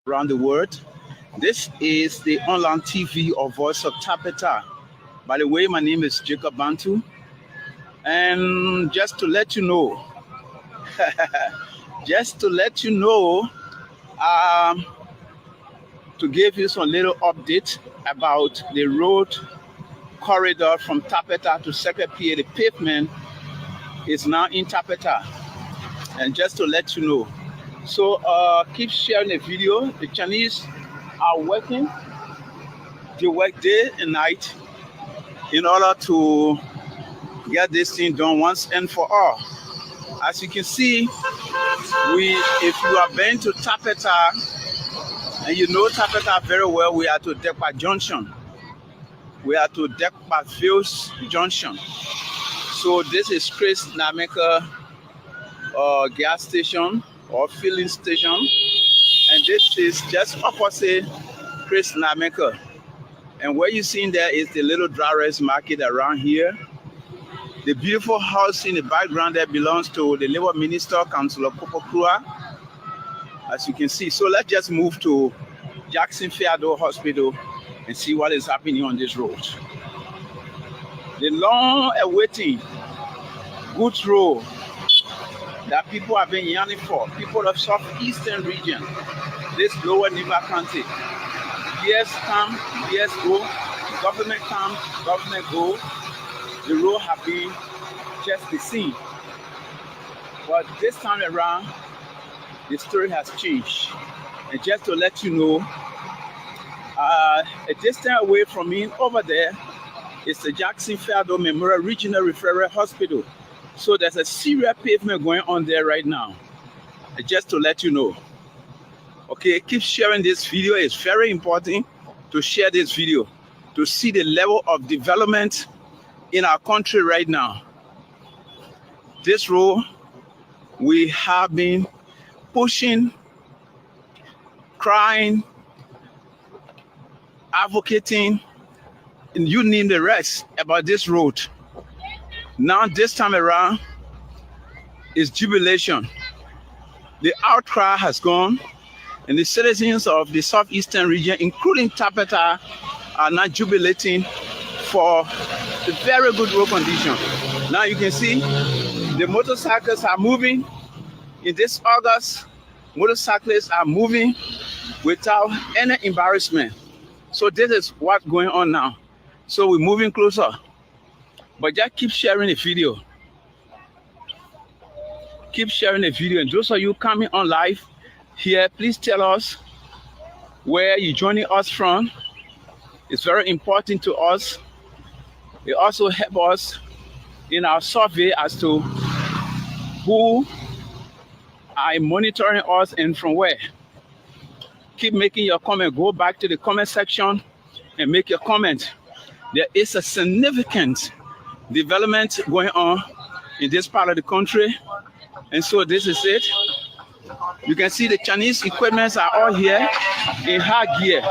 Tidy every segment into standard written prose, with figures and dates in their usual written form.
around the world. This is the online TV or Voice of Tapeta. By the way, my name is Jacob Bantu. And just to let you know, um, to give you some little update about the road corridor from Tapeta to Sekepie, the pavement is now in Tapeta. And just to let you know, so keep sharing the video. The Chinese are working. They work day and night in order to get this thing done once and for all. As you can see, if you are been to Tapeta and you know Tapeta very well, we are to Dekpa Junction. We are to Dekpa Fields Junction. So this is Chris Nameka gas station or filling station, and this is just opposite Chris Nameka. And what you're seeing there is the little dry rice market around here. The beautiful house in the background there belongs to the Labour Minister, Councillor Popo Krua, as you can see. So let's just move to Jackson Fiado Hospital and see what is happening on this road. The long-awaiting goods road that people have been yearning for, people of southeastern region, this lower Niba County. Years come, years go, government come, government go. The road have been just the same. But this time around, the story has changed. And just to let you know, a distance away from me over there is the Jackson Fiado Memorial Regional Referral Hospital. So there's a serious pavement going on there right now. Just to let you know. Okay, keep sharing this video. It's very important to share this video to see the level of development in our country right now. This road, we have been pushing, crying, advocating, and you name the rest about this road. Now this time around is jubilation. The outcry has gone, and the citizens of the southeastern region, including Tapeta, are now jubilating for the very good road condition. Now you can see the motorcycles are moving. In this August, motorcyclists are moving without any embarrassment. So this is what's going on now. So we're moving closer. But just keep sharing the video. Keep sharing the video. And those of you coming on live here, please tell us where you're joining us from. It's very important to us. It also helps us in our survey as to who are monitoring us and from where. Keep making your comment. Go back to the comment section and make your comment. There is a significant development going on in this part of the country. And so this is it. You can see the Chinese equipments are all here in high gear.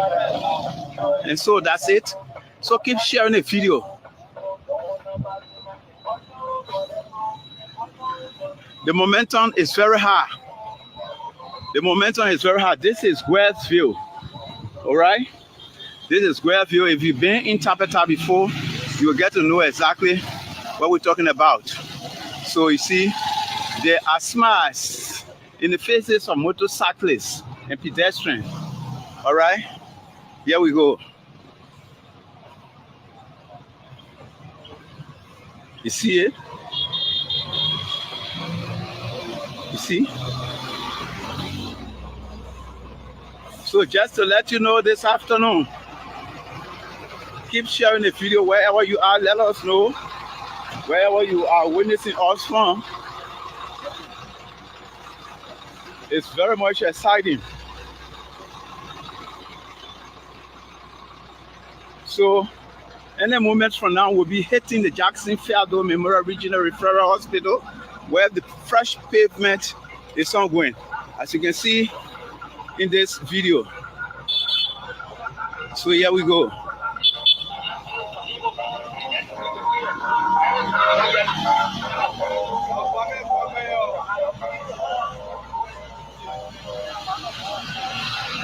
And so that's it. So keep sharing the video. The momentum is very high. The momentum is very high. This is Guelphville. All right? This is Guelphville. If you've been in Tapeta before, you will get to know exactly what we're talking about. So you see, there are smiles in the faces of motorcyclists and pedestrians. All right? Here we go. You see it? You see? So just to let you know this afternoon, keep sharing the video wherever you are. Let us know wherever you are witnessing us from. It's very much exciting. So any moment from now, we'll be hitting the Jackson Fiado Memorial Regional Referral Hospital, where the fresh pavement is ongoing, as you can see in this video. So here we go.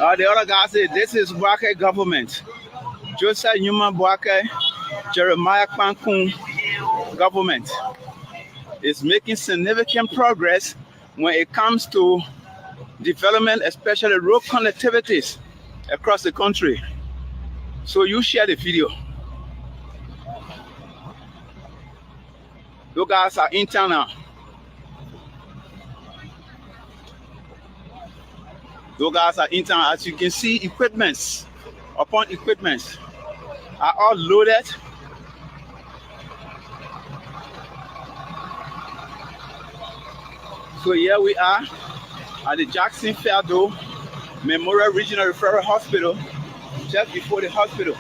The other guy said, this is Boake government. Joseph Newman Boake, Jeremiah Kpankun government is making significant progress when it comes to development, especially road connectivities across the country. So you share the video. Those guys are in town now. Those guys are in town. As you can see, equipments upon equipments are all loaded. So here we are at the Jackson Fiado Memorial Regional Referral Hospital, just before the hospital.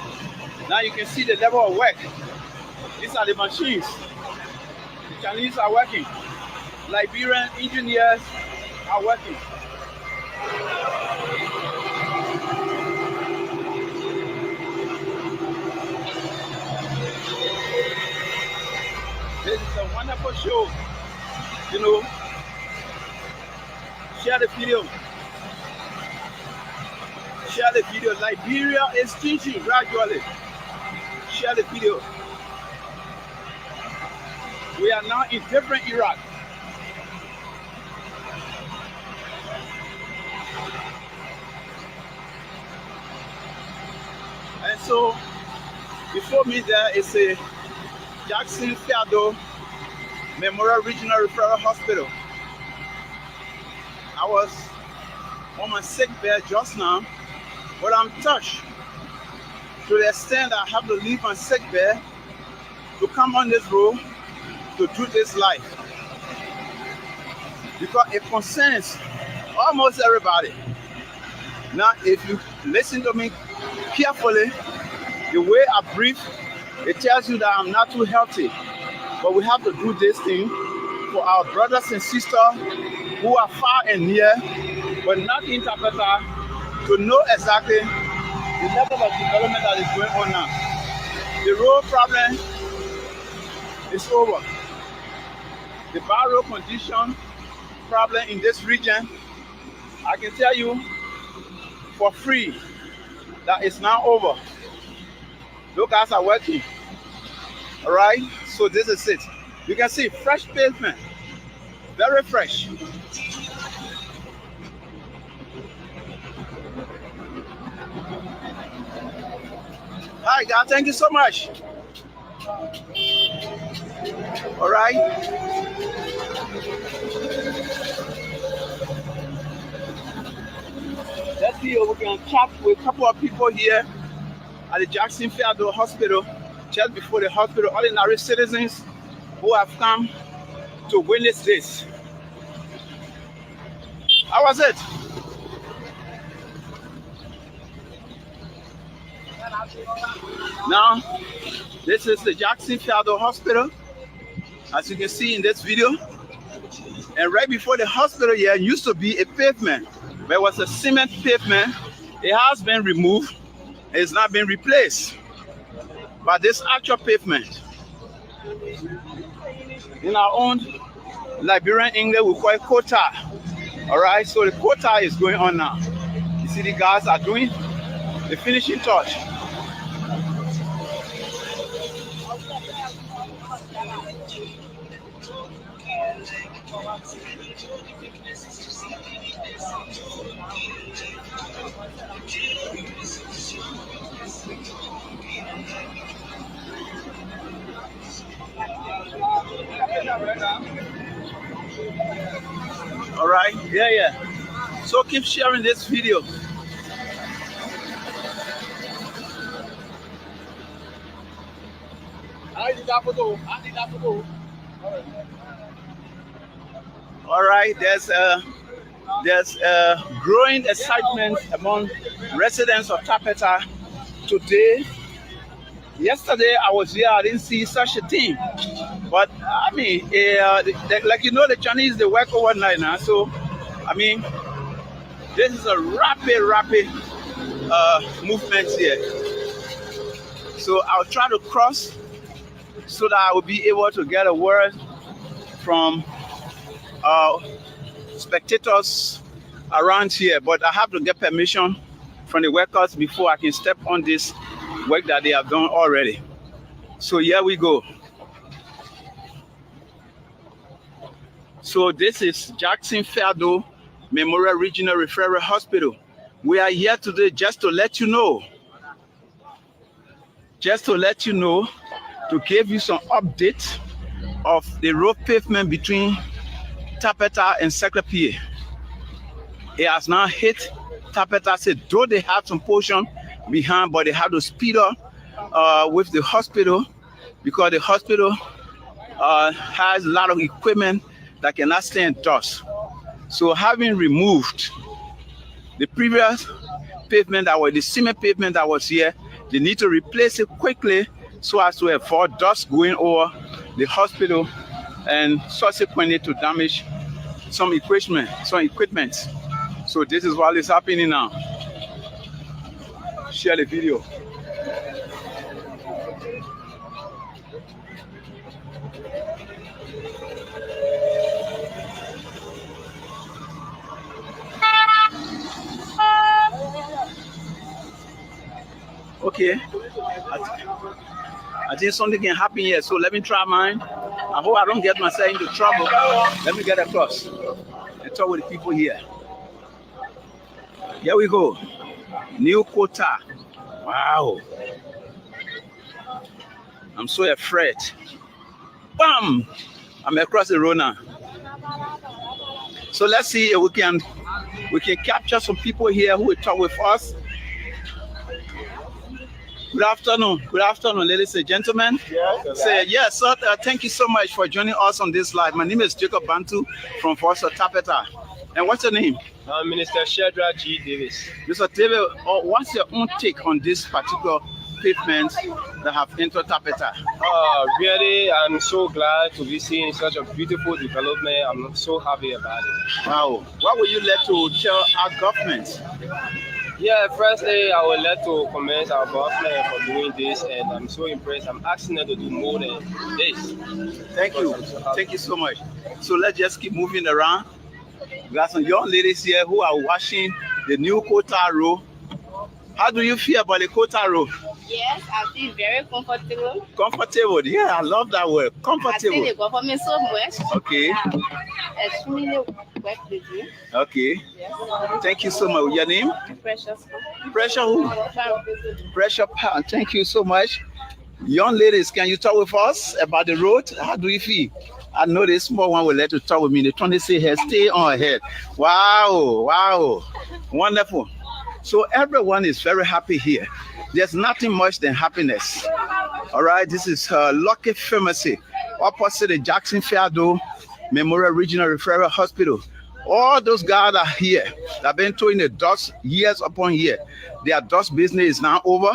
Now you can see the level of work. These are the machines. The Chinese are working. Liberian engineers are working. This is a wonderful show. You know, share the video. Share the video. Liberia is teaching gradually. Share the video. We are now in different Iraq. And so, before me there is a Jackson Fiado Memorial Regional Referral Hospital. I was on my sick bed just now, but I'm touched to the extent that I have to leave my sick bed to come on this road to do this life. Because it concerns almost everybody. Now, if you listen to me carefully, the way I breathe, it tells you that I'm not too healthy. But we have to do this thing for our brothers and sisters who are far and near, but not in Tapeta, to know exactly the level of development that is going on now. The road problem is over. The bad road condition problem in this region, I can tell you for free that it's now over. Those guys are working. All right, so this is it. You can see fresh pavement, very fresh. Hi, God, thank you so much. All right. Let's see if we can chat with a couple of people here at the Jackson Fiado Hospital, just before the hospital, ordinary citizens who have come to witness this. How was it? Now, this is the Jackson Fiado Hospital, as you can see in this video. And right before the hospital here used to be a pavement. There was a cement pavement. It has been removed. It's not been replaced by this actual pavement. In our own Liberian English, we call it quota. All right, so the quota is going on now. You see the guys are doing the finishing touch. All right, yeah. So keep sharing this video. All right, there's a growing excitement among residents of Tapeta today. Yesterday I was here, I didn't see such a thing. But I mean, like you know, the Chinese, they work overnight now. So I mean, this is a rapid movement here. So I'll try to cross so that I will be able to get a word from spectators around here. But I have to get permission from the workers before I can step on this work that they have done already. So here we go. So this is Jackson Fairdo Memorial Regional Referral Hospital. We are here today just to let you know, to give you some updates of the road pavement between Tapeta and Secretary. It has now hit Tapeta. Said though they have some portion behind, but they have to speed up with the hospital because the hospital has a lot of equipment that cannot stand dust. So having removed the previous pavement that was the cement pavement that was here, they need to replace it quickly so as to avoid dust going over the hospital and subsequently to damage some equipment. So this is what is happening now. Share the video. Okay, I think something can happen here, so let me try mine. I hope I don't get myself into trouble. Let me get across and talk with the people here. Here we go. New quota. Wow. I'm so afraid. Bam! I'm across the road now. So let's see if we can capture some people here who will talk with us. Good afternoon, ladies and gentlemen. Yes, sir. Thank you so much for joining us on this live. My name is Jacob Bantu from Foster Tapeta. And what's your name? Minister Sheldra G. Davis. Mr. David, what's your own take on this particular pavement that have entered Tapeta? Really, I'm so glad to be seeing such a beautiful development. I'm so happy about it. Wow. What would you like to tell our government? Yeah, firstly, I would like to commend our government for doing this, and I'm so impressed. I'm asking them to do more than this. Thank you. Thank you so much. So let's just keep moving around. We got some young ladies here who are watching the new Kota Road. How do you feel about the Kota Road? Yes, I feel very comfortable. Comfortable, yeah, I love that word. Comfortable. I think the government so much. Okay. Extremely work with you. Okay. Yes. Thank you so much. Your name? Precious. Pressure who? Pressure Pound. Thank you so much. Young ladies, can you talk with us about the road? How do you feel? I know this small one will let you talk with me. The 20 here, stay on ahead. Wow. Wonderful. So everyone is very happy here. There's nothing much than happiness. All right, this is Lucky Pharmacy, opposite the Jackson Fairdo Memorial Regional Referral Hospital. All those guys are here. They've been throwing the dust years upon year. Their dust business is now over.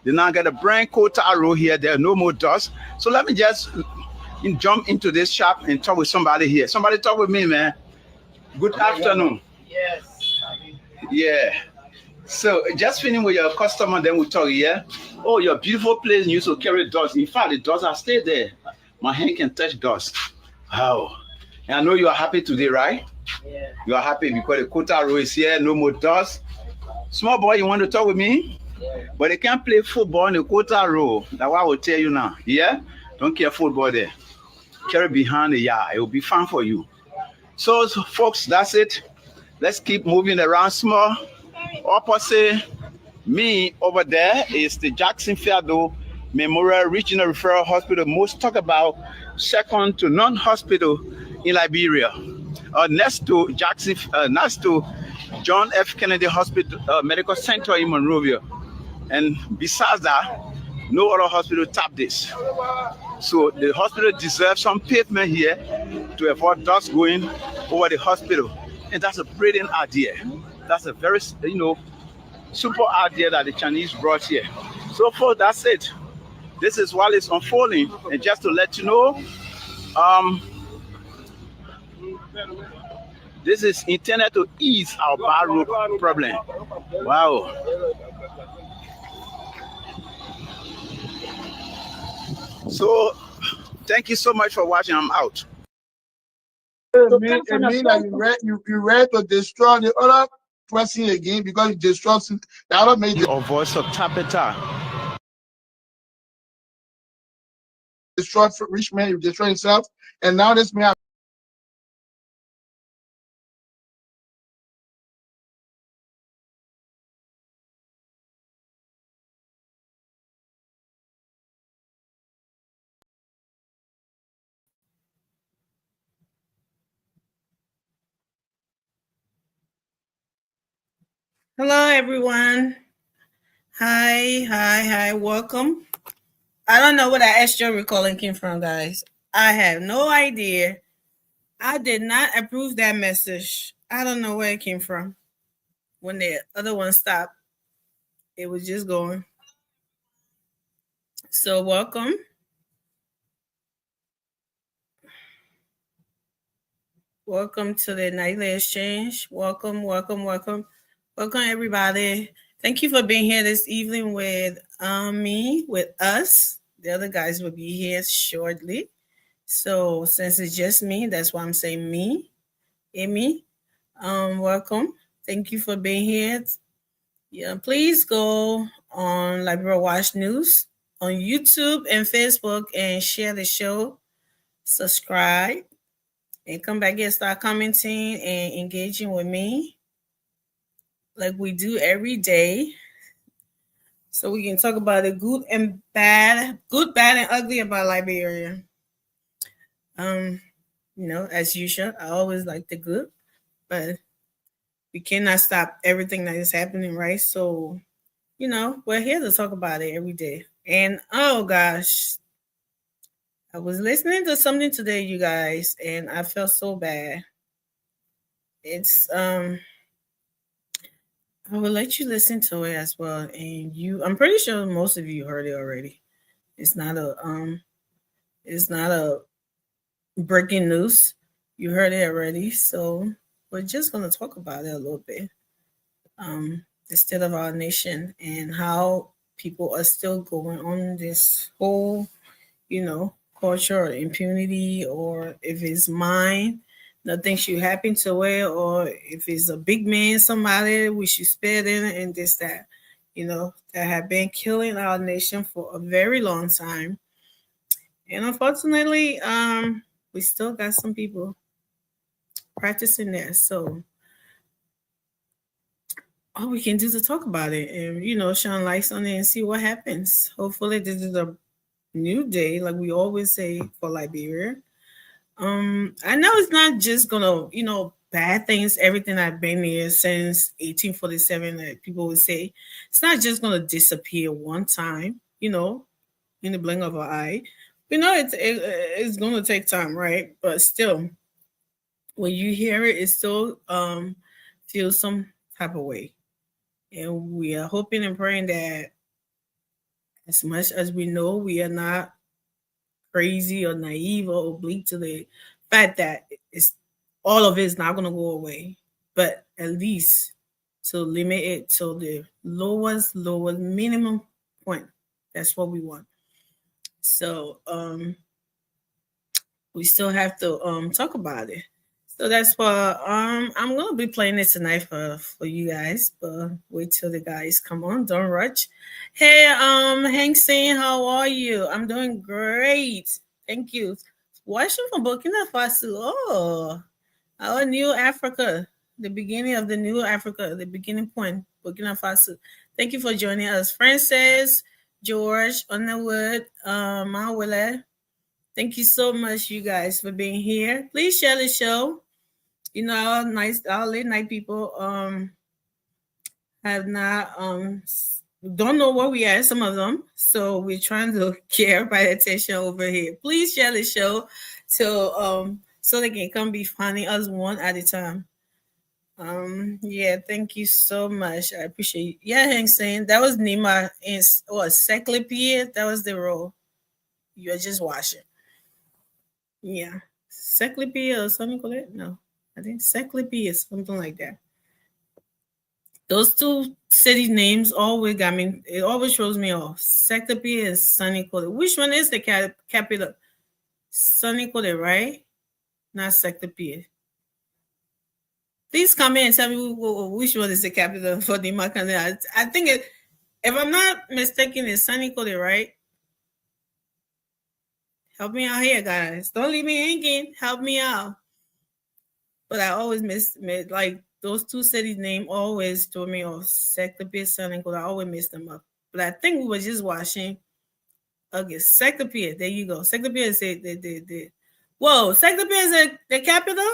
They now get a brand Kota Road here. There's no more dust. So let me just jump into this shop and talk with somebody here. Somebody talk with me, man. Good afternoon. Yes. Yeah. So just finishing with your customer, then we'll talk, yeah? Oh, your beautiful place used to carry dust. In fact, the dust has stayed there. My hand can touch dust. Wow. And I know you are happy today, right? Yeah. You are happy because the Kota Road is here, no more dust. Small boy, you want to talk with me? Yeah. But they can't play football on the Kota Road. That's what I will tell you now. Yeah? Don't care football there. Carry behind the yard. It will be fun for you. So folks, that's it. Let's keep moving around small. Opposite me over there is the Jackson Fairdo Memorial Regional Referral Hospital, most talk about second to none hospital in Liberia. Next to John F. Kennedy Hospital Medical Center in Monrovia. And besides that, no other hospital tap this. So the hospital deserves some pavement here to avoid dust going over the hospital. And that's a brilliant idea. That's a very, super idea that the Chinese brought here. So far, that's it. This is what is unfolding. And just to let you know, this is intended to ease our bad road problem. Wow. So, thank you so much for watching. I'm out. It means that you read to destroy the other pressing again because it destroys the other made Or voice of Tapeta. destroy rich man, he destroy himself, and now this man. Hello, everyone. Hi. Welcome. I don't know where that extra recording came from, guys. I have no idea. I did not approve that message. I don't know where it came from. When the other one stopped, it was just going. So, welcome. Welcome to the Nightly Exchange. Welcome, everybody. Thank you for being here this evening with me, with us. The other guys will be here shortly. So since it's just me, that's why I'm saying me, Amy. Welcome. Thank you for being here. Yeah, please go on Liberia Watch News on YouTube and Facebook and share the show. Subscribe and come back and start commenting and engaging with me like we do every day. So we can talk about the good, bad, and ugly about Liberia. As usual, I always like the good, but we cannot stop everything that is happening, right? So, we're here to talk about it every day. And oh gosh, I was listening to something today, you guys, and I felt so bad. It's I will let you listen to it as well. And I'm pretty sure most of you heard it already. It's not a breaking news. You heard it already. So we're just gonna talk about it a little bit. The state of our nation and how people are still going on this whole, culture of impunity, or if it's mine, nothing should happen to it, or if it's a big man, somebody, we should spare them, and this, that, that have been killing our nation for a very long time. And unfortunately, we still got some people practicing that. So all we can do to talk about it and, shine lights on it and see what happens. Hopefully this is a new day, like we always say, for Liberia. I know it's not just gonna, bad things, everything I've been here since 1847, that people would say, it's not just gonna disappear one time, in the blink of an eye. It's gonna take time, right? But still, when you hear it, it still feels some type of way. And we are hoping and praying that, as much as we know, we are not crazy or naive or oblique to the fact that all of it is not going to go away, but at least to limit it to the lowest minimum point. That's what we want. So we still have to talk about it. So that's why I'm gonna be playing it tonight for you guys, but wait till the guys come on. Don't rush. Hey, Hank saying, how are you? I'm doing great. Thank you. Watching from Burkina Faso. Oh, our new Africa, the beginning of the new Africa, the beginning point, Burkina Faso. Thank you for joining us. Francis, George, Underwood, Mawele. Thank you so much, you guys, for being here. Please share the show. Our late night people have not don't know where we are, some of them. So we're trying to get everybody attention over here. Please share the show so they can come be finding us one at a time. Yeah, thank you so much. I appreciate you. Yeah, Hank saying that was Nima in Seclipia. That was the role. You're just watching. Yeah. Seclipia or something like that? No. I think Seclipia is something like that. Those two city names always got me. It always throws me off. Seclipia and Sunny Code. Which one is the capital? Sunny Code, right? Not Seclipia. Please comment and tell me which one is the capital for the Makane. I think it, if I'm not mistaken, it's Senegal, right? Help me out here, guys. Don't leave me hanging. Help me out. But I always miss like those two cities' name always throw me off. Sectopia, Senegal. I always miss them up. But I think we were just watching. Okay, Sectopia. There you go. Sectopia is the whoa, Sectopia is the capital?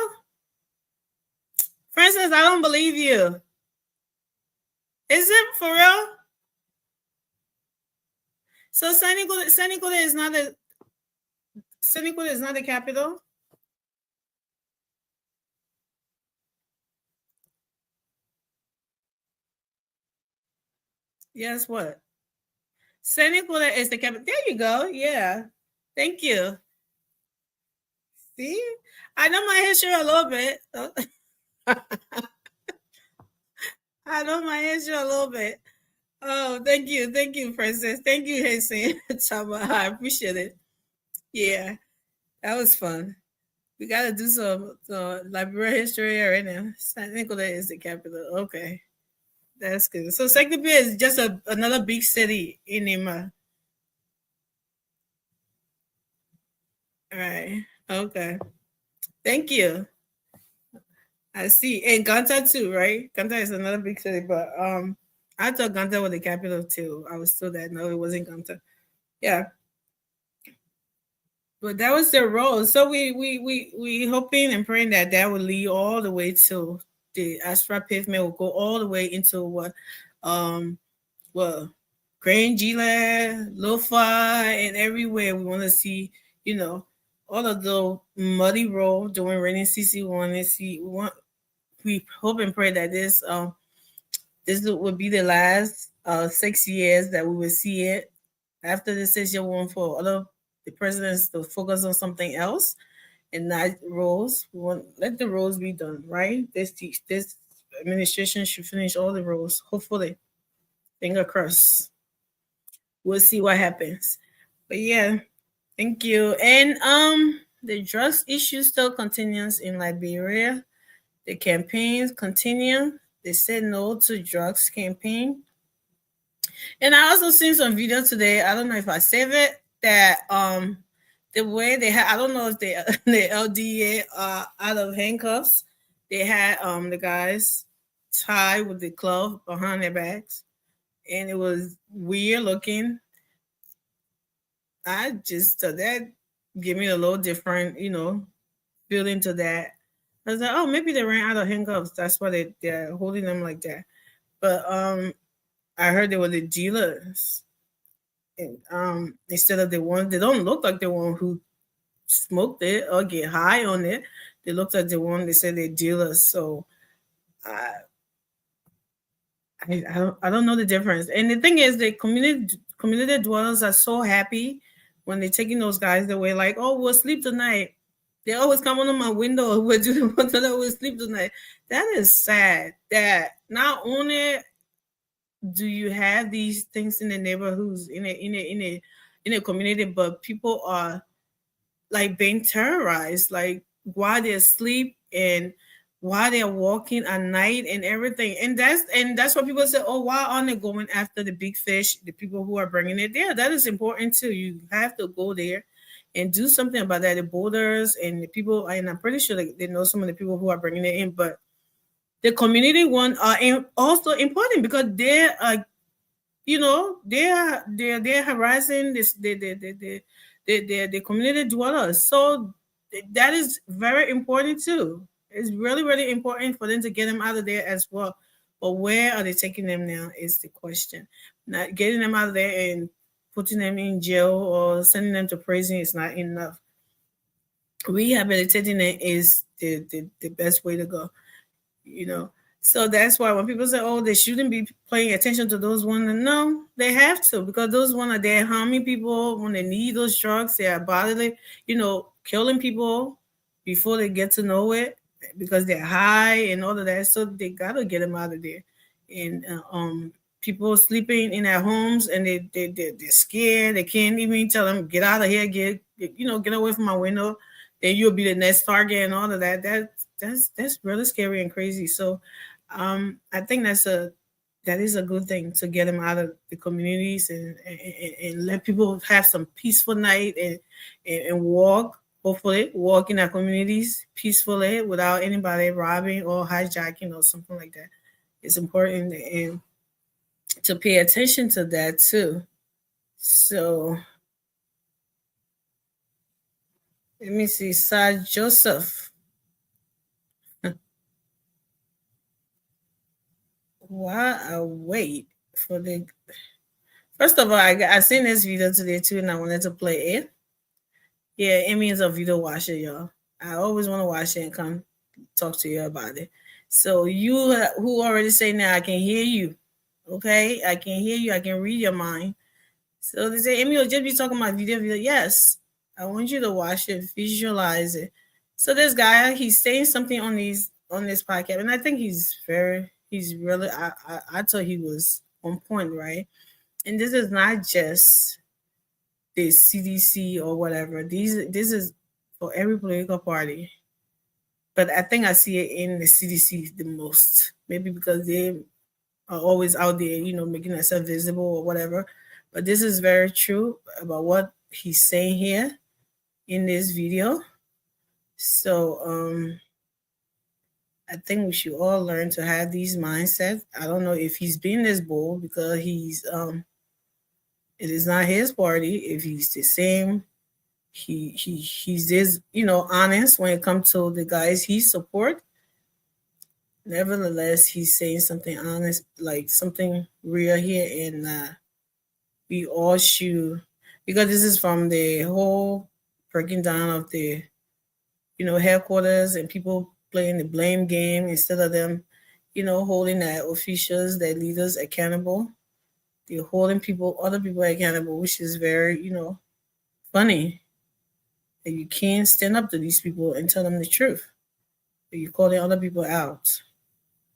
Francis, I don't believe you. Is it for real? So Senegal is not the capital? Yes, what? Senegal is the capital. There you go. Yeah. Thank you. See? I know my history a little bit. I know my history a little bit. Oh, thank you. Thank you, Princess. Thank you, Hassan. I appreciate it. Yeah, that was fun. We got to do some Liberia history right now. San Nicolas is the capital. Okay. That's good. So Sectopia is just another big city in Ima. All right. Okay. Thank you. I see. And Ganta too, right? Ganta is another big city, but I thought Ganta was the capital too. I was told that no, it wasn't Ganta. Yeah. But that was their role. So we hoping and praying that will lead all the way to the Astra pavement will go all the way into what Grand Gila, Lo-Fi, and everywhere we want to see, all of the muddy road during rainy season. We hope and pray that this would be the last 6 years that we will see it. After the 6 year one for other the presidents to focus on something else and not roads. We want let the roads be done, right? This administration should finish all the roads. Hopefully. Finger crossed. We'll see what happens. But yeah, thank you. And the drugs issue still continues in Liberia. The campaigns continue. They said no to drugs campaign. And I also seen some video today. I don't know if I saved it. That the way they had, I don't know if the LDA out of handcuffs. They had the guys tied with the glove behind their backs, and it was weird looking. I just that gave me a little different, feeling to that. I was like, oh, maybe they ran out of handcuffs. That's why they're holding them like that. But I heard they were the dealers. And, instead of the ones, they don't look like the one who smoked it or get high on it. They look like the one they said they're dealers. So I don't know the difference. And the thing is, the community dwellers are so happy when they're taking those guys away. Like, oh, we'll sleep tonight. They always come on my window. We'll sleep tonight. That is sad. That not only do you have these things in the neighborhoods in a community, but people are like being terrorized, like while they're asleep and while they're walking at night and everything. And that's what people say, oh, why aren't they going after the big fish, the people who are bringing it there? That is important too. You have to go there and do something about that. The borders and the people, and I'm pretty sure they know some of the people who are bringing it in, but the community one are also important because they're they're harassing the community dwellers. So that is very important too. It's really, really important for them to get them out of there as well. But where are they taking them now is the question. Not getting them out of there and putting them in jail or sending them to prison is not enough. Rehabilitating it is the best way to go. So that's why when people say, oh, they shouldn't be paying attention to those ones, no, they have to, because those ones are there harming people when they need those drugs. They are bodily, killing people before they get to know it because they're high and all of that. So they got to get them out of there. And people sleeping in their homes and they're scared. They can't even tell them, get out of here, get away from my window. Then you'll be the next target and all of that. that's really scary and crazy. So I think that is a good thing to get them out of the communities and let people have some peaceful night and walk, hopefully walk in our communities peacefully without anybody robbing or hijacking or something like that. It's important and to pay attention to that too. So let me see, Sir Joseph. While I wait for the first of all, I seen this video today too, and I wanted to play it. Yeah, Emmy is a video watcher, y'all. I always want to watch it and come talk to you about it. So you who already say now, I can hear you. Okay, I can hear you. I can read your mind. So they say Emmy will just be talking about video. Yes, I want you to watch it, visualize it. So this guy, he's saying something on this podcast, and I think he's really. I thought he was on point, right? And this is not just the CDC or whatever. This is for every political party. But I think I see it in the CDC the most, maybe because they are always out there, making themselves visible or whatever. But this is very true about what he's saying here in this video. So I think we should all learn to have these mindsets. I don't know if he's being this bold because he's it is not his party. If he's the same, he's this, honest when it comes to the guys he support. Nevertheless, he's saying something honest, like something real here, and we all should, because this is from the whole breaking down of the, headquarters and people playing the blame game instead of them, holding their officials, their leaders accountable. They're holding other people accountable, which is very, funny. That you can't stand up to these people and tell them the truth. But you're calling other people out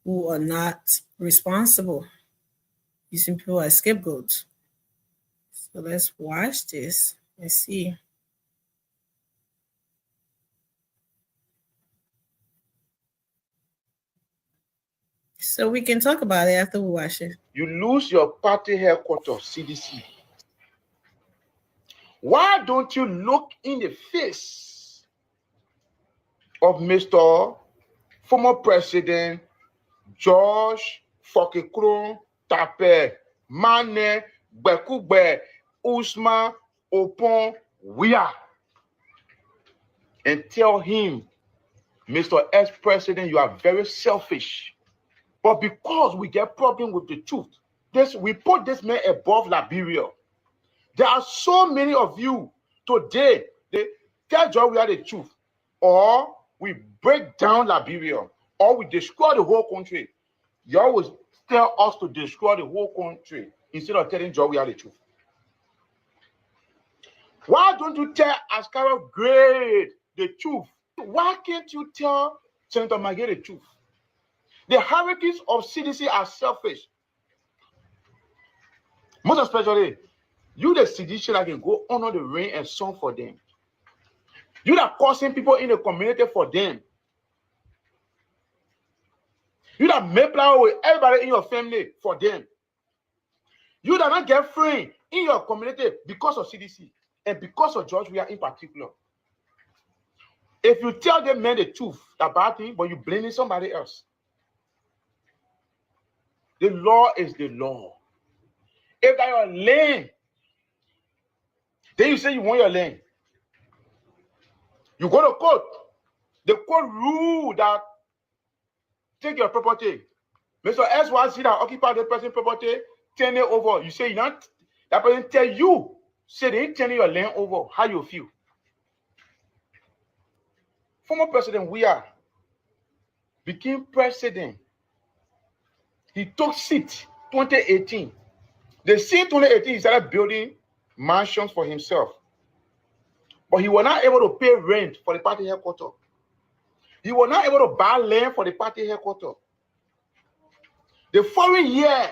who are not responsible, using people as scapegoats. So let's watch this and see. So we can talk about it after we watch it. You lose your party headquarters, CDC. Why don't you look in the face of Mr. former President George Fokekron Tape Mane Bekugbe Usman Opon Wia and tell him, Mr. Ex-President, you are very selfish. But because we get problem with the truth, we put this man above Liberia. There are so many of you today, they tell Joy we are the truth, or we break down Liberia, or we destroy the whole country. You always tell us to destroy the whole country instead of telling Joy we are the truth. Why don't you tell Ascara Gray the truth? Why can't you tell Senator Maggie the truth? The hierarchies of CDC are selfish. Most especially, you the CDC that can go under the rain and song for them. You that causing people in the community for them. You that make plan with everybody in your family for them. You that not get free in your community because of CDC and because of George Weah in particular. If you tell them man the truth, that bad thing, but you blaming somebody else. The law is the law. If that your land, then you say you want your land. You go to court. The court rule that take your property. Mr. SYC that occupy the person's property, turn it over. You say you not, that person tell you, say they turn your land over. How you feel? Former President Weah became president. He took seat 2018. The seat 2018, he started building mansions for himself. But he was not able to pay rent for the party headquarters. He was not able to buy land for the party headquarters. The following year,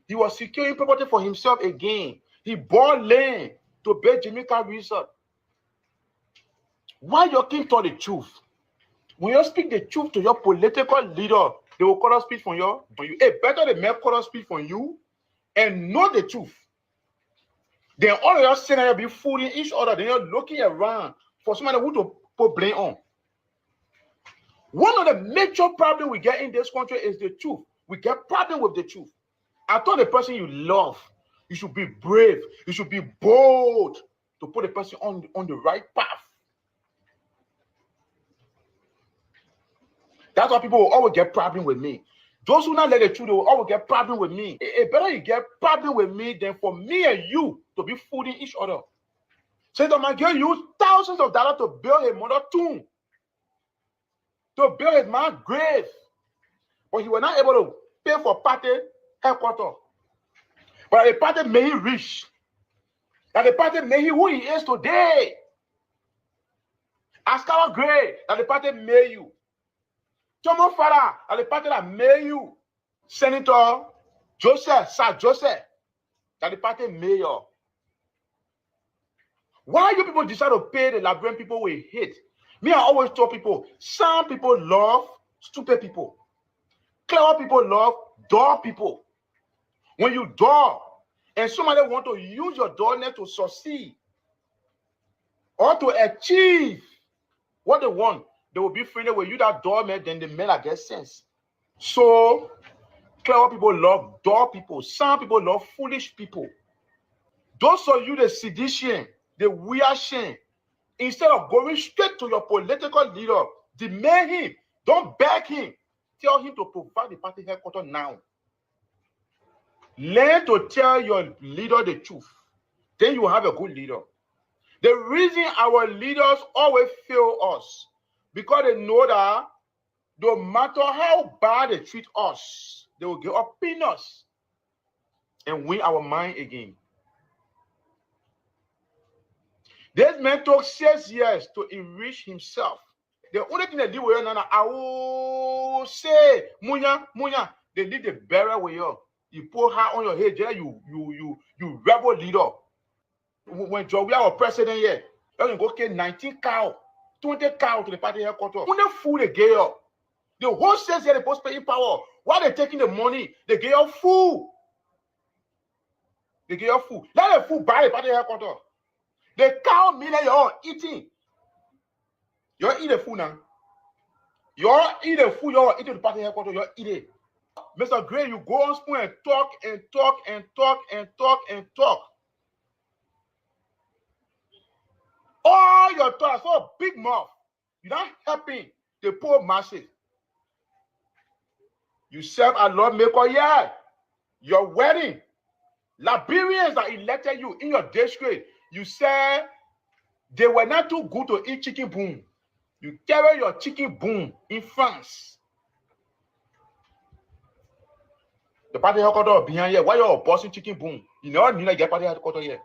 he was securing property for himself again. He bought land to build Jamaica Resort. Why you can't tell the truth? When you speak the truth to your political leader, they will cut off speech from you. Hey, better they make cut off speech from you and know the truth. Then all of your senators be fooling each other. Then you're looking around for somebody who to put blame on. One of the major problems we get in this country is the truth. We get problem with the truth. I thought the person you love, you should be brave. You should be bold to put the person on the right path. That's why people will always get problem with me. Those who not let the truth, they will always get problem with me. It better you get problem with me than for me and you to be fooling each other. Senator McGill used thousands of dollars to build his mother tomb, to build his man's grave, but he was not able to pay for party headquarters. But the party made him rich. That the party made him who he is today. Ascara Gray, that the party made you. Tomo Farah, that the party that made you. Senator Joseph, Sir Joseph, that the party made you. Why you people decide to pay the Liberian people we hate? Me, I always tell people, some people love stupid people. Clever people love dull people. When you dull, and somebody want to use your dullness to succeed or to achieve what they want, they will be friendly with you that dull man, then the men that get sense. So, clever people love dull people. Some people love foolish people. Those of you, the sedition, the weird shame, instead of going straight to your political leader, demand him, don't beg him, tell him to provide the party headquarters now. Learn to tell your leader the truth. Then you will have a good leader. The reason our leaders always fail us, because they know that no matter how bad they treat us, they will give up peanuts and win our mind again. This man took 6 years to enrich himself. The only thing they did with you now, I will say, Munya, they did the barrel with you. You put her on your head, yeah, you rebel leader. When Joe was president here, you go get 19 cow, 20 cow to the party headquarters. When they fool the gay up, the whole says here they post paying power. While they're taking the money, they get your food. They get your food. Let the food buy the party headquarters. The cow meal that you're eating. You're eating food now. You're eating food, you're eating the party headquarters, you're eating. Mr. Gray, you go on spoon and talk and talk and talk and talk and talk. All your talk, so big mouth. You're not helping the poor masses. You serve a lawmaker, yeah. Your wedding. Liberians that elected you in your district, you said they were not too good to eat chicken boom. You carry your chicken boom in France. The party headquarters behind here. Why you're bossing chicken boom? You never need to get party headquarters here.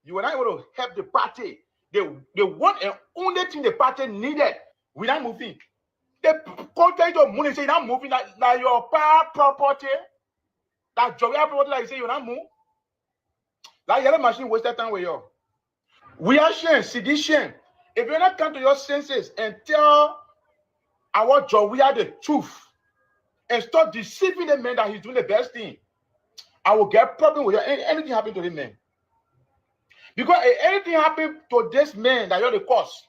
You were not able to help the party. They want and only thing the party needed. We're not moving. They contact your money, say you're not moving, like your property, that job property, like you say you're not moving. Like yellow machine wasted time with you. We are sharing sedition. If you're not come to your senses and tell our job, we are the truth, and stop deceiving the man that he's doing the best thing, I will get problem with you. Anything happen to the man. Because if anything happen to this man that you're the cause,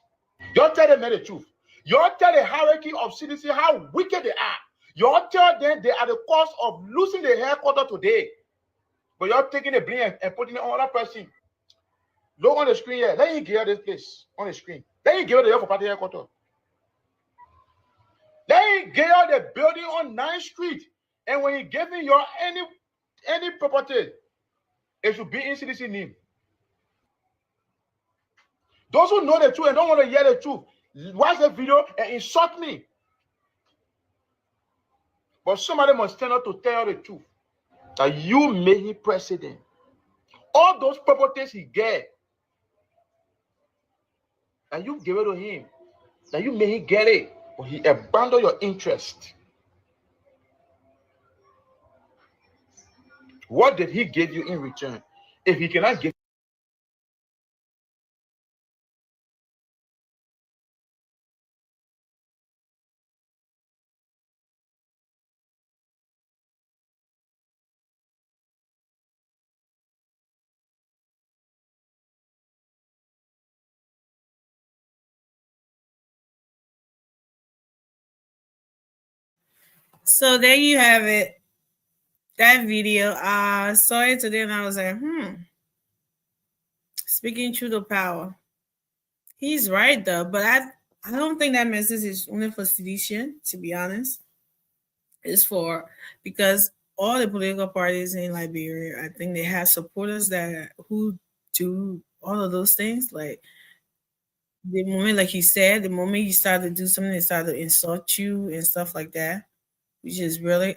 you tell the man the truth. You tell the hierarchy of citizens how wicked they are. You tell them they are the cause of losing the headquarters today. But you're taking the blame and putting it on another person. Look on the screen here. Let me give you this place on the screen. Let me give you the for party headquarters. Let me give you the building on 9th Street. And when you give me your any property, it should be in citizen name. Those who know the truth and don't want to hear the truth, watch the video and insult me. But somebody must stand up to tell you the truth. That you made him president. All those properties he get, and you give it to him. That you made him get it. But he abandoned your interest. What did he give you in return? If he cannot give So there you have it. That video. I saw it today and I was like, speaking truth to power. He's right though, but I don't think that message is only for sedition, to be honest. It's for because all the political parties in Liberia, I think they have supporters that who do all of those things. Like the moment, like he said, the moment you start to do something, they start to insult you and stuff like that, which is really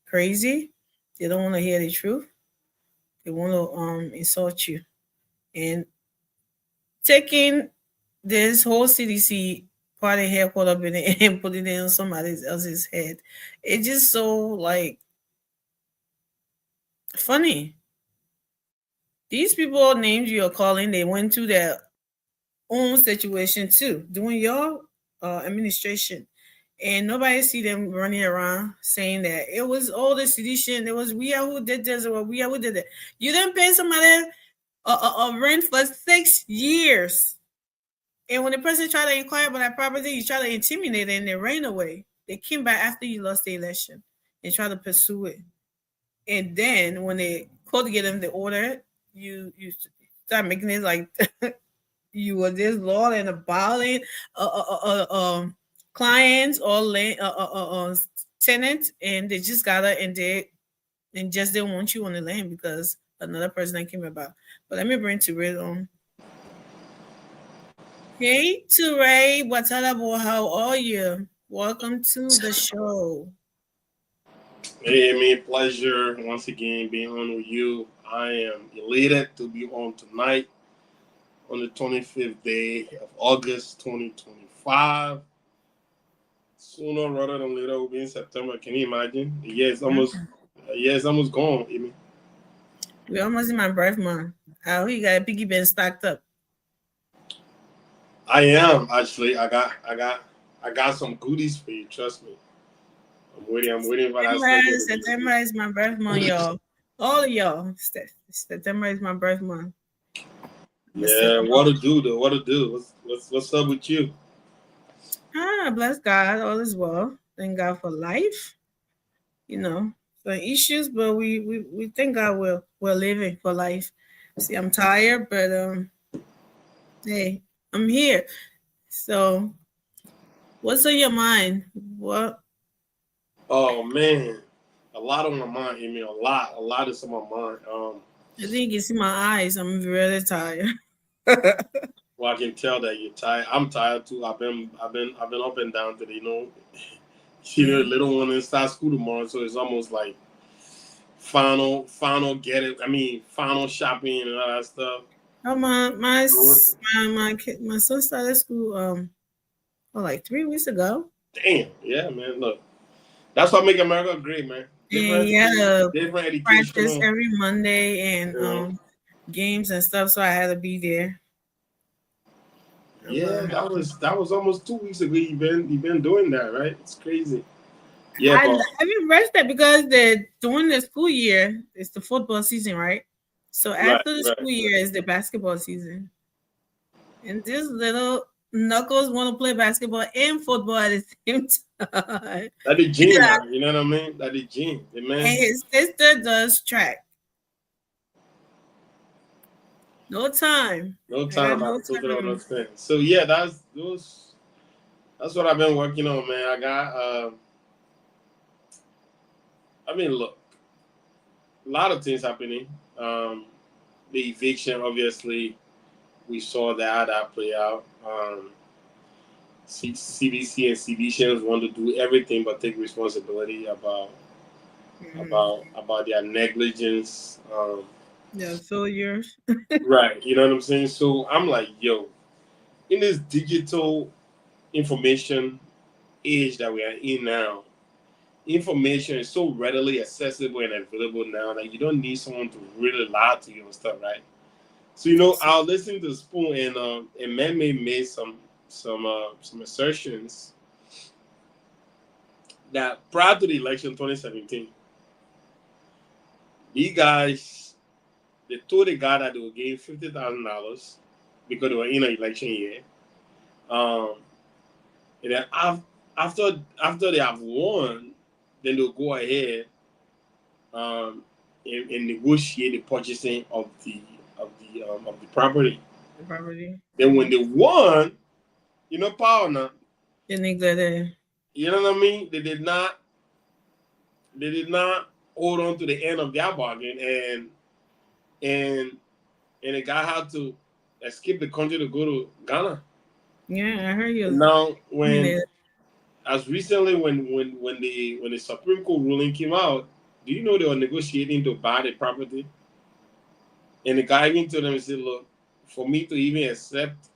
crazy. They don't want to hear the truth. They want to insult you. And taking this whole CDC party hair caught up in it and putting it on somebody else's head. It's just so like funny. These people named you are calling, they went to their own situation too, doing your administration. And nobody see them running around saying that it was all the sedition, it was we are who did this or we are who did it. You didn't pay somebody a rent for 6 years. And when the person tried to inquire about that property, you try to intimidate it and they ran away. They came back after you lost the election and tried to pursue it. And then when they called to get them the order, you start making it like you were this law and aboling clients or tenants, and they just got it and just didn't want you on the land because another person that came about. But let me bring Ture on. Hey Ture, what's up? How are you? Welcome to the show. Hey, Amy, pleasure once again being on with you. I am elated to be on tonight on the 25th day of August 2025. Sooner rather than later, we'll be in September. Can you imagine? The year is almost gone, Amy. We're almost in my birth month. How you got a piggy bank stacked up? I am actually. I got some goodies for you. Trust me. I'm waiting for that. September is my birth month, y'all. All of y'all. September is my birth month. Yeah, what to do though? What to do? What's up with you? Bless God, all is well. Thank God for life. You know, for issues, but we thank God we're living for life. See, I'm tired, but hey, I'm here. So, what's on your mind? What? Oh man, a lot on my mind, Amy. A lot is on my mind. I think you can see my eyes. I'm really tired. Well, I can tell that you're tired. I'm tired too. I've been up and down today. See the little one in start school tomorrow, so it's almost like final final shopping and all that stuff. Oh, my son started school like 3 weeks ago. Damn, yeah, man. Look, that's what make America great, man. Different education. Practice every Monday and games and stuff, so I had to be there. Yeah, that was almost 2 weeks ago. You've been doing that, right? It's crazy. Yeah, I haven't rested because during the school year, it's the football season, right? So after the school year is the basketball season, and these little knuckles want to play basketball and football at the same time. That's the gym, you know what I mean? That's the gym, man. And his sister does track. No time. I totally understand. So yeah, that's what I've been working on, man. I got look, a lot of things happening. The eviction, obviously, we saw that play out. CBC and CDCs want to do everything but take responsibility about their negligence. Failures. Right, you know what I'm saying? So I'm like, yo, in this digital information age that we are in now, information is so readily accessible and available now that you don't need someone to really lie to you and stuff, right? So I was listening to Spoon and made some assertions that prior to the election 2017, these guys, they told the guy that they were getting $50,000 because they were in an election year. And then after they have won, then they'll go ahead and negotiate the purchasing of the property. The property. Then when they won, you know, power now. They neglected. You know what I mean? They did not hold on to the end of their bargain, and the guy had to escape the country to go to Ghana. Yeah, I heard you. Now, as recently when the Supreme Court ruling came out, do you know they were negotiating to buy the property? And the guy even told them, he said, look, for me to even accept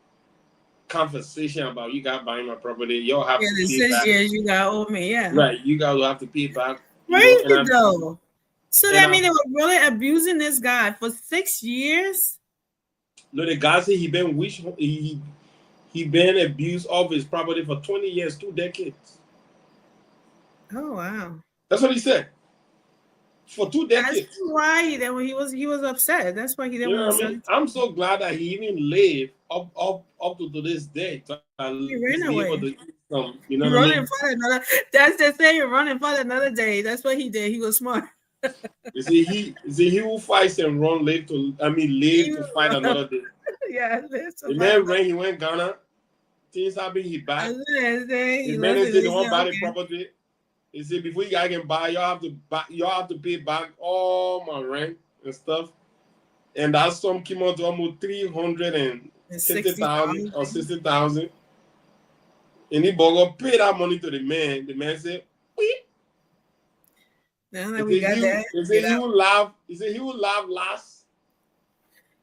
conversation about you guys buying my property, y'all have to pay back. Years you got owe me, yeah. Right, you guys will have to pay back. Crazy though. So that means they were really abusing this guy for 6 years? No, the guy said he been abused of his property for 20 years, 2 decades. Oh wow. That's what he said. For 2 decades. That's why that when he was upset. That's why he didn't want to I mean? I'm so glad that he even lived up to this day. He ran away. You know what I mean? That's the thing. He running for another day. That's what he did. He was smart. You see, he who fights and run live to fight another day. Yeah, the man ran. He went Ghana. Things happened. He back. The man said they want to buy the property. He said before you guys can buy, y'all have to pay back all my rent and stuff. And that sum came out to almost 360,000 or 60,000. And he bought pay that money to the man. The man said, "We." Now that we got that, he said he would laugh. He said he would laugh last.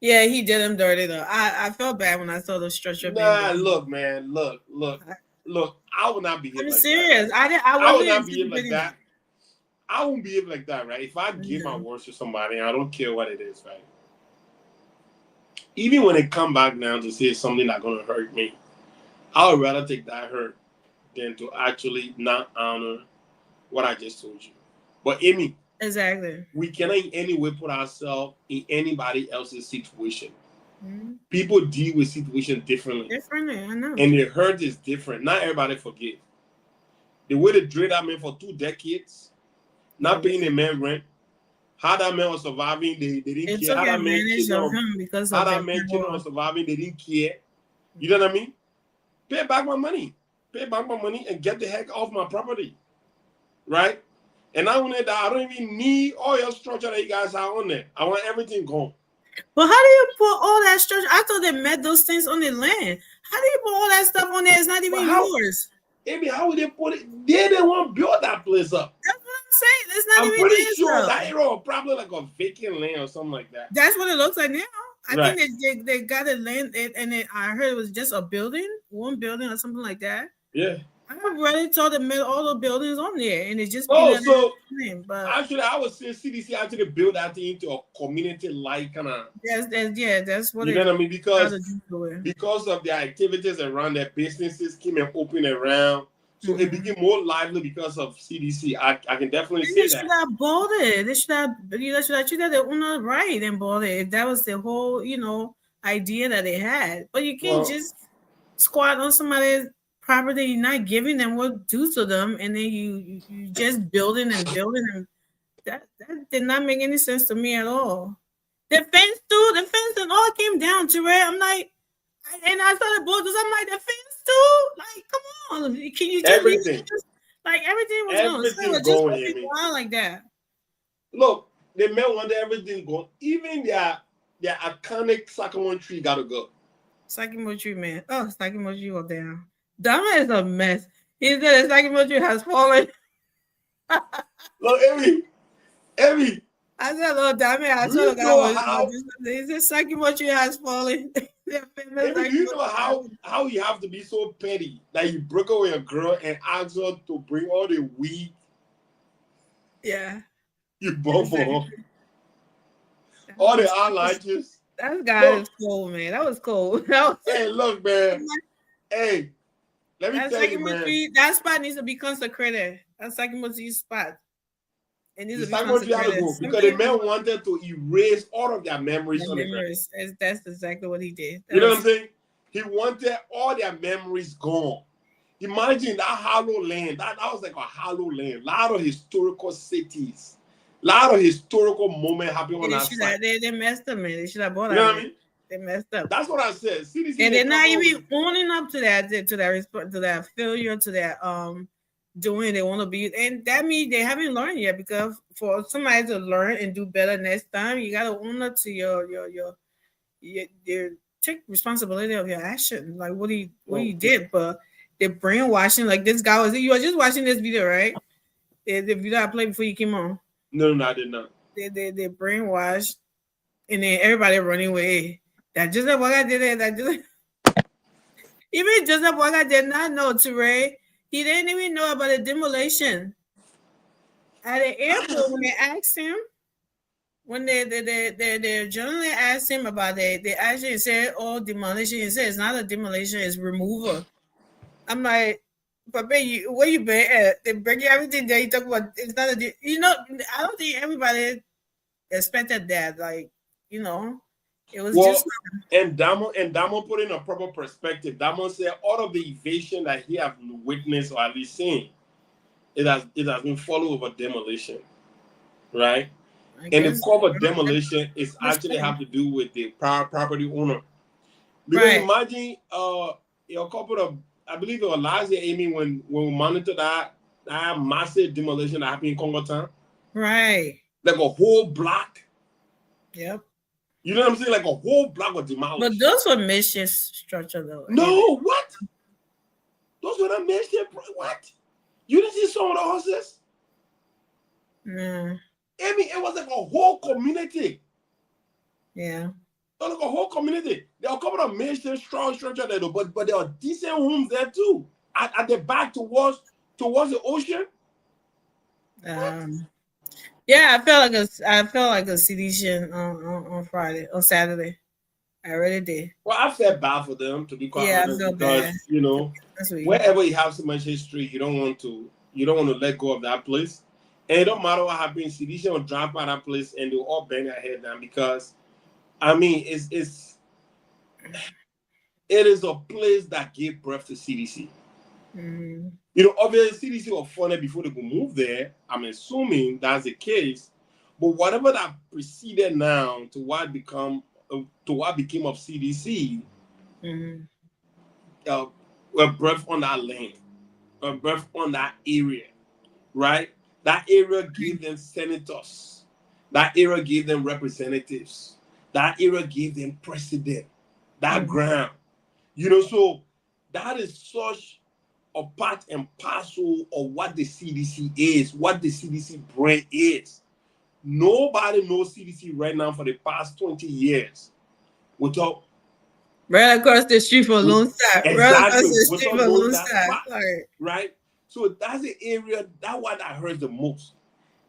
Yeah, he did him dirty though. I felt bad when I saw the structure. Nah, look, man, look. I would not behave. I'm like serious. That. I would not behave like that. I won't behave like that, right? If I give my words to somebody, I don't care what it is, right? Even when they come back now to say something that's gonna hurt me, I would rather take that hurt than to actually not honor what I just told you. But Amy, exactly, we cannot in any way put ourselves in anybody else's situation. Mm-hmm. People deal with situations differently. I know. And the hurt is different. Not everybody forgive. The way they drained that man for 2 decades, not paying the man rent, how that man was surviving, they didn't care. How that man was surviving, they didn't care. You know what I mean? Pay back my money. Pay back my money and get the heck off my property. Right? And not only that, I don't even need all your structure that you guys have on there. I want everything gone. But how do you put all that structure? I thought they met those things on the land. How do you put all that stuff on there? It's not even yours. Maybe how would they put it? They didn't want to build that place up. That's what I'm saying. It's not I'm even pretty sure that area probably like a vacant land or something like that. That's what it looks like now. I think they got a land and I heard it was just a building, one building or something like that. Yeah. I already told them all the buildings on there, and it just but actually, I was saying CDC actually built that thing into a community-like kind of. That's what you know what I mean, because of their activities around their businesses came and opened around, so it became more lively because of CDC. I can definitely say that. They should have bought it. They should have treated the owner right and bought it. If that was the whole idea that they had, but you can't just squat on somebody's property, you're not giving them what due to them, and then you just building and that did not make any sense to me at all. The fence and all came down to it. I'm like, and I saw the bulldozers. I'm like, the fence too. Like, come on, can you just everything? Like everything was going like that. Look, they men wanted everything going. Even their iconic sycamore tree gotta go. Sycamore tree, man. Oh, sycamore tree was down. That man is a mess. He said the sycamore tree has fallen. Look, Emmy. I said, "Look, that man." I told God, "He said sycamore tree has fallen." Emmy, you know how you have to be so petty that you broke away a girl and asked her to bring all the weed. Yeah. You bought for her. All the eyelashes. That guy is cool, man. That was cool. Hey, look, man. Hey. Let me tell you, man. That spot needs to be consecrated. That sycamore tree spot. It needs to be consecrated. Because the man wanted to erase all of their memories on the ground. That's exactly what he did. You know what I'm saying? He wanted all their memories gone. Imagine that hollow land. That was like a hollow land. A lot of historical cities. A lot of historical moment happening on that side. They messed up, man. They should have bought You know it. what I mean? They messed up. That's what I said. CDC And they're not even owning up to that failure, to that doing they want to be, and that means they haven't learned yet. Because for somebody to learn and do better next time, you gotta own up to your take responsibility of your action, like what you did. But they're brainwashing. Like this guy you were just watching this video, right? The video I played before you came on. No, I did not. They brainwashed, and then everybody running away. That Joseph Boaga did it. That even Joseph Boaga did not know, Ture. He didn't even know about the demolition at the airport. When they asked him, when the journalist asked him about it, they actually said, "Oh, demolition." He said, "It's not a demolition; it's removal." I'm like, "Papa, where you been at? They bring you everything there. You talk about it's not a. I don't think everybody expected that. Like, it was just." And Damon put in a proper perspective. Damon said all of the evasion that he have witnessed or at least seen, it has been followed over demolition, right? And the call for demolition is actually have to do with the property owner. Because imagine a couple of, I believe it was last year, Amy, when we monitored that massive demolition that happened in Congo Town. Right. Like a whole block. Yep. You know what I'm saying? Like a whole block was demolished. But those were makeshift structure, though. No, what? Those were not makeshift. What? You didn't see some of the houses? No. I mean, it was like a whole community. Yeah. It was like a whole community. There are a couple of makeshift strong structure there, but there are decent homes there too. At the back towards the ocean. Yeah, I felt like a CDC on Saturday. I really did. Well, I felt bad for them, to be quite honest, I feel because bad. Wherever you have so much history, you don't want to let go of that place. And it don't matter what happens, CDC will drive by that place and they'll all bang their head down because, I mean, it is a place that gave birth to CDC. Mm-hmm. Obviously, CDC was funded before they could move there. I'm assuming that's the case. But whatever that preceded now to what became of CDC, were birthed on that land, were birthed on that area, right? That area gave them senators. That area gave them representatives. That area gave them president. That ground, so that is such a part and parcel of what the CDC is, what the CDC brand is. Nobody knows CDC right now for the past 20 years without right across the street from Lone Star. Exactly. Right across the street from Lone Star. Right. So that's the area, that one that hurts the most.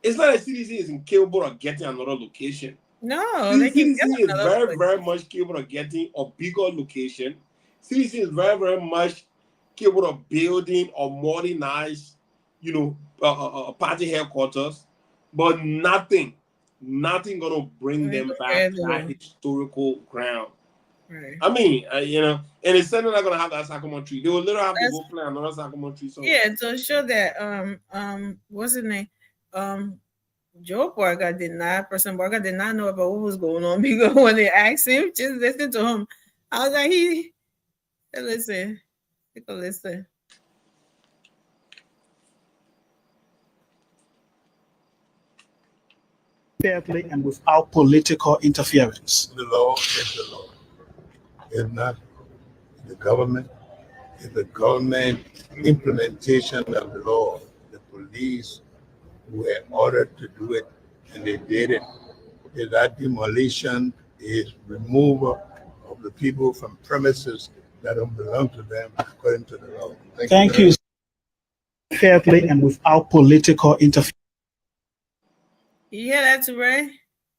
It's not that CDC is incapable of getting another location. No, CDC is very, very much capable of getting a bigger location. CDC is very, very much capable of building or modernize, party headquarters, but nothing gonna bring them back to that historical ground. Right. I mean, and it's certainly not gonna have that sycamore tree. They will literally have to go plant another sycamore tree. To show that what's his name? Joe Boaga did not know about what was going on because when they asked him, just listen to him. I was like, listen. Listen. Fairly and without political interference. The law is the law. It's not the government. It's the government implementation of the law. The police were ordered to do it, and they did it. If that demolition is removal of the people from premises that don't belong to them according to the law. Thank you. Fairly and without political interference. You hear that, Ray?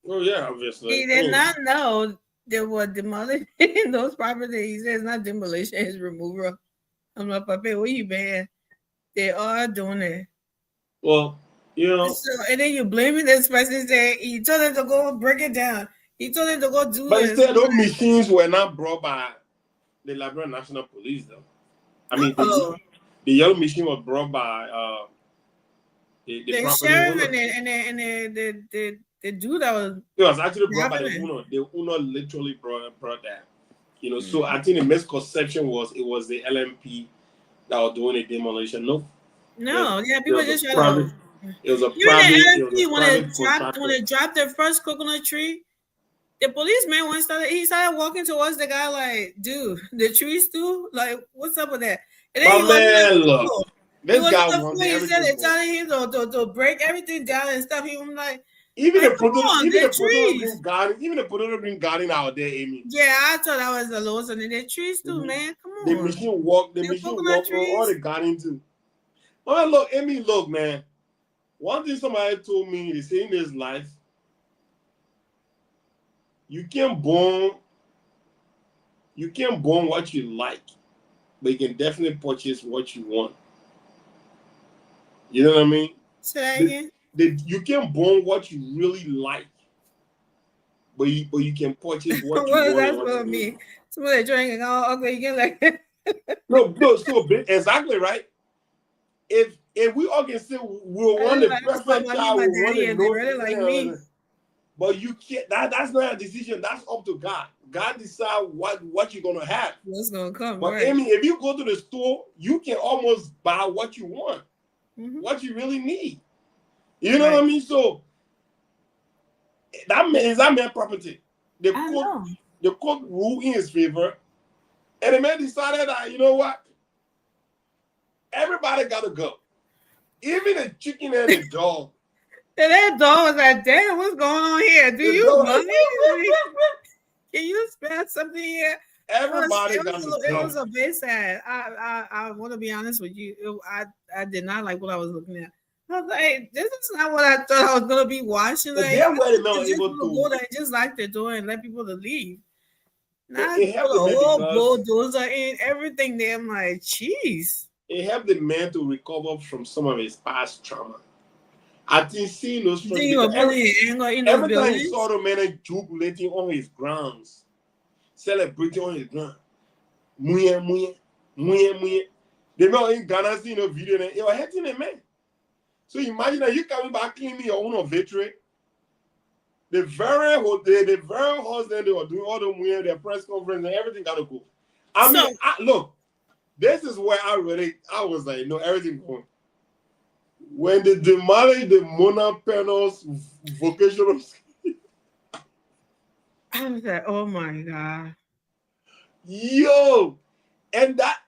Oh yeah, obviously. He did not know they were demolishing those properties. He says not demolition, it's removal. I'm like, Papa, where you been? They are doing it. Well, and then you blaming this person saying he told them to go break it down. He told them to go do but this. But instead, those machines were not brought by the Liberian National Police, though. I mean, The yellow machine was brought by the The property sheriff owner. and the dude that was. It was actually brought by the Happening. owner. The owner literally brought that. You know, so Mm. I think the misconception was it was the LMP that was doing the demolition. No, No, yeah, people it was just a try private. to. It was a Even private. the It was LSP a private when contractor. they dropped their first coconut tree, the policeman he started walking towards the guy like, dude, the trees too? Like, what's up with that? And then My he was on man, the look, floor. He this was guy on the wanted floor. He said everything. they're telling him to break everything down and stuff. He was like, Even like, the come Puerto, on, even the the Puerto trees. Rican garden, even the Puerto Rican garden out there, Amy. Yeah, I thought that was the lowest one. And the trees too, Mhm. man. Come The on. machine walk, the The machine coconut walk on all trees. the garden too. Oh, look, Amy, look, man. One thing somebody told me is in this life, you can't born what you like, but you can definitely purchase what you want. You know what I mean? Say that again. You can't born what you really like, but you can purchase what you What is want. that and what supposed to you mean? need. Somebody drinking all ugly. You get like. No, so exactly right. If we all can say we'll want the perfect child, we'll want the they really like me. but you can't. That's not a decision. That's up to God. God decide what you're gonna have. What's gonna come? But Right. Amy, if you go to the store, you can almost buy what you want, Mhm. what you really need. You know Right. what I mean? So that man property. The I court ruled in his favor, and the man decided that, you know what, everybody gotta go, even the chicken and the dog. And that dog was like, damn, what's going on here? Do The you dog- money? Can you spell something here? Everybody It got to was go. a bit sad. I want to be honest with you. I did not like what I was looking at. I was like, this is not what I thought I was gonna be watching. But Like, they were I not just able wanna go to. there and just lock the door and let people to leave. Not It helped put a the man whole because bulldozer in everything there. I'm like, jeez. it helped the man to recover from some of his past trauma. I think seeing those You think you were bullying anger in those every time he buildings? saw the man jubilating on his grounds, celebrating on his ground, muye muye muye muye. The man in Ghana seeing a video and it was hurting the man. So imagine that you coming back claiming your own victory. The very house that they were doing all the muye, their press conference and everything got to go. I mean, look, this is where I was like, no, everything going. When they demolished the Mona Penal's vocational school, I was like, oh my God. yo, and that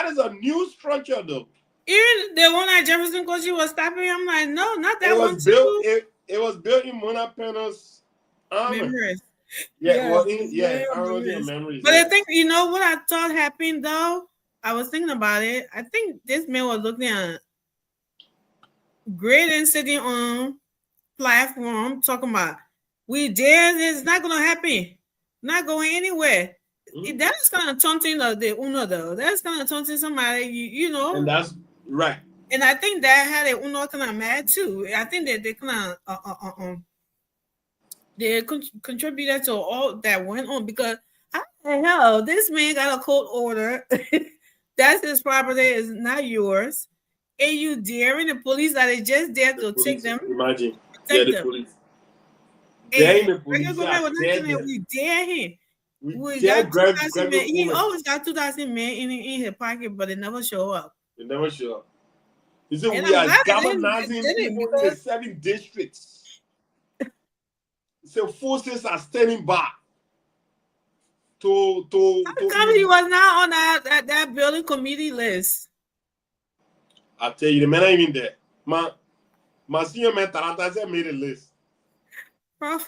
is a new structure though. Even the one at Jefferson Coach was stopping. I'm like, no, not that It one. was built. It was built in Mona Penal's Memories. Yeah, well, memories. memories. But I think you know what I thought happened though. I was thinking about it. I think this man was looking at great and sitting on platform talking about we dare. It's not gonna happen. Not going anywhere. Mm-hmm. That's kind of taunting the Uno though. That's kind of taunting somebody. You know. And that's right. And I think that had the Uno kind of mad too. I think that they kind of they contributed to all that went on because how the hell this man got a court order. That's his property, is not yours. And you daring the police that is just there to take them. Imagine. Take the them. police. And the police. We dare him. We got grab 2,000 men. He always got 2,000 men in his pocket, but they never show up. They never show up. You see, And we I'm are glad they galvanizing didn't people in the 7 districts. So forces are standing by to he was not on that building committee list. I tell you, the man ain't even there. My senior man Taranta made a list. The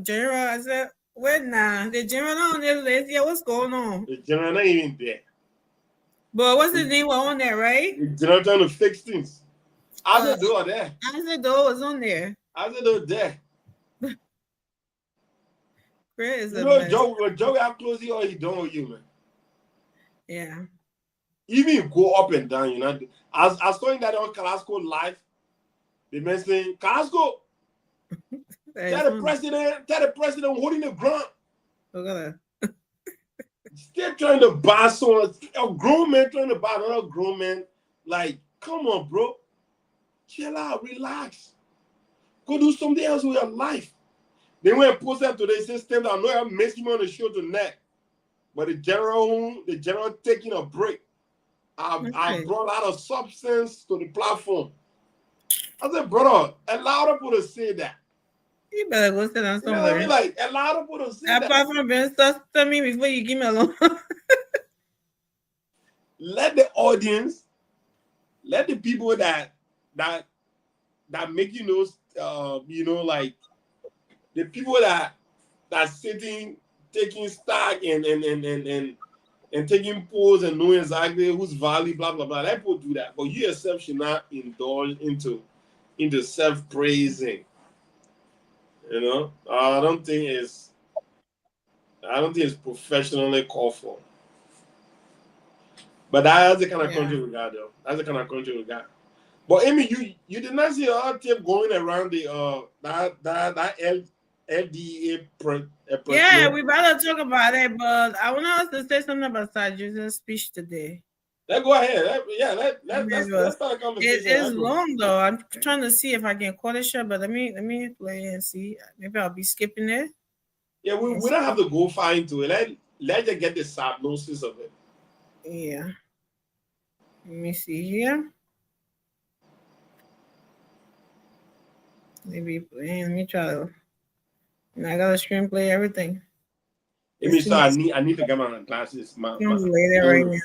general, I said, wait now, the general on this list. Yeah, what's going on? The general not even there. But what's his name was on there, right? The general trying to fix things. I said, do there. I said, was on there. I said, do there. Chris, you know, Joe, how close he or he done with you, man. Yeah. Even go up and down, you know. I was saying that on Carrasco live. The man saying, Carrasco, tell the president holding the ground. Look at that. Still trying to buy someone, a grown man trying to buy another grown man. Like, come on, bro. Chill out, relax. Go do something else with your life. They went and posted today, say, stand up. I know I missed you on the show tonight. But the general taking a break. I brought a lot of substance to the platform. I said, brother, allow people to say that. You better go sit down You know what I somewhere. mean? Like, allow people to say that. Apart from being sus to me before you give me alone. Let the audience, let the people that make like the people that sitting, taking stock and taking polls and knowing exactly who's value, blah blah blah. Let people do that, but you yourself should not indulge into self-praising. You know, I don't think it's professionally called for. But that's the kind of country we got, though. That's the kind of country we got. But Amy, you did not see our tape going around the that LDA. Yeah, we better talk about it. But I want us to say something about Saju's speech today. Let's go ahead. Let's start a conversation. It is long though. I'm trying to see if I can call it short, but let me play and see. Maybe I'll be skipping it. Yeah, we don't have to go far into it. Let's just get the synopsis of it. Yeah. Let me see here. Let me try to. I got a screenplay, everything. Let me start. I need to get my glasses. Later right now.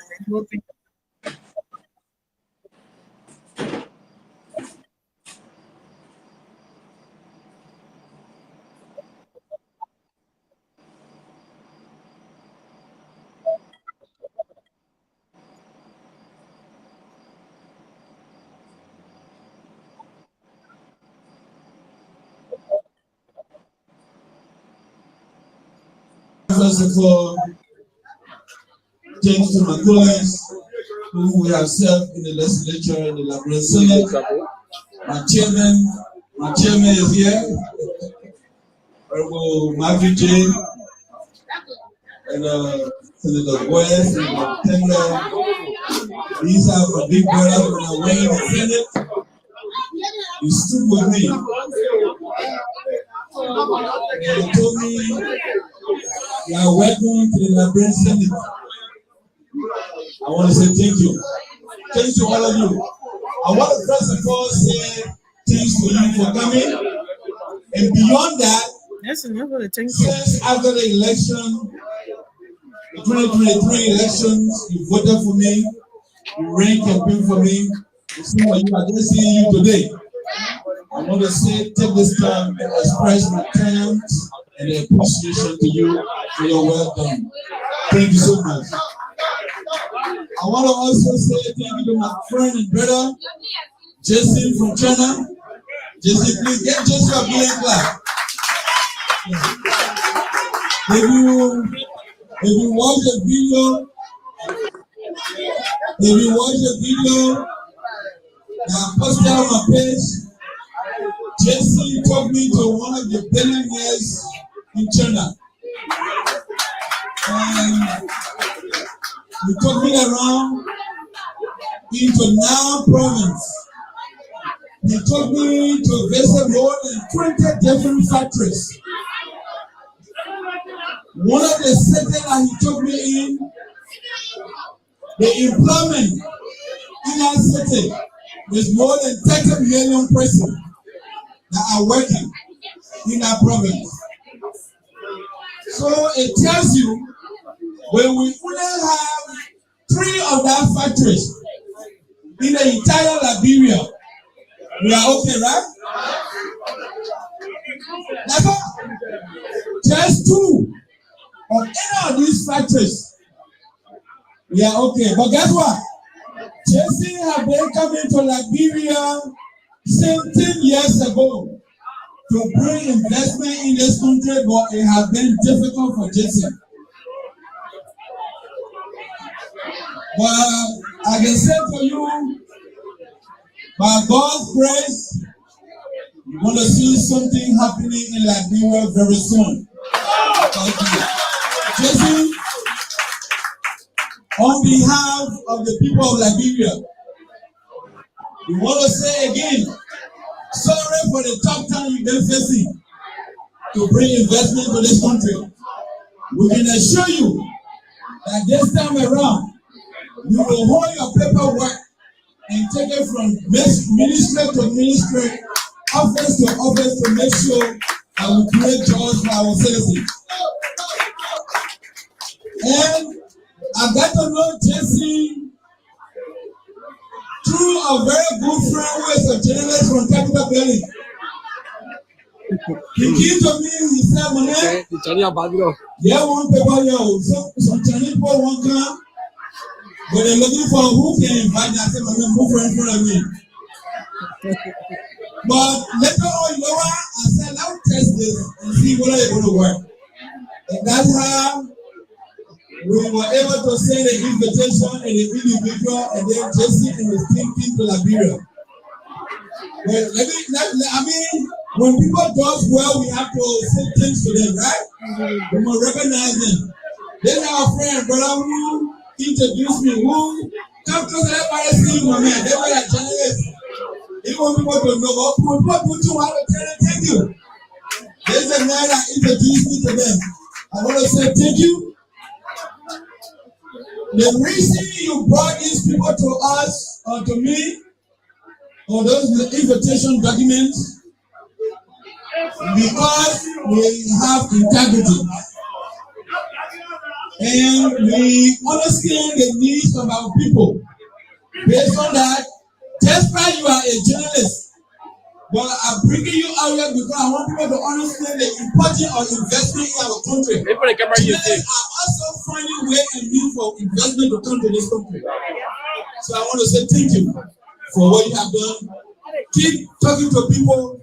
First of all, thanks to my colleagues who we have served in the legislature and the Liberian Senate. My chairman is here, Honorable Marvin J. and Senator West and Tender. These are my big brothers when I went in the Senate. You stood with me. And you told me you are welcome to the Liberian Senate. I want to say thank you. Thanks to all of you. I want to first of all say thanks to you for coming. And beyond that, since after the election, the 2023 elections, you voted for me, you ran campaign for me. Some of you are just seeing you today. I want to say, take this time to express my thanks and appreciation to you for your work done. Thank you so much. I want to also say thank you to my friend and brother, Jason from China. Jason, please get Jason a big clap. If you watch the video, that I posted on my page, Jason took me to one of the billionaires in China. And he took me around into Nam province. He took me to visit more than 20 different factories. One of the cities that he took me in, the employment in that city is more than 30 million persons that are working in that province. So it tells you when we only have 3 of that factories in the entire Liberia, we are okay, right? That's all. Just 2 of any of these factories, we are okay. But guess what? Jason have been coming to Liberia 17 years ago to bring investment in this country, but it has been difficult for Jason. But I can say to you, by God's grace, we want to see something happening in Liberia very soon. Thank you. Jason, on behalf of the people of Liberia, we want to say again, sorry for the tough time you've been facing to bring investment to this country. We can assure you that this time around, we will hold your paperwork and take it from ministry to ministry, office to office to make sure that we create jobs for our citizens. And I got to know Jesse through a very good friend who is a journalist from Capital Building. He came to me, he said, "Monet, yeah, one paper here, some Chinese people won't come, but they're looking for who can invite me." I said, "Monet, move right in front of me." But later on, you know what? I said, "I'll test this and see whether it's going to work." And that's how we were able to send the invitation and the individual, and then Jesse and his team came to Liberia. Well, when people do us well, we have to say things to them, right? We must recognize them. Then our friend, brother, who introduced me, who come to everybody see you, my man. They were like journalists. He want people to know, but people do too. I will tell them thank you. There's a man that introduced me to them. I want to say thank you. The reason you brought these people to us or to me, or those invitation documents, because we have integrity and we understand the needs of our people. Based on that, just like you are a journalist, but I'm bringing you out here because I want people to understand the importance of investment in our country. Journalists are also finding ways and means for investment to come to this country. So I want to say thank you for what you have done. Keep talking to people.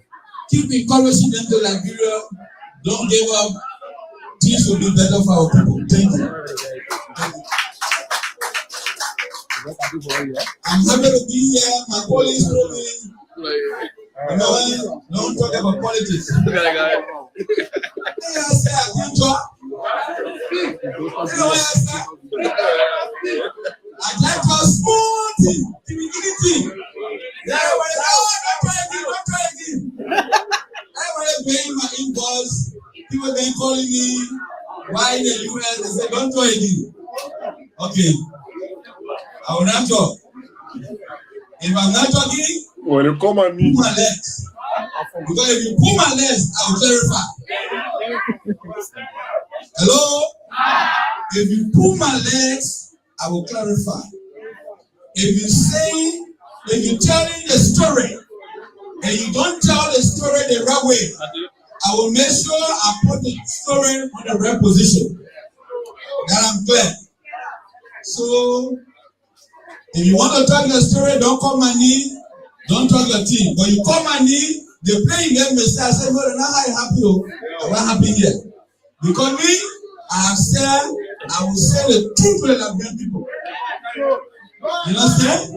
Keep encouraging them to Liberia. Don't give up. Things will be better for our people. Thank you. I'm happy to be here. My colleagues told me, you know, don't talk about politics. I say I can't talk. You know what I say? I can't talk small thing, thing. Everybody, don't try again. Everybody paying my invoice. People been calling me. Why in the US? They say, don't try again. Okay. I will not talk. If I'm not talking, when you come on me, pull my legs. Because if you pull my legs, I will clarify. Hello? If you pull my legs, I will clarify. If you telling the story and you don't tell the story the right way, I will make sure I put the story on the right position. That I'm clear. So, if you want to talk the story, don't call my name, don't talk your team. But you call my name, they play in game mistake. I say, no, they're not happy. I'm not happy here. Because me, I have said, I will say the truth to the Liberian people. You understand?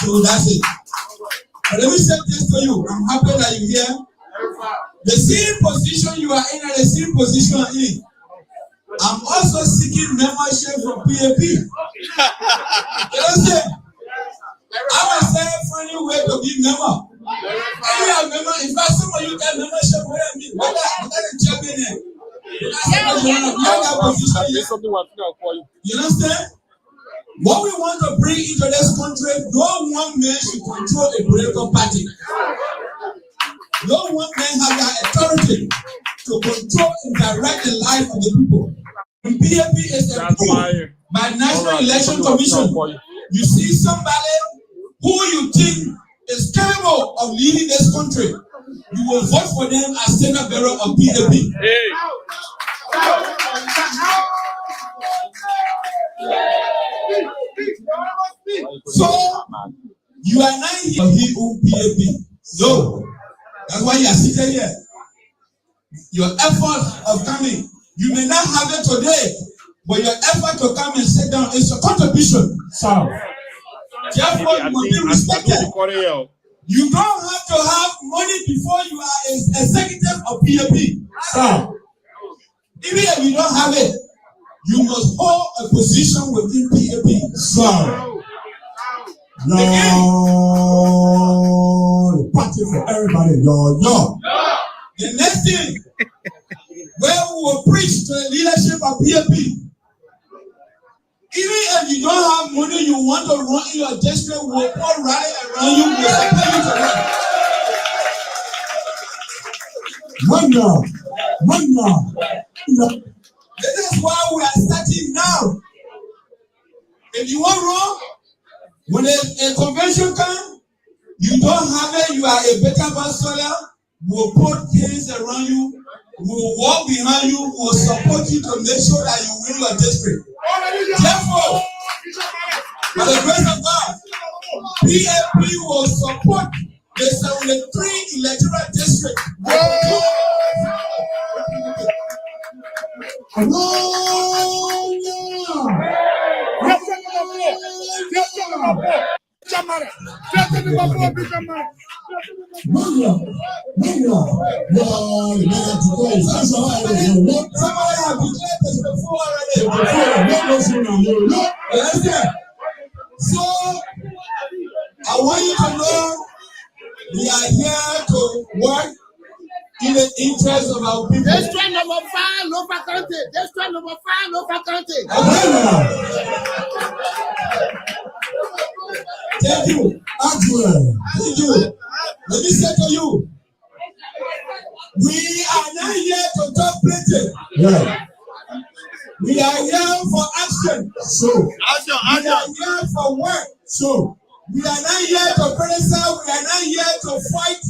So that's it. But let me say this to you. I'm happy that you're here. The same position you are in and the same position I'm in. I'm also seeking membership from PAP. You understand? I will say find a way to be member. And you have member. In fact, some of you get membership with me. What are check in there? You understand? What we want to bring into this country, no one man should control a political party. No one man has the authority to control and direct the life of the people. And PAP is approved by National Election Commission. You see somebody who you think is capable of leading this country, you will vote for them as Senate Bureau of PAP. Hey. So you are not here he who PAP. No. That's why you are sitting here. Your effort of coming, you may not have it today, but your effort to come and sit down is a contribution. So, therefore, you must be respected. You don't have to have money before you are an executive of PAP. So, even if you don't have it, you must hold a position within PAP. So, Lord, party for everybody, Lord. The next thing, where we will preach to the leadership of PAP. Even if you don't have money, you want to run in your district, we'll put rally around you, we'll support you to run. This is why we are starting now. If you want wrong, when a convention comes, you don't have it, you are a better basketballer, we'll put hands around you, we'll walk behind you, we'll support you to make sure that you win your district. Therefore, by the grace of God, PAP will support the 73 electoral district. So, I want you to know we are here to work in the interest of our people. District number 5, local county. District number 5, local county. Thank you. Thank you. Let me say to you, we are not here to talk plenty. Yeah. We are here for action. So, we are here for work. So, we are not here to criticize. We are not here to fight.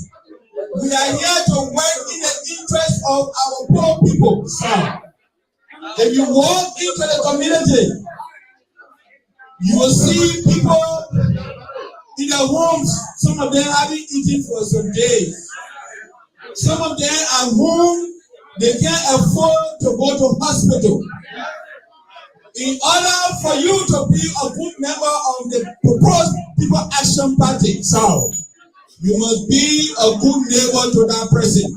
We are here to work in the interest of our poor people. So, if you walk into the community, you will see people in their homes. Some of them haven't eaten for some days. Some of them are home. They can't afford to go to hospital. In order for you to be a good member of the proposed People Action Party, so you must be a good neighbor to that person.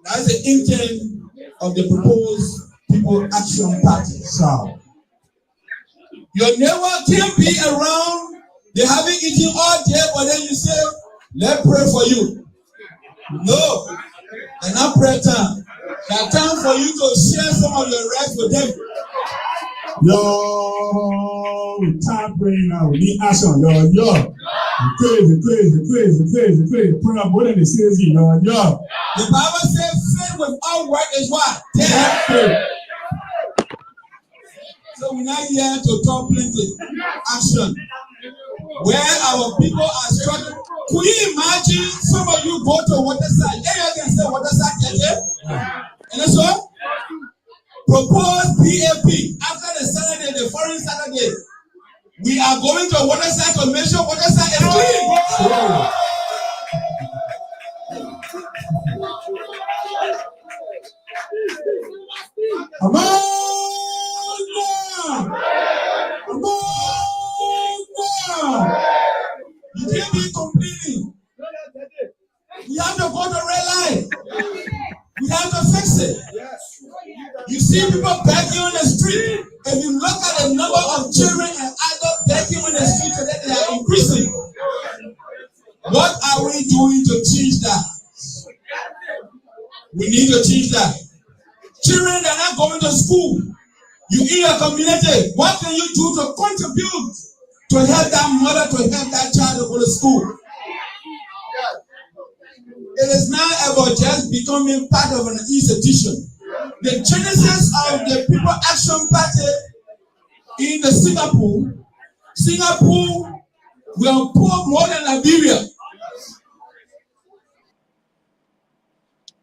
That's the intent of the proposed People Action Party. So your neighbor can be around. They haven't eaten all day, but then you say, "Let's pray for you." No, and not prayer time. That time for you to share some of your rights with them. Yo, time praying now. We need action, yo. Crazy. Pray up more than the says, yo. The Bible says, faith without work is what? Death. So we're not here to talk plenty. Action. Where our people are struggling. Could you imagine some of you go to Waterside? Yeah, you can say Waterside, yeah. And that's what? Propose PAP after the Saturday, the foreign Saturday. We are going to Waterside to make sure Waterside is clean. You can't be complaining. We have to go to red light. We have to fix it. You see people begging on the street. If you look at the number of children and adults begging on the street today, they are increasing. What are we doing to change that? We need to change that. Children that are not going to school. You in your community, what can you do to contribute to help that mother, to help that child to go to school? It is not about just becoming part of an institution. The genesis of the People Action Party in the Singapore will poor more than Liberia.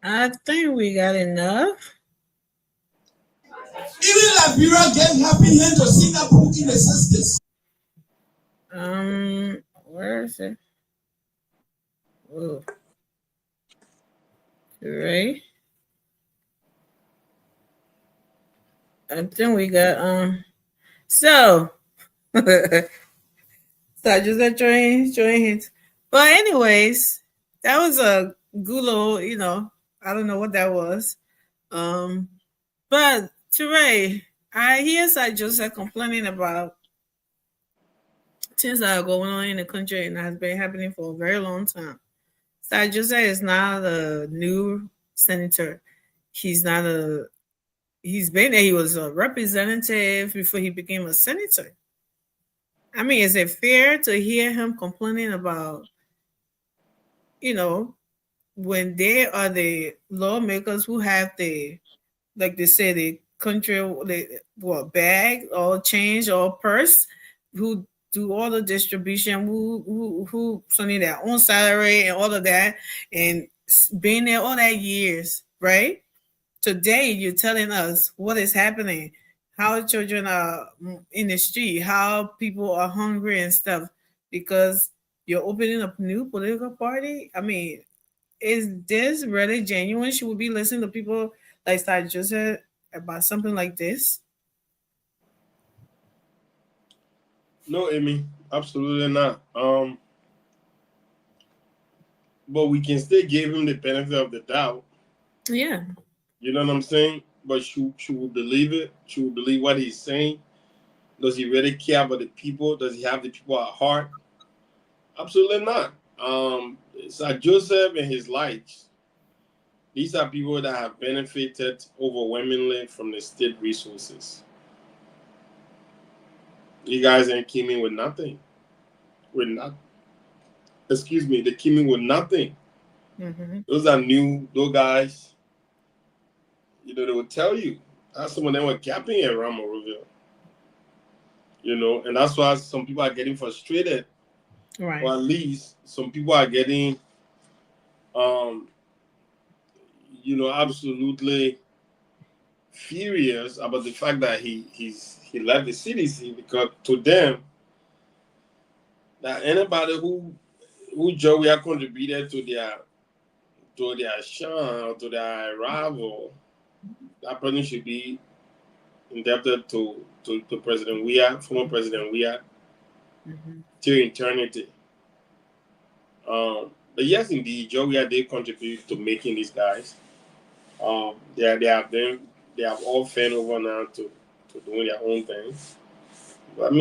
I think we got enough. Even Liberia gave helping hand to Singapore in the 60s. Where is it? Whoa. Right. I think we got so I just got join hints. But anyways, that was a gulo, I don't know what that was. But Teray, I hear Sir Joseph complaining about things that are going on in the country and has been happening for a very long time. Sir Joseph is not a new senator. He's not a. He's been there. He was a representative before he became a senator. I mean, is it fair to hear him complaining about, when they are the lawmakers who have the, like they say, the country, bag or change or purse, who do all the distribution, who sending their own salary and all of that, and being there all that years, right? Today, you're telling us what is happening, how children are in the street, how people are hungry and stuff, because you're opening up a new political party. I mean, is this really genuine? Should we be listening to people like Sir Joseph about something like this? No, Amy, absolutely not. But we can still give him the benefit of the doubt. Yeah. You know what I'm saying? But she will believe it. She will believe what he's saying. Does he really care about the people? Does he have the people at heart? Absolutely not. Sir Joseph and his likes, these are people that have benefited overwhelmingly from the state resources. You guys ain't came in with nothing. They came in with nothing. Mm-hmm. Those are new, those guys. They will tell you. That's some of them were capping around Monrovia. And that's why some people are getting frustrated. Right. Or at least some people are getting, absolutely furious about the fact that he left the CDC, because to them, that anybody who Joey had contributed to their shine or to their arrival, that person should be indebted to President Weah, former President Weah, till eternity. But yes, indeed, Joe Weah did contribute to making these guys. They have all fanned over now to doing their own thing. But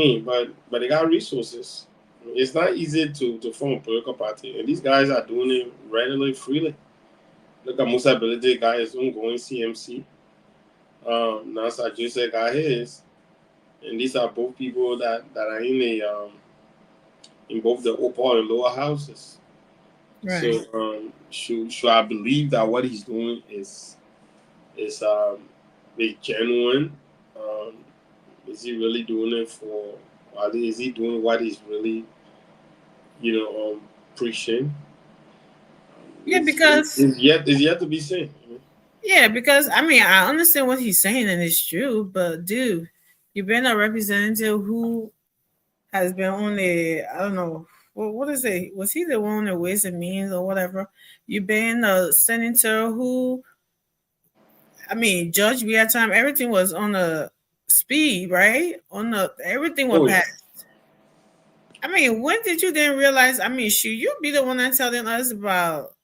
they got resources. It's not easy to form a political party, and these guys are doing it readily, freely. Look at Musa Ability, guy is ongoing CMC. Now Sir Joseph got his, and these are both people that are in both the upper and lower houses. Right. So should I believe that what he's doing is genuine? Is he really doing it for? Is he doing what he's really, preaching? Yeah, because it's yet to be seen. Yeah, because I mean I understand what he's saying and it's true, but dude, you've been a representative who has been on the, I don't know, what is it? Was he the one on the Ways and Means or whatever? You've been a senator who, I mean, Judge Weah time, everything was on the speed, right? Everything was passed. I mean, when did you then realize? I mean, should you be the one that's telling us about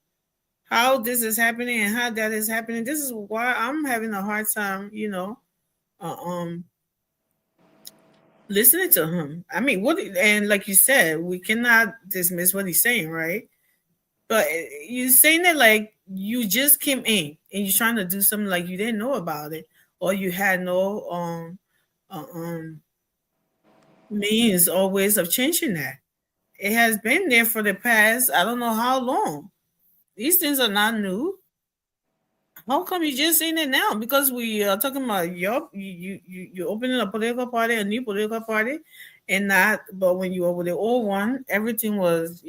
how this is happening and how that is happening? This is why I'm having a hard time, listening to him. I mean, and like you said, we cannot dismiss what he's saying, right? But you're saying it like you just came in and you're trying to do something like you didn't know about it, or you had no means or ways of changing that. It has been there for the past, I don't know how long. These things are not new. How come you just saying it now? Because we are talking about you're opening a political party, a new political party, and not. But when you were with the old one, everything was,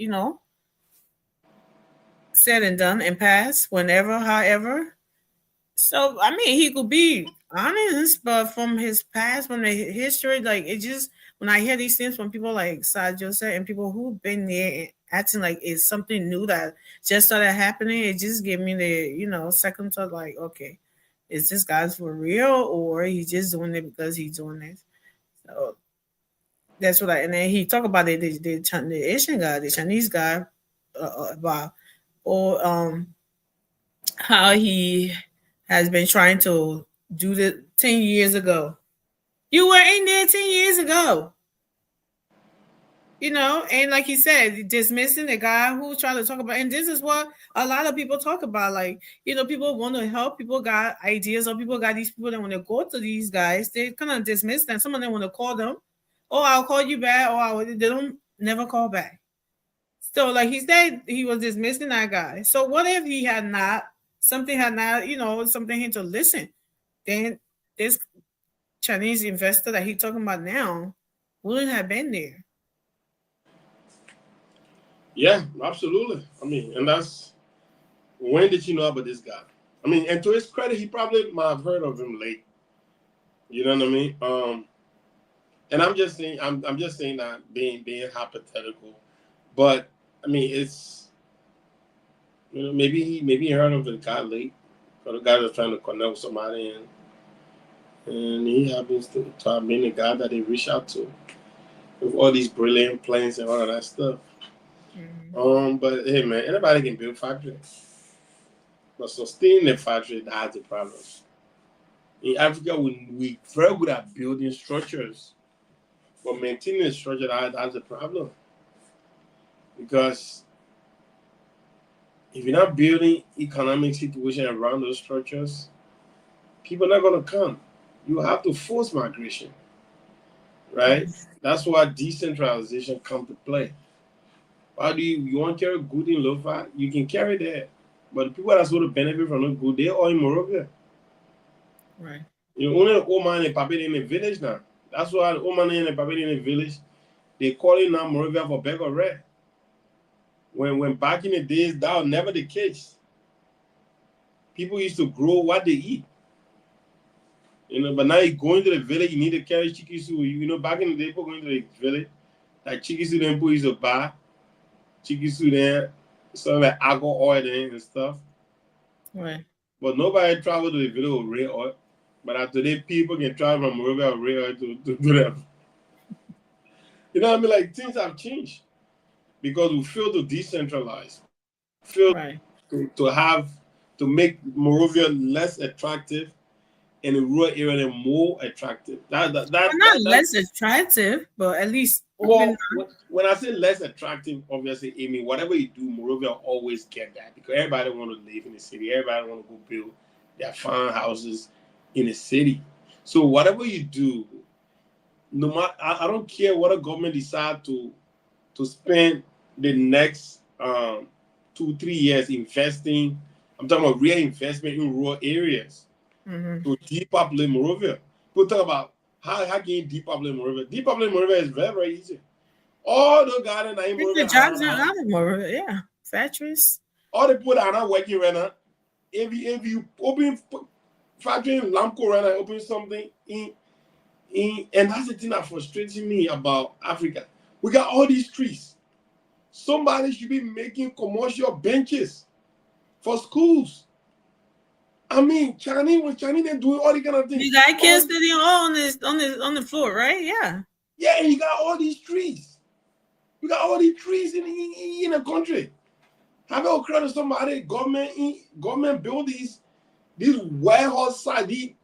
said and done and passed whenever, however. So I mean, he could be honest, but from his past, from the history, like it just when I hear these things from people like Sir Joseph and people who've been there acting like it's something new that just started happening, it just gave me the second thought, like, okay, is this guy's for real or he's just doing it because he's doing this? So that's what and then he talked about it, the Asian guy, the Chinese guy, about how he has been trying to do the 10 years ago. You were in there 10 years ago. You know, and like you said, dismissing the guy who's trying to talk about, and this is what a lot of people talk about. Like, you know, people want to help, people got ideas, or people got these people that want to go to these guys. They kind of dismiss them. Some of them want to call them, oh, I'll call you back, or they don't never call back. So, like he said, he was dismissing that guy. So, what if he had not, something had not, you know, something here to listen? Then this Chinese investor that he's talking about now wouldn't have been there. Yeah, absolutely. I mean, and that's, when did you know about this guy? I mean, and to his credit, he probably might have heard of him late. You know what I mean? And I'm just saying, I'm just saying that being hypothetical, but I mean, it's, you know, maybe he heard of the guy late, or the guy that's trying to connect with somebody, and he happens to have been the guy that they reach out to with all these brilliant plans and all of that stuff. Mm-hmm. But hey, man, anybody can build factories, but sustaining the factory, that's the problem. In Africa, we very good at building structures, but maintaining the structure, that's the problem. Because if you're not building economic situation around those structures, people are not going to come. You have to force migration, right? That's why decentralization comes to play. How do you want to carry good in Lofa? You can carry that. But the people that's going to benefit from the good, they're all in Monrovia. Right. You only old man and Papet in the village now. That's why the old man and Papet in the village, they call it now Monrovia for beg or red. When back in the days, that was never the case. People used to grow what they eat. You know, but now you go into the village, you need to carry chikisu. You know, back in the day, people going to the village, like chikisu, then people used to buy chikisu there, some like alcohol oil there and stuff. Right. But nobody traveled to the village with red oil. But today, people can travel from Monrovia with red oil to do that. You know what I mean? Like, things have changed because we feel to decentralize, feel right. to make Monrovia less attractive and the rural area more attractive. Not less attractive, but at least. Well, when I say less attractive, obviously, I mean, whatever you do, Monrovia always get that because everybody want to live in the city. Everybody want to go build their farmhouses in the city. So whatever you do, no matter, I don't care what a government decide to spend the next 2-3 years investing. I'm talking about real investment in rural areas to depopulate Monrovia. People talk about how can you depopulate Monrovia? Depopulate Monrovia is very, very easy. All the guys in Monrovia, the jobs are out of Monrovia, yeah, factories. All the people that are not working right now, if you open factory in Lamco right now, open something in, and that's the thing that frustrates me about Africa. We got all these trees. Somebody should be making commercial benches for schools. I mean, when Chinese they doing all these kind of things. You got kids sitting all on the floor, right? Yeah. Yeah, and you got all these trees. You got all these trees in the country. Have you occurred to somebody government build these warehouse size, the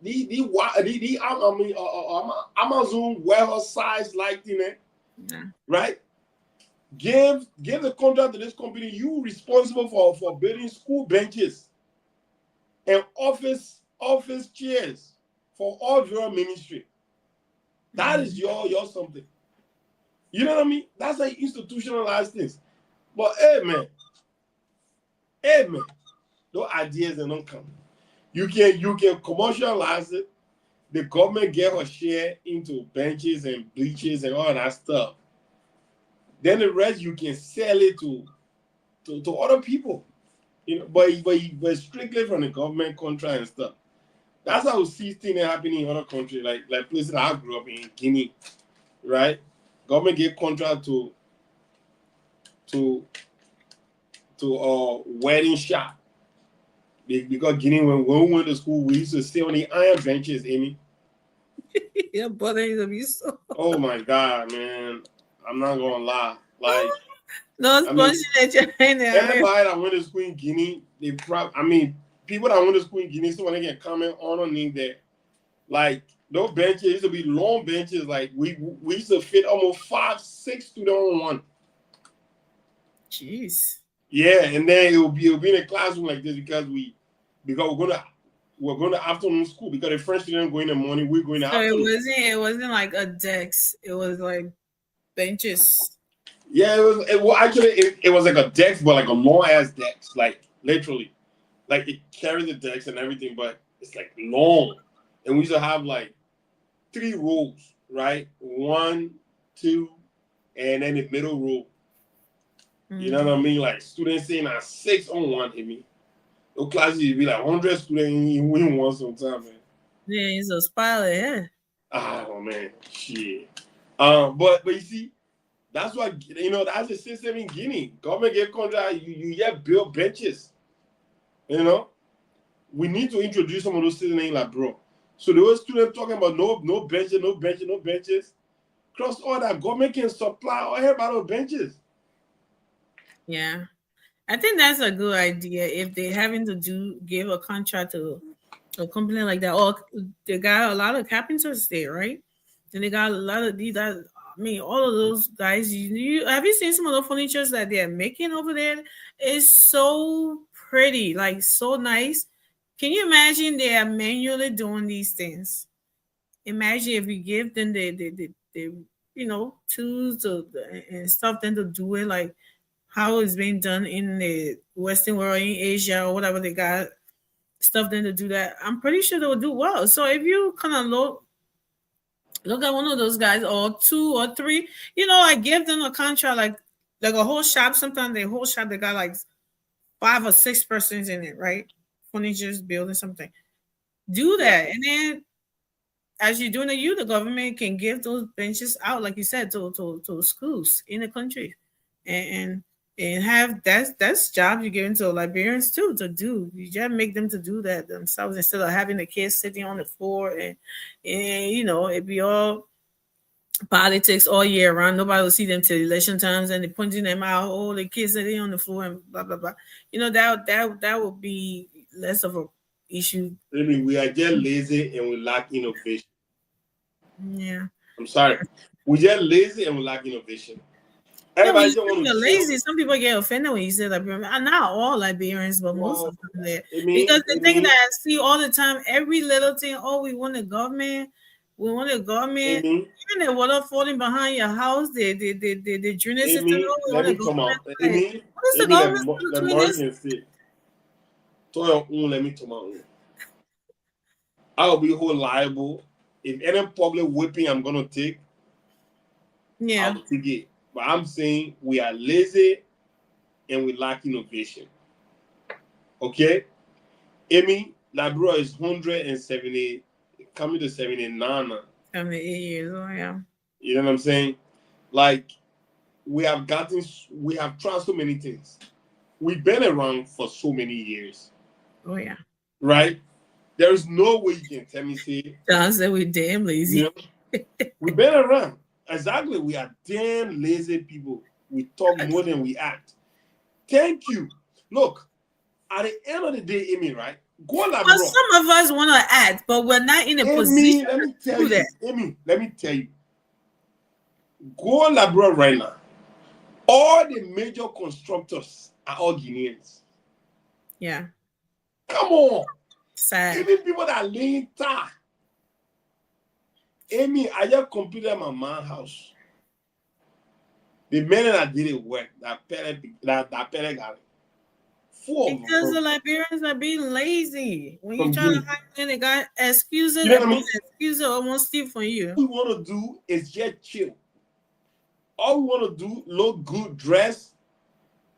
Amazon warehouse size like right? Give the contract to this company. You responsible for building school benches and office chairs for all your ministry. That is your something. You know what I mean? That's how you institutionalize things. But hey man, those ideas they don't come. You can commercialize it. The government get her share into benches and bleachers and all that stuff. Then the rest you can sell it to other people. You know, but strictly from the government contract and stuff. That's how we see things happening in other countries, like places that I grew up in Guinea, right? Government gave contract to wedding shop. Because Guinea, when we went to school, we used to sit on the iron benches, Amy. Yeah, but so. Oh my God, man! I'm not gonna lie. Like, no, it's anybody that went to school in Guinea, people that went to school in Guinea, so when they can comment underneath that Like those benches used to be long benches. Like we used to fit almost 5, 6 students on one. Jeez. Yeah, and then it'll be in a classroom like this because we're going to afternoon school because the French students go in the morning, we're going to So afternoon. it wasn't like a desk. It was like benches. Yeah, it was like a desk, but like a long ass desk, like literally, like it carries the desk and everything, but it's like long. And we used to have like 3 rows, right? 1, 2, and then the middle row. You know what I mean? Like students sitting at 6 on one. I mean, those classes would be like 100 students in one sometime, man. Yeah, it's a spiral. Yeah. Oh man, shit. But you see, that's what that's the system in Guinea. Government get contract, you get build benches. You know, we need to introduce some of those systems in like, bro. So those students talking about no benches. Cross all that government can supply all about those benches. Yeah. I think that's a good idea if they're having to give a contract to a company like that. Or they got a lot of carpenters there, right? And they got a lot of these. I mean, all of those guys. You have you seen some of the furnitures that they're making over there? It's so pretty, like so nice. Can you imagine they are manually doing these things? Imagine if we give them the tools and stuff then to do it like how it's being done in the Western world, in Asia or whatever they got stuff then to do that. I'm pretty sure they will do well. So if you kind of look at one of those guys or 2 or 3, I give them a contract like a whole shop. Sometimes the whole shop they got like 5 or 6 persons in it, right? Furniture's building something. Do that, and then as you're doing it, the government can give those benches out, like you said, to schools in the country, and have that's job you're giving to Liberians too to do. You just make them to do that themselves instead of having the kids sitting on the floor and it be all politics all year round. Nobody will see them till election times and they're pointing them out. Oh, the kids sitting on the floor and blah blah blah. That would be less of a issue. I mean, we are just lazy and we lack innovation. Yeah. I'm sorry. We just lazy and we lack innovation. Everybody just want to lazy. Some people get offended when you say Liberian. Not all Liberians, but most of them there. Because the thing that I see all the time, every little thing, we want a government. We want a government. Even the water falling behind your house, the drainage system. Let me come out. What is the government? Let me come out. I'll be whole liable. If any public whipping I'm gonna take, I'll take it. But I'm saying we are lazy and we lack innovation. Okay? Amy, Labrador is 170, coming to 79 now. 78 years old, yeah. You know what I'm saying? Like, we have tried so many things. We've been around for so many years. Oh, yeah. Right? There is no way you can tell me, say, John said we're damn lazy. We've been around. Exactly. We are damn lazy people. We talk more than we act. Thank you. Look, at the end of the day, Amy, right? Go Labrador. Well, some of us want to act, but we're not in a position let me tell you, Amy, let me tell you. Go Labrador right now. All the major constructors are all Guineans. Yeah. Come on. Sad. Even people that are laying tar. Amy, I just completed my mom's house. The men that did it work, that pellet got it. Because the Liberians are being lazy. When you're trying to hide in, they got excuses. Excuses almost steal from you. All we want to do is just chill. All we want to do, look good, dress.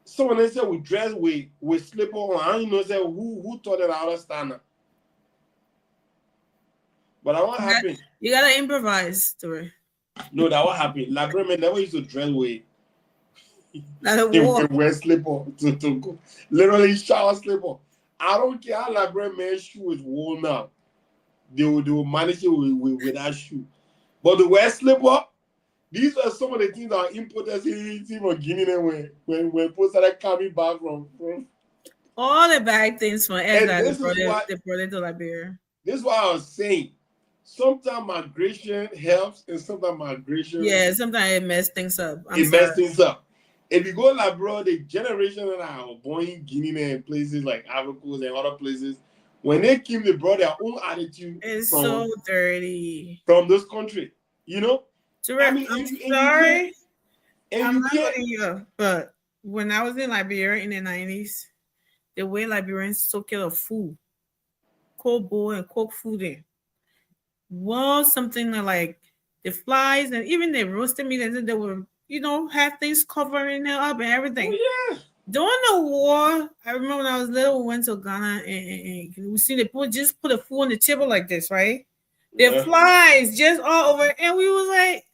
Someone else said we dress with slipper on. I don't know say who taught it out of standard. But that what happened. You gotta improvise, Tori. No, that what happened. Labrador never used to dress with. They wear slipper to go. Literally shower slipper. I don't care how Labrador man's shoe is worn out. They will manage it with that shoe. But the wear slipper, these are some of the things that are imported from Guinea when people started coming back from all the bad things from Edna, they brought it to Liberia. This is what I was saying. sometimes migration helps and sometimes migration Yeah, sometimes it mess things up. it messes things up. If you go like, bro, the generation that are born in Guinea and places like Ivory Coast and other places, when they came, they brought their own attitude. It's so dirty from this country, you know. I mean, I'm sorry. I'm not going to but when I was in Liberia in the 90s, the way Liberians took care of food, cold boil and cooked food in, was something that, like, the flies and even the roasted meat, and they were, you know, have things covering it up and everything. Oh, yeah. During the war, I remember when I was little, we went to Ghana and we see the people just put a food on the table like this, right? The flies just all over, and we was like,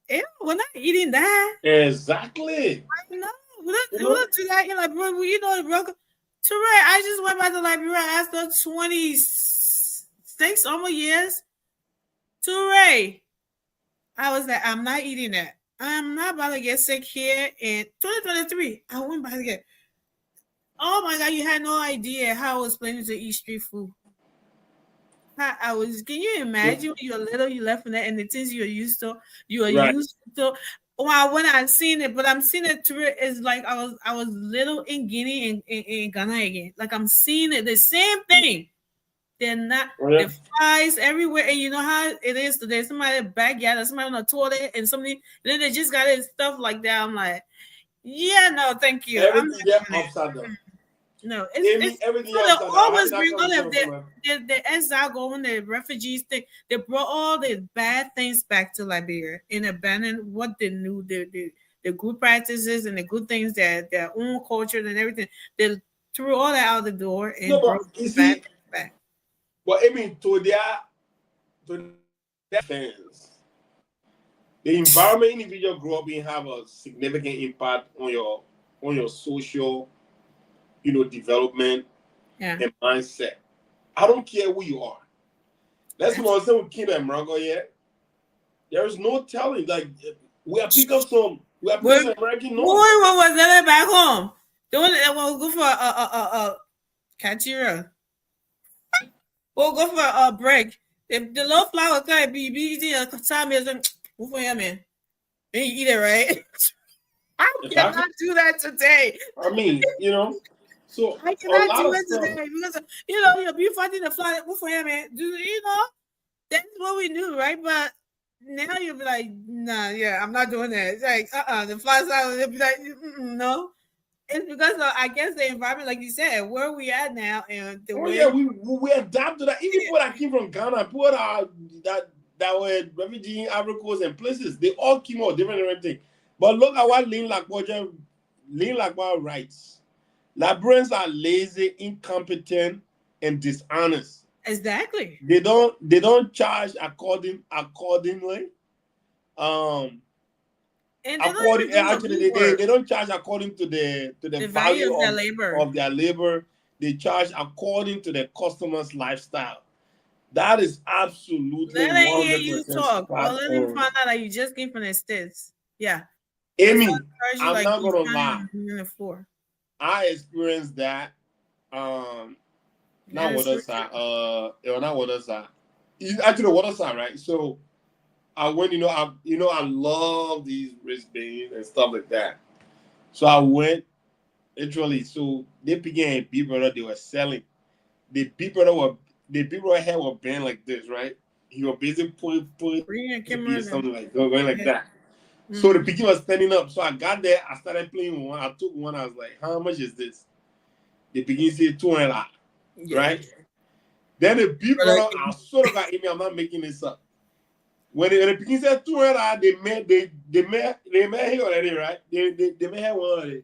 ew, we're not eating that. Exactly. No, we don't do that in Liberia. You know, Touré, I just went back to Liberia after 26 almost years. Touré, I was like, I'm not eating that. I'm not about to get sick here in 2023. I went back again. Oh my God, you had no idea how I was planning to eat street food. I was. Can you imagine when you were little, you left from that, and the things you are used to, used to. Well, when I seen it, but I'm seeing it through. It's like I was little in Guinea and in Ghana again. Like I'm seeing it, the same thing. They're not the flies everywhere, and you know how it is today. Somebody backyard, somebody on the toilet, and somebody, and then they just got it stuff like that. I'm like, yeah, no, thank you. Everything upside down. No, it's everything else. Always bring all of the exile going, the refugees thing. They brought all the bad things back to Liberia and abandoned what they knew, the good practices and the good things that their own culture and everything. They threw all that out the door and brought it back. But I mean, to their fans, the environment individual grow up in have a significant impact on your social, you know, development and mindset. I don't care who you are. That's what I'm saying with Kim and Morocco yet. There is no telling. Like, we are pick up some American noise. What was that back home? The one that will go for a Kachira. We'll go for a break. The little flower guy be eating a time is move for him, man. And you eat it, right? I cannot do that today. I mean, you know. So I cannot do it today because you know you'll be fighting the fly. Move for him, man. You know, that's what we knew, right? But now you'll be like, nah, yeah, I'm not doing that. It's like, the flies out. They'll be like, no. It's because of, I guess, the environment, like you said, where we at now, and the way we adapt to that. Even people that came from Ghana, people that were refugee in Ivory Coast and places, they all came out different and everything. But look at what Lynn Lagwa writes. Liberians are lazy, incompetent, and dishonest. Exactly. They don't charge accordingly. And they don't charge according to the value of their labor. They charge according to the customer's lifestyle. That is absolutely. Let me hear you talk. Well, let me find out that you just came from the States. Yeah. Amy, I'm not gonna lie. I experienced that. Not Waterside. Not Waterside. Actually, the Waterside, right? So I went. I love these wristbands and stuff like that. So I went. Literally, so they began Big Brother. They were selling. The Big Brother head was bent like this, right? He was basically pulling something like going like that. Mm-hmm. So the picture was standing up. So I got there. I started playing one. I took one. I was like, "How much is this?" The beginning said $200, right? Then the Big Brother, I sort of got email. I'm not making this up. When the beginning said $200, they met him already, right? They met him already.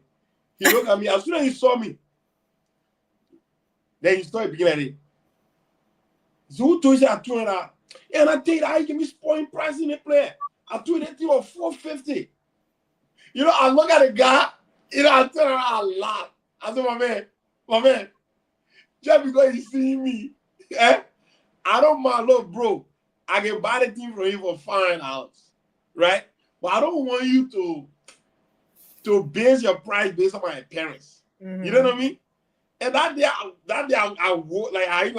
He looked at me. As soon as he saw me, then he started beginning at it. So who told you at $200? And I tell you, I give me spoiling price in the player. I told that thing was $450. I look at the guy, I turn around, I laugh. I said, my man, just because you see me, I don't mind, look, bro, I can buy the thing from you for $5, right? But I don't want you to base your price based on my appearance. Mm-hmm. You know what I mean? And that day I wore, like, I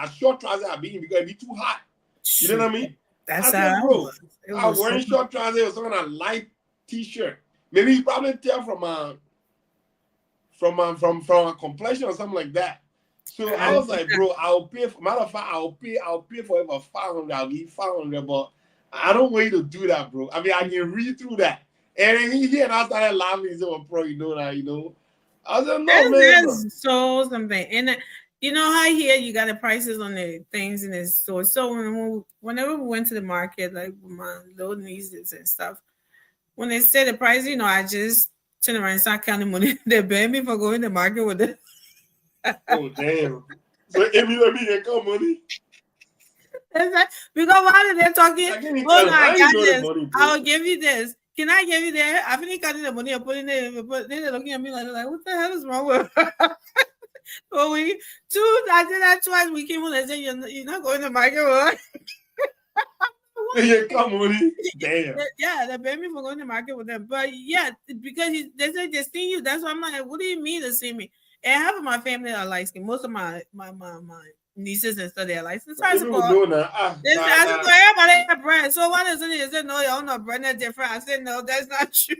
short trousers I be in because it be too hot. You know what I mean? That's I said, how I bro, was. It I was was wearing so- short trousers. It was on a light t-shirt. Maybe you probably tell from a complexion or something like that. So I was like, bro, I'll pay for, matter of fact, I'll pay for it for 500. I'll give you 500, but I don't want you to do that, bro. I mean, I can read through that. And then he and I started laughing. He said, well, bro, you know that, you know. I was like, no, man. Bro. That's so something. And you know how here you got the prices on the things in the store. So whenever we went to the market, like with my little nieces and stuff, when they say the price, you know, I just turn around and start counting money. They ban me for going to the market with it. Oh, damn. So Amy, let me get come money. Because why are they talking? Oh, no, I got this. I'll give you this. Can I give you that? I think I did the money and put in there, but they're looking at me like, what the hell is wrong with her? So I did that twice. We came on and said, you're not going to market, right? Yeah, come on. Damn. Yeah, they banned me for going to market with them. But yeah, because they said they see you. That's why I'm like, what do you mean to see me? And half of my family are light skinned. Most of my nieces and stuff, they're light skinned. So I suppose everybody have bread. So why doesn't it? They said, no, y'all know bread is different. I said, no, that's not true.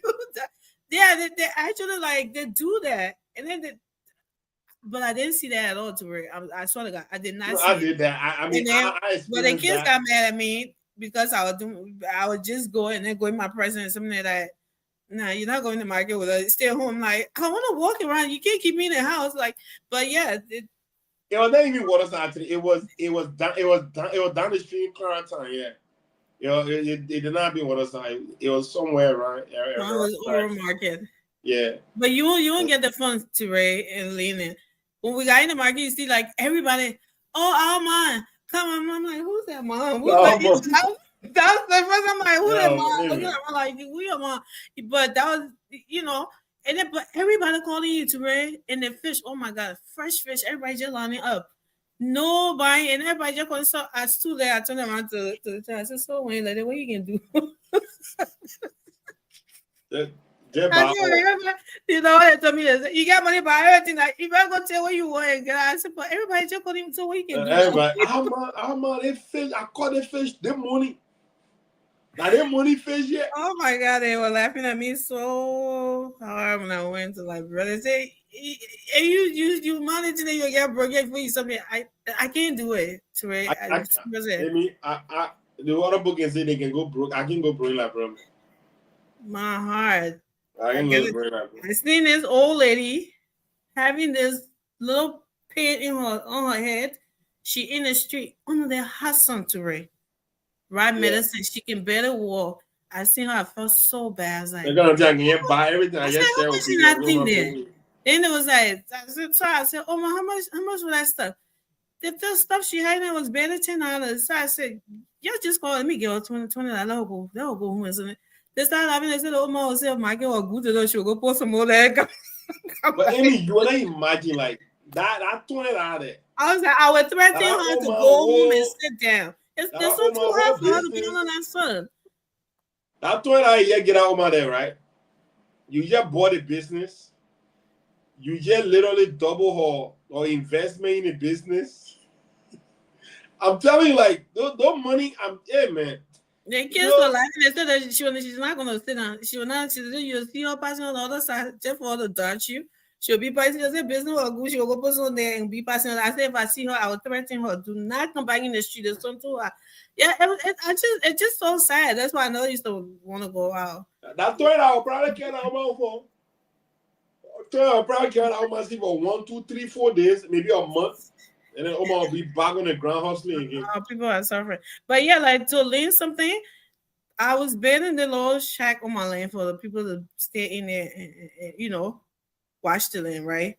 Yeah, they actually like they do that. And then but I didn't see that at all to where I swear to God, I did not see I did that. I mean, but the kids got mad at me because I would just go and then go in my present and something like that. Nah, you're not going to market with us. Stay home. Like, I want to walk around. You can't keep me in the house. Like, but yeah, it was not even Waterside today. It was down the street in Clarendon. Yeah. You know, it did not be Waterside. It was somewhere around. It was over market. Yeah. But you won't get the funds to Ray and Lena. When we got in the market, you see like everybody, our mom, come on. I'm like, who's that mom? That's the first I'm like, who that mom? I'm like, we are mom. But that was, you know, and then but everybody calling you to Ray and the fish, oh my God, fresh fish, everybody just lining up. Nobody, and everybody just calling. So I stood there, I turned around to the child. I said, so Wayne, like, what you can do? You know, they told me, you got money by everything. Like, you better go tell what you want and get out. I said, but everybody just couldn't even tell what you can do. Everybody, how much they fish? I caught the fish. Them money. Now them money fish yet. Oh my God, they were laughing at me so hard when I went to like brother say, you managing that you get broke for you something. I can't do it. Right? The water book can say they can go broke. I can go broke like bro. My heart. I seen this old lady having this little pain on her head. She in the street under the hot sun to Ray. Right medicine, she can barely walk. I seen her, I felt so bad. I was like, they're gonna try to buy everything. I said, how much is that thing there? Then it was like, I said, oh my, how much was that stuff? The stuff she had in was barely $10. So I said, y'all just call me, girl, $20. They'll go home, isn't it? They started laughing. They said, oh my, say, my girl, good to know she'll go pour some more there. But Amy, you wanna imagine like that $20? I was like, I would threaten her to go home and sit down. It's so too hard for her to be on that sun. That $20 you get out of there, right? You just bought a business. You just literally double or investment in a business. I'm telling you, like, those money, man. The kids were laughing. They said that she's not going to sit down. She will not. You'll see her passing on the other side just for her to dodge you. She'll be passing. She'll say business or good. She'll go put on there and be passing. I said if I see her, I will threaten her. Do not come back in the street. There's something to her. Yeah, it's just so sad. That's why I know you still want to go out. That $20 probably can't have for. $20 probably can't have for 1, 2, 3, 4 days, maybe a month. And then Omar will be back on the ground hustling again. People are suffering. But yeah, like to learn something, I was building the little shack on my land for the people to stay in there and you know, watch the land, right?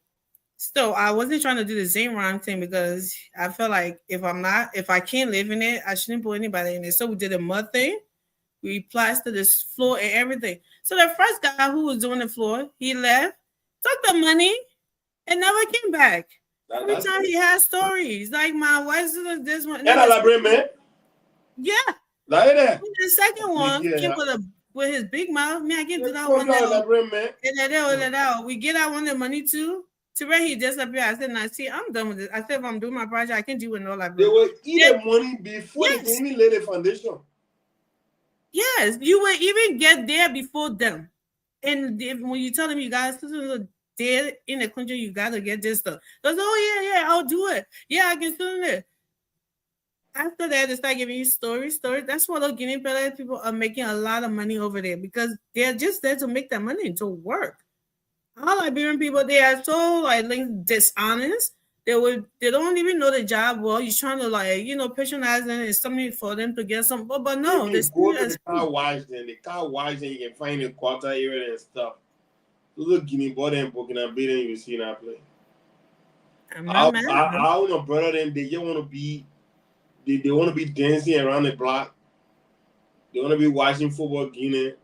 So I wasn't trying to do the same wrong thing because I felt like if I can't live in it, I shouldn't put anybody in it. So we did a mud thing. We plastered this floor and everything. So the first guy who was doing the floor, he left, took the money, and never came back. Every time he has stories, like my wife's this one. Man. Yeah. Like that. The second one came with his big mouth. Man, I can't do that one now. And then we get out one of the money too. To where he disappeared. I said, "Now see, I'm done with this." I said, "If I'm doing my project, I can do it no Liberian." They will eat the money before they can even lay the foundation. Yes, you will even get there before them. And when you tell them you guys there in the country, you gotta get this stuff. They say, "Oh yeah, I'll do it. Yeah, I can do it." After that, they start giving you stories. That's why those Guinea Pele people are making a lot of money over there because they're just there to make that money, to work. All Liberian people, they are so like dishonest. They don't even know the job well. You're trying to patronize them and something for them to get something. But no, they go to the car wash. Then the car wash, then you can find the quarter area and stuff. Those Guinea boy and Burkina Faso you see that play. I want to brother them. They just want to be. They want to be dancing around the block. They want to be watching football Guinea.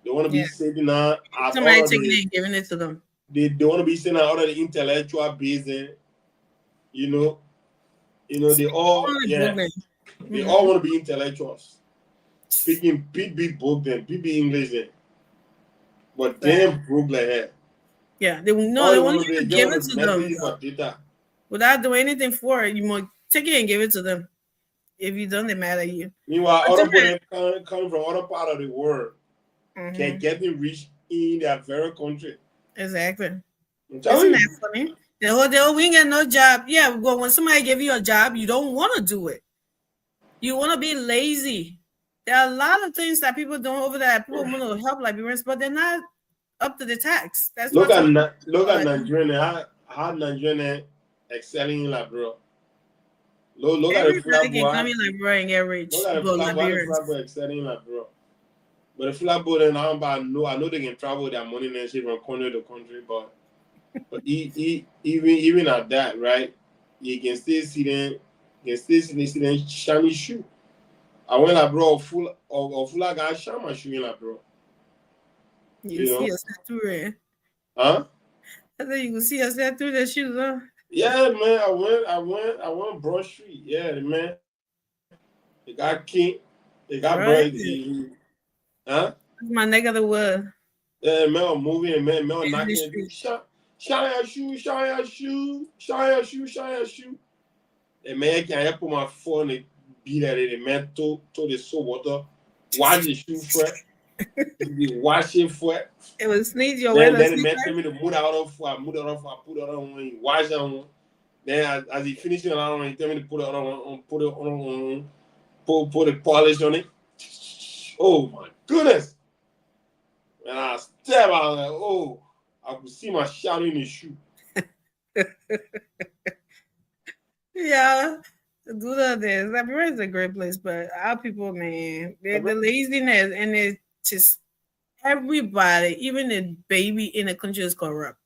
They want to be sitting out. Somebody taking it and giving it to them. They want to be sitting out of the intellectual business. They all they all want to be intellectuals. Speaking big book then, big English then. But damn broke like that. Yeah, they want you to give it to them. Without doing anything for it, you might take it and give it to them. If you don't, they mad at you. Meanwhile, other people coming from other part of the world can get them rich in their very country. Exactly. Isn't that funny? We ain't got no job. Yeah, well, when somebody give you a job, you don't want to do it. You want to be lazy. There are a lot of things that people do over there. People want to help Liberians, but they're not up to the tax. That's look at Nigeria. How Nigeria excelling in Liberia. Look at the flag boy. Come in Liberia and get rich. Look at the flag boy excelling in Liberia. But the flag boy, I know they can travel their money and shit from country to country, but even at that, right? You can still see them shiny shoe. I went Liberia full guy shine my shoe in Liberia. You see yourself through it. Huh? I said you can see yourself through the shoes, huh? Yeah, man. I went Broad Street. Yeah, man. They got king. They got bread. Huh? My neck of the wood. Yeah, man, I'm moving and man, knocking. Shine your shoe. And man, can I put my phone and beat at it? And man, to the soap water, wash the shoe fresh. Wash it for it was sneeze your way. Then the man tell me to move out of I put it on, wash that one. Then as he finished it on, he tell me to put it on, put the polish on it. Oh my goodness. And I step out like, oh, I could see my shadow in his shoe. Yeah. Do that. Liberia is a great place, but our people, man, the laziness and it's just everybody, even the baby in the country is corrupt.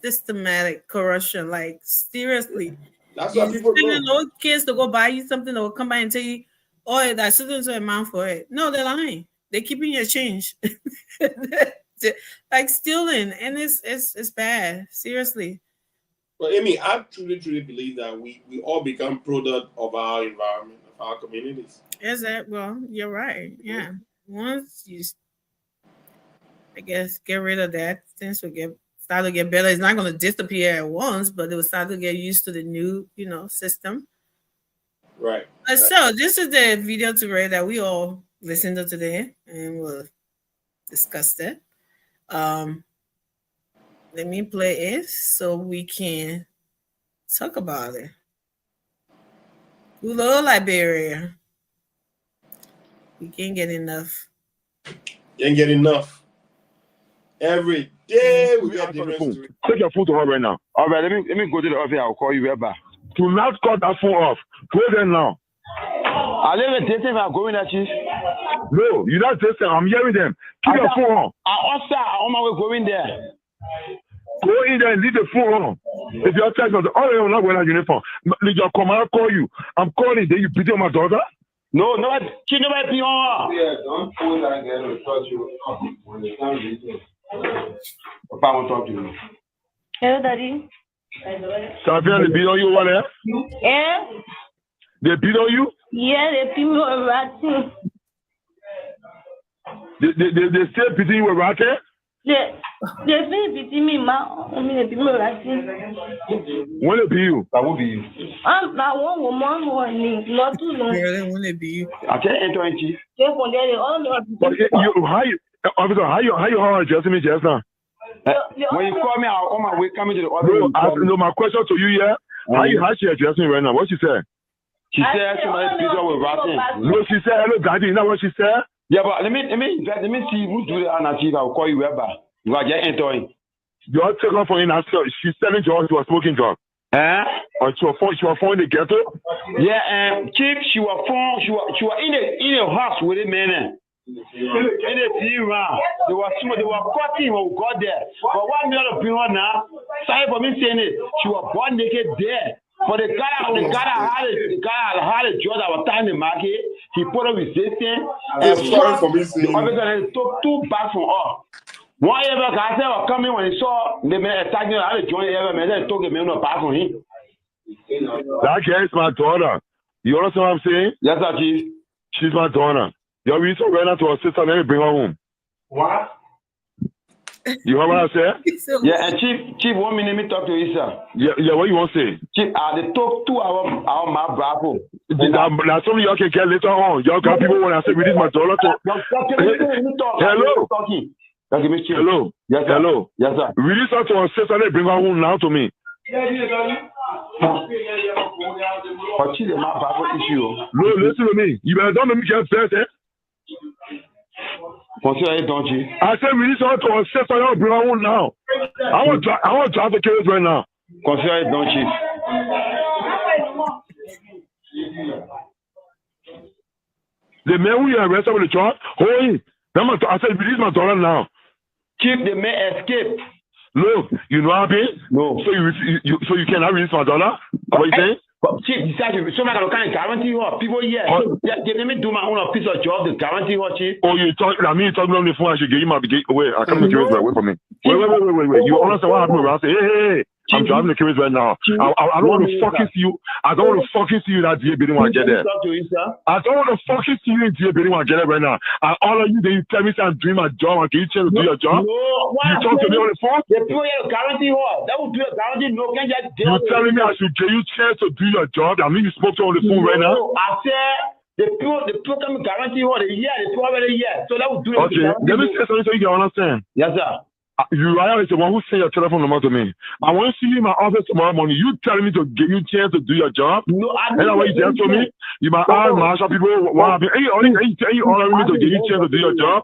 Systematic corruption, like seriously. That's what people know. No kids to go buy you something, or come by and tell you, "Oh, that's so amount for it." No, they're lying. They're keeping your change, like stealing, and it's bad. Seriously. But Amy, I truly believe that we all become product of our environment, of our communities. Is that well? You're right. Yeah. Once you, I guess, get rid of that, things will start to get better. It's not going to disappear at once, but it will start to get used to the new, system. Right. So this is the video tutorial that we all listened to today, and we'll discuss that. Let me play it so we can talk about it. Hello, Liberia. We can't get enough. Can't get enough. Every day we get different. Take your phone to her right now. All right, let me go to the office. I'll call you right back. Do not cut that phone off. Go there now. Are they tasting? I'm going at you. No, you're not tasting. I'm hearing them. Keep your phone on. I'm on my way going there. Go in there and leave the phone on. If you're texting, I'm not wearing a uniform. Your commander call you. I'm calling. Then you beat on my daughter? No, she never be on. Yeah, don't pull that girl to touch you when you can't reach you. Papa won't talk to you. Hello, Daddy. Savia, they beat on you over there? Yeah. They beat on you? Yeah, they beat me with a rat. They still beating you with a rat? The thing between me, ma, I mean, the people like When it be you? That will be you. I'm one woman who is not too long. Girl, when it be you? I can't enter in chief. They from there, they all know. But officer, how you addressing me just now? When you call me, I'm on my way coming to the office. No, my question to you, yeah. How she addressing me right now? What she said? She said somebody picture with rapping. No, she said hello, daddy. You know what she said? Yeah, but let me see who do that, and chief. I'll call you right back. You are just entering. You're taking for in she's selling drugs to a smoking drug. Or she was phone in the ghetto? Yeah, chief, she was in a house with a man. In a team round. They were cutting when we got there. But what me to bring on now? Sorry for me saying it. She was born naked there. But the guy had a job that was tying the market. He put up resistance. Sorry for me saying it. He took 2 bags from her. One ever guy said was coming when he saw the man attacking her. I had to join ever man. Then he took the man back from him. That girl is my daughter. You understand what I'm saying? Yes, sir, chief. She's my daughter. You're really so right now to her sister, let me bring her home. What? You heard what I said? Yeah, and chief, 1 minute, me talk to you, sir. Yeah, what you want to say? Chief, they talk 2 hours my bravo. That's something y'all can get later on. Y'all got people when I say release my daughter to. Hello. Hello. Yes, sir. Hello. Yes, sir. Release her to her sister, let me bring her home now to me. But chief, my bravo issue. No, listen to me. You better don't make me get upset, eh? Consider it, don't you? I said release her to her sister, I'll bring her home now. I want to drive the case right now. Consider it, don't you? The man who you arrested with the truck, I said release my daughter now. Keep the man escape. Look, you know what I mean? No. So you cannot release my daughter? What you saying? Chief, somebody can guarantee her. People here. Let me do my own piece of job to guarantee her, chief. Oh, you talking on the phone, I should get you my wait, I come to the case right away from me. Wait. You understand what happened? I say, hey. I'm driving the case right now. I don't want to fucking see you. I don't want to fucking see you that DA bidding when I get there. I don't want to fucking see you in DA bidding when I get there right now. And all of you, then you tell me I'm doing my job and can you tell me to do your job? No, you talk to me on the phone? The people here guarantee her. That will do a guarantee. No, can just you telling me I should give you a chance to do your job? I mean, you spoke to on the phone right now? I said the people can guarantee her. The people already here. So that will do it. Okay, let me say something so you can understand. Yes, sir. You are the one who sent your telephone number to me. I want to see you in my office tomorrow morning. You telling me to give you a chance to do your job? No, I don't. And what you just told me? You might ask Marshall people what happened. Are you ordering me to give you a chance to do your job?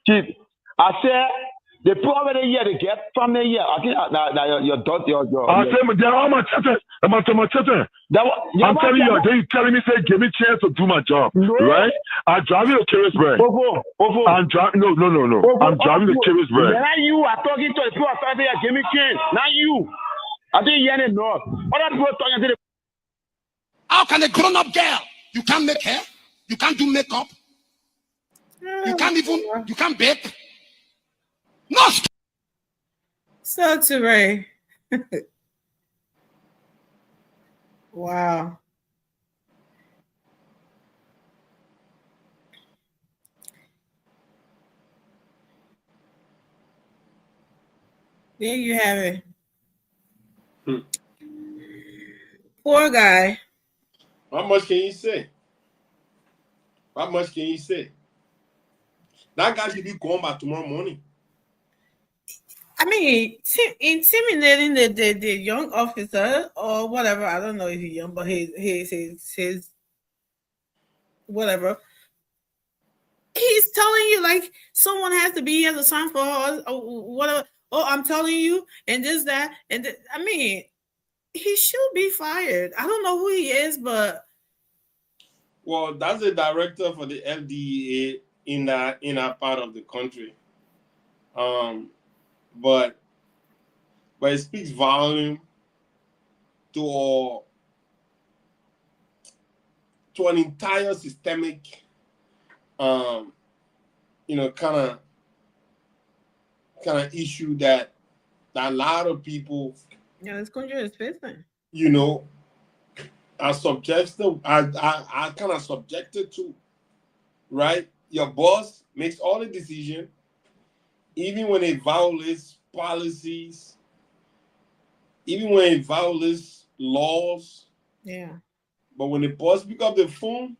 Chief, I said the people already here to get from the here. I think your daughter, your. I said, they're all my children. I'm telling you, they telling me, say, give me a chance to do my job. No. Right? I'm driving a Caribbean. I'm driving, no. I'm driving the Caribbean. Now you are talking to the people outside there, give me a chance. Not you. I think you're in the north. Other people talking to the. How can a grown up girl? You can't make hair? You can't do makeup? You can't bake? No. So to Ray. Wow. There you have it. Poor guy. How much can you say? How much can you say? That guy should be gone by tomorrow morning. I mean, intimidating the young officer or whatever. I don't know if he's young, but his whatever. He's telling you like someone has to be here to sign for us or whatever. Oh, I'm telling you, and this, that, and I mean, he should be fired. I don't know who he is, but well, that's the director for the FDA in that part of the country. But it speaks volume to an entire systemic, kind of issue that a lot of people, this country is facing. Are subjected. I kind of subjected to, right? Your boss makes all the decision. even when it violates policies, even when it violates laws. Yeah. But when the boss pick up the phone,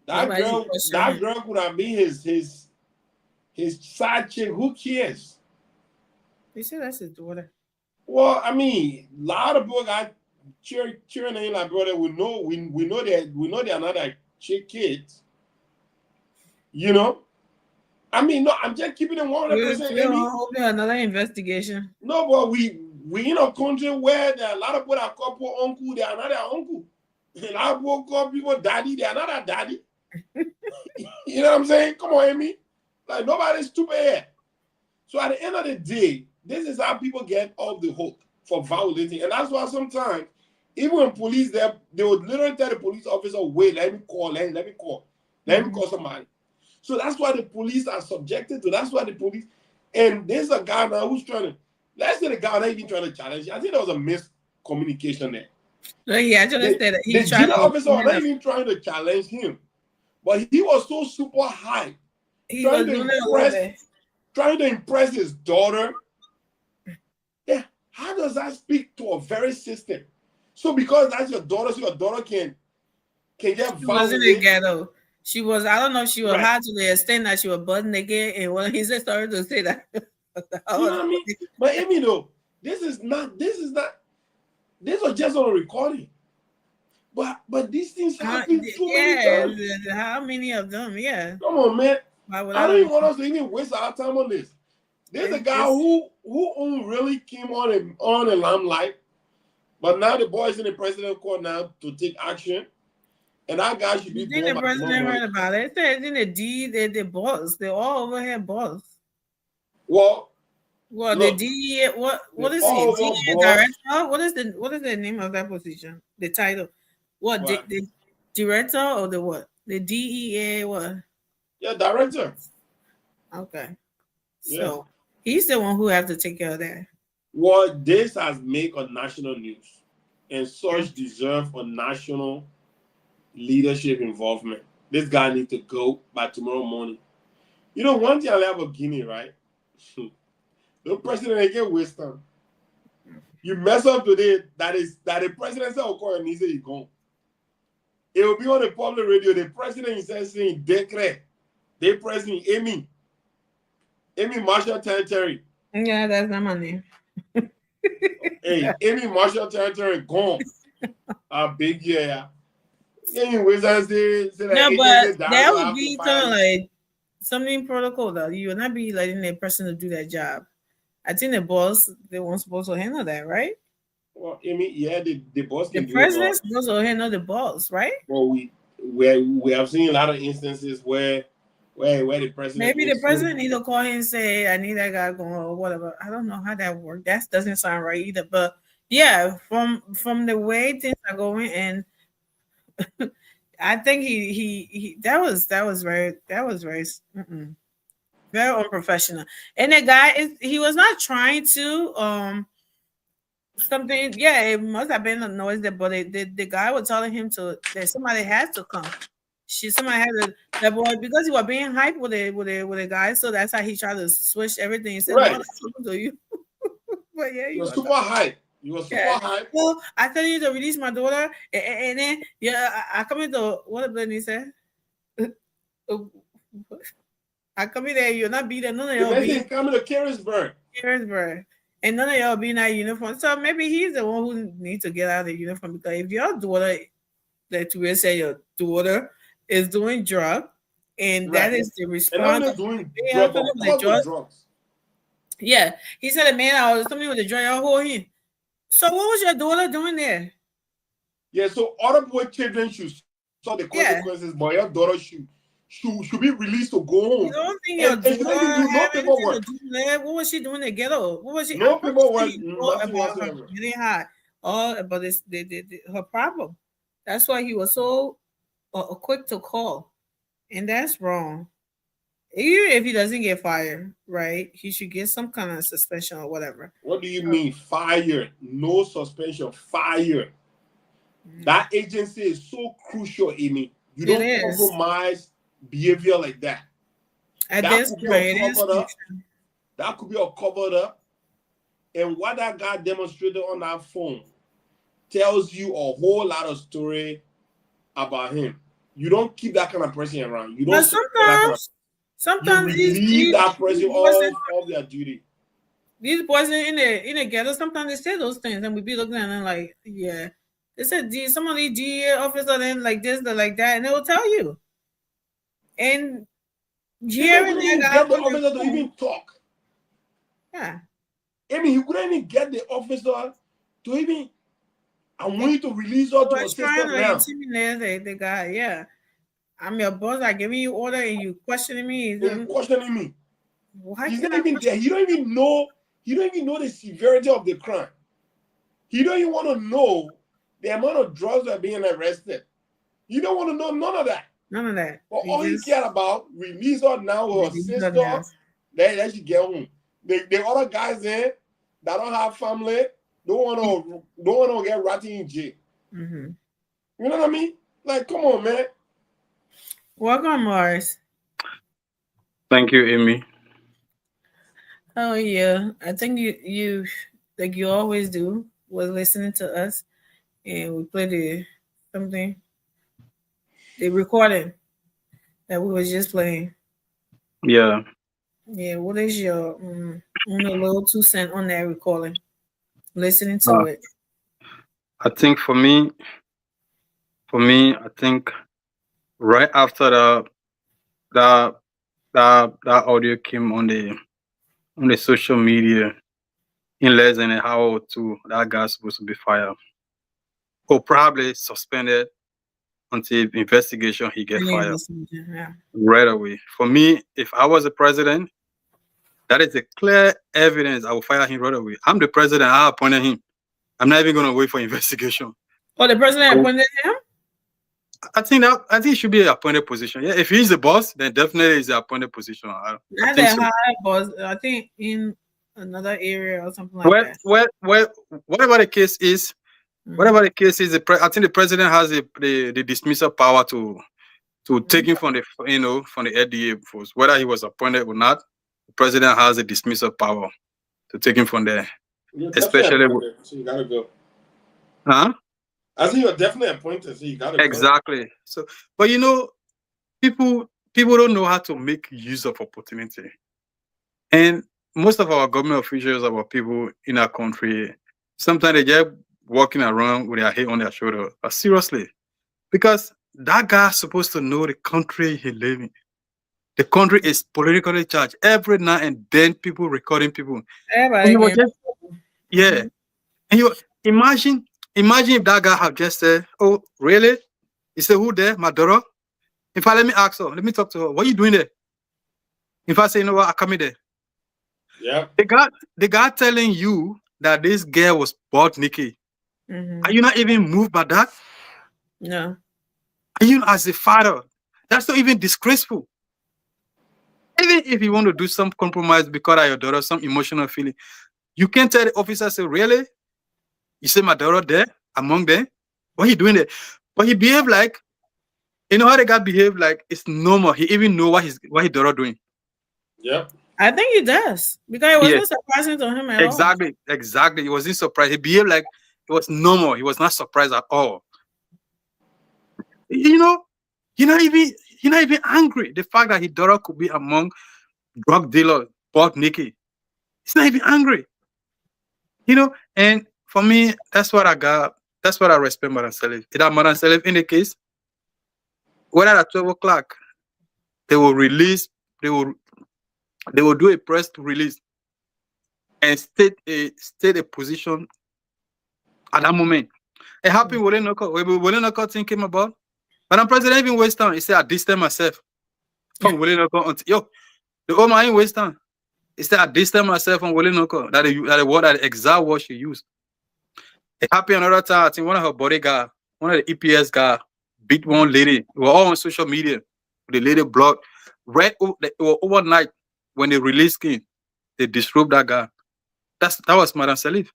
that girl could have been his side chick. Who cares? They said that's his daughter. Well, I mean, a lot of people got cheering in like brother. We know they're not like chick kids. You know? I mean, no, I'm just keeping it 100%. Hoping another investigation. No, but we in a country where there are a lot of people that call people uncle, they are not their uncle. A lot of people call people daddy, they are not their daddy. You know what I'm saying? Come on, Amy. Like, nobody's stupid here. So at the end of the day, this is how people get off the hook for violating. And that's why sometimes, even when police, they would literally tell the police officer, wait, let me call somebody. So that's why the police are subjected to. That's why the police, and there's a guy now who's trying to, let's say the guy not even trying to challenge you. I think there was a miscommunication there. No, yeah, I just said that. The junior officer was not even trying to challenge him, but he was so super high, trying to impress his daughter. Yeah, how does that speak to a very system? So because that's your daughter, so your daughter can get violent. She was in the ghetto. She was, I don't know if she was high to the extent that she was butt naked, and when he just started to say that. You know what I mean? But Amy, though, this was just on a recording. But these things happen too many times. How many of them? Yeah. Come on, man. I don't even want us to even waste our time on this. There's a guy who really came on the limelight, but now the boy's in the president's court now to take action. And that guy should be. You think the president heard about it? It says in the deed, the boss. They're all over here, boss. Well, the DEA. What is he? DEA director? What is the name of that position? The title? What? The director or the what? The DEA what? Yeah, director. Okay. So he's the one who has to take care of that. Well, this has made a national news, and such deserve a national leadership involvement. This guy needs to go by tomorrow morning. You know, one thing I love about Guinea, right? The president ain't get wisdom. You mess up today, that the president said, "Okay," and he said he's gone. It will be on the public radio. The president is saying, "Decree." They president Amy Marshall Territory. Yeah, that's not my name. Hey, Amy Marshall Territory gone. A big year. Anyways, no, but that would be kind of like something protocol though. You would not be letting a person to do that job. I think the boss, they weren't supposed to handle that, right? Well, the boss. The president's supposed to handle the boss, right? Well, we have seen a lot of instances where the president. Maybe the president need to call him and say, "I need that guy going," or whatever. I don't know how that works. That doesn't sound right either. But yeah, from the way things are going, and I think he that was very very unprofessional. And the guy he was not trying to something. Yeah, it must have been a noise there, but the guy was telling him that somebody had to come. Somebody had that boy because he was being hyped with a guy, so that's how he tried to switch everything. He said, right. "No, that's to you." But yeah, you were super hyped. You were super hyped. Well, I tell you to release my daughter, and then I come into what did he say? I come in there, you're not be there. None of y'all be coming to Carisburg, and none of y'all be in that uniform. So maybe he's the one who needs to get out of the uniform, because if your daughter, that you will say your daughter is doing drugs, and that is the response. And doing drugs. Yeah, he said, "Man, I was something with the drug. I'll hold him." So what was your daughter doing there? Yeah, so other boy children should saw the consequences, but your daughter should be released to go home. You don't think your daughter had anything to do there? What was she doing in the ghetto? What was she? No people were about her getting high. All about this, her problem. That's why he was so quick to call, and that's wrong. Even if he doesn't get fired, right? He should get some kind of suspension or whatever. What do you mean fire? No suspension, fire. That agency is so crucial, Amy. You don't compromise behavior like that. At That this could be point, a it is covered up. fiction. That could be a covered up. And what that guy demonstrated on that phone tells you a whole lot of story about him. You don't keep that kind of person around. You don't. But sometimes you relieve that person of their duty. These boys in the ghetto, sometimes they say those things, and we be looking at them like, yeah. They said some of these DA officers then like this, they're like that, and they will tell you. And Jerry didn't get the officer to even talk. Yeah. I mean, he couldn't even get the officer to even. I want you to release her to a system now. Intimidate the guy, yeah. I'm your boss. I giving you order, and you questioning me. You're questioning me. What? He's not even there. He don't even know. He don't even know the severity of the crime. He don't even want to know the amount of drugs that are being arrested. You don't want to know none of that. None of that. But all he cared about, release her now with her sister. Then she get home. The other guys there that don't have family don't want to get ratted in jail. Mm-hmm. You know what I mean? Like, come on, man. Welcome, Morris. Thank you, Amy. Oh yeah, I think you like you always do was listening to us, and we played the recording that we was just playing. Yeah. Yeah. What is your a little 2 cents on that recording? Listening to it. I think for me, I think right after that audio came on the social media, in less than an hour or two, that guy's supposed to be fired or probably suspended until investigation. He get fired right away. For me, if I was the president, that is a clear evidence. I will fire him right away. I'm the president. I appointed him. I'm not even going to wait for investigation. Oh, the president appointed him? I think it should be an appointed position. Yeah, if he's the boss, then definitely it's the appointed position. Not that high boss. I think in another area or something like that. Whatever the case is, I think the president has the dismissal power to take him from the LDA force. Whether he was appointed or not, the president has the dismissal power to take him from there. Especially, so you gotta go. Huh? I think you're definitely appointed, so you gotta exactly. Go. So, but people don't know how to make use of opportunity, and most of our government officials, our people in our country, sometimes they just walking around with their head on their shoulder. But seriously, because that guy's supposed to know the country he lives in. The country is politically charged. Every now and then, people recording people. Yeah, and you imagine if that guy had just said, "Oh, really?" He said, "Who there? My daughter." If I let me ask her, let me talk to her. What are you doing there? If I say, "You know what? I come in there." Yeah. The guy telling you that this girl was bought naked. Mm-hmm. Are you not even moved by that? No. Are you as a father? That's not even disgraceful. Even if you want to do some compromise because of your daughter, some emotional feeling, you can't tell the officer, say, "Really? You say my daughter there among them? What are you doing there?" But he behaved like, how the guy behaved like it's normal. He even know what his daughter doing. Yep. I think he does because it wasn't surprising to him at all. Exactly. He wasn't surprised. He behaved like it was normal. He was not surprised at all. You're not even angry. The fact that his daughter could be among drug dealers, bought naked. He's not even angry. And for me, that's what I got. That's what I respect Madam Salif. That Madam Salif in the case, whether at 12 o'clock, they will release, they will do a press release and state a position at that moment. It happened with Willenoko thing came about. Madam President even waste time. He said, "I distance myself from Willenoko." The old man in waste time. He said, "I distance myself from Willenoko." That the exact word she used. It happened another time. I think one of her bodyguard, one of the EPS guy, beat one lady. We were all on social media. The lady blocked. Right overnight when they released him, they disrobed that guy. That was Madam Salif.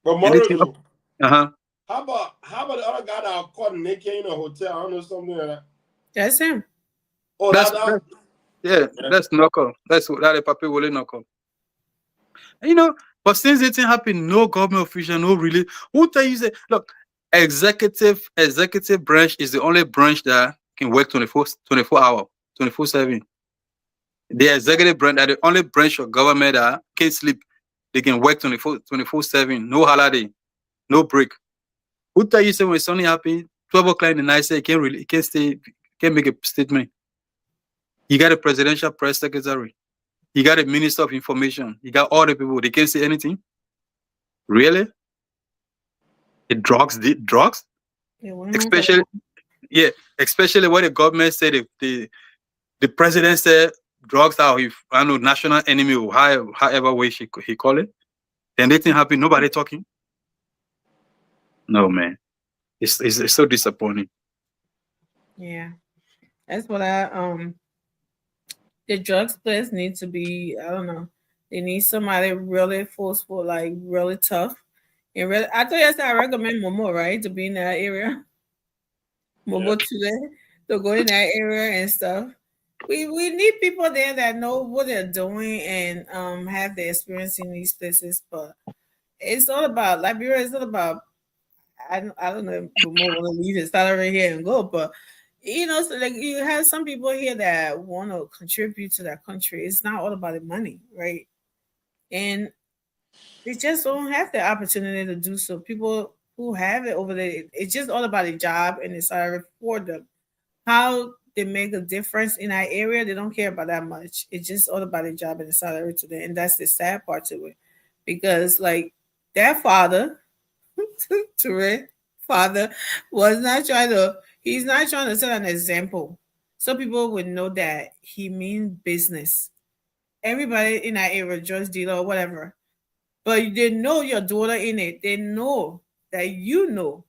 But Mauricio, how about the other guy that caught naked in a hotel? I don't know, something like that. That's him. Oh, Yeah, that's knuckle. That's that papi will knuckle. You know, but since it didn't happen, no government official, no really. Who tell you say, look, executive branch is the only branch that can work 24 hour, 24/7. The executive branch are the only branch of government that can't sleep. They can work 24/7, no holiday, no break. Who tell you say when something happen, 12 o'clock in the night, say it can't make a statement. You got a presidential press secretary. You got a minister of information. You got all the people. They can't say anything. Really? The drugs. Especially, yeah. Especially what the government said. The president said drugs are, I know, national enemy or however way he call it. Then they didn't happen. Nobody talking. No, man. It's so disappointing. Yeah, that's what the drugs players need to be. I don't know. They need somebody really forceful, like really tough. And really, I thought yesterday I recommend Momo, right, to be in that area. Momo to go in that area and stuff. We need people there that know what they're doing and have the experience in these places. But it's all about Liberia. It's all about. I don't know if Momo want to leave his salary here and go, but. You know, so like you have some people here that want to contribute to that country. It's not all about the money, right? And they just don't have the opportunity to do so. People who have it over there, it's just all about the job and the salary for them. How they make a difference in that area, they don't care about that much. It's just all about the job and the salary to them. And that's the sad part to it. Because like their father, Touré, father, was not trying to. He's not trying to set an example. So people would know that he means business. Everybody in that area, drug dealer or whatever. But they know your daughter in it. They know that you know.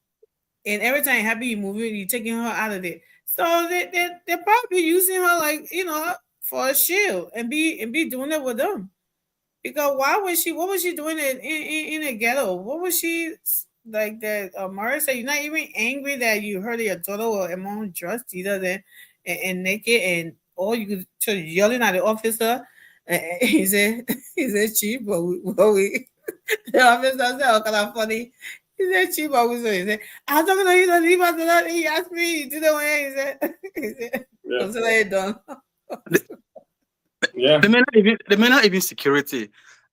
And every time you're happy you moving, you're taking her out of it. So they're probably using her like, you know, for a shield and be doing it with them. Because what was she doing in a ghetto? What was she... Like that, Mara said, you're not even angry that you heard your daughter was among drugs dealer and naked, and all you could start yelling at the officer. He said, chief, but we the officer said, oh, kind of funny. He said, chief, but we said, I don't know you don't leave us alone. He asked me, you didn't want he said, I'm sorry, done. Yeah. They may not even security.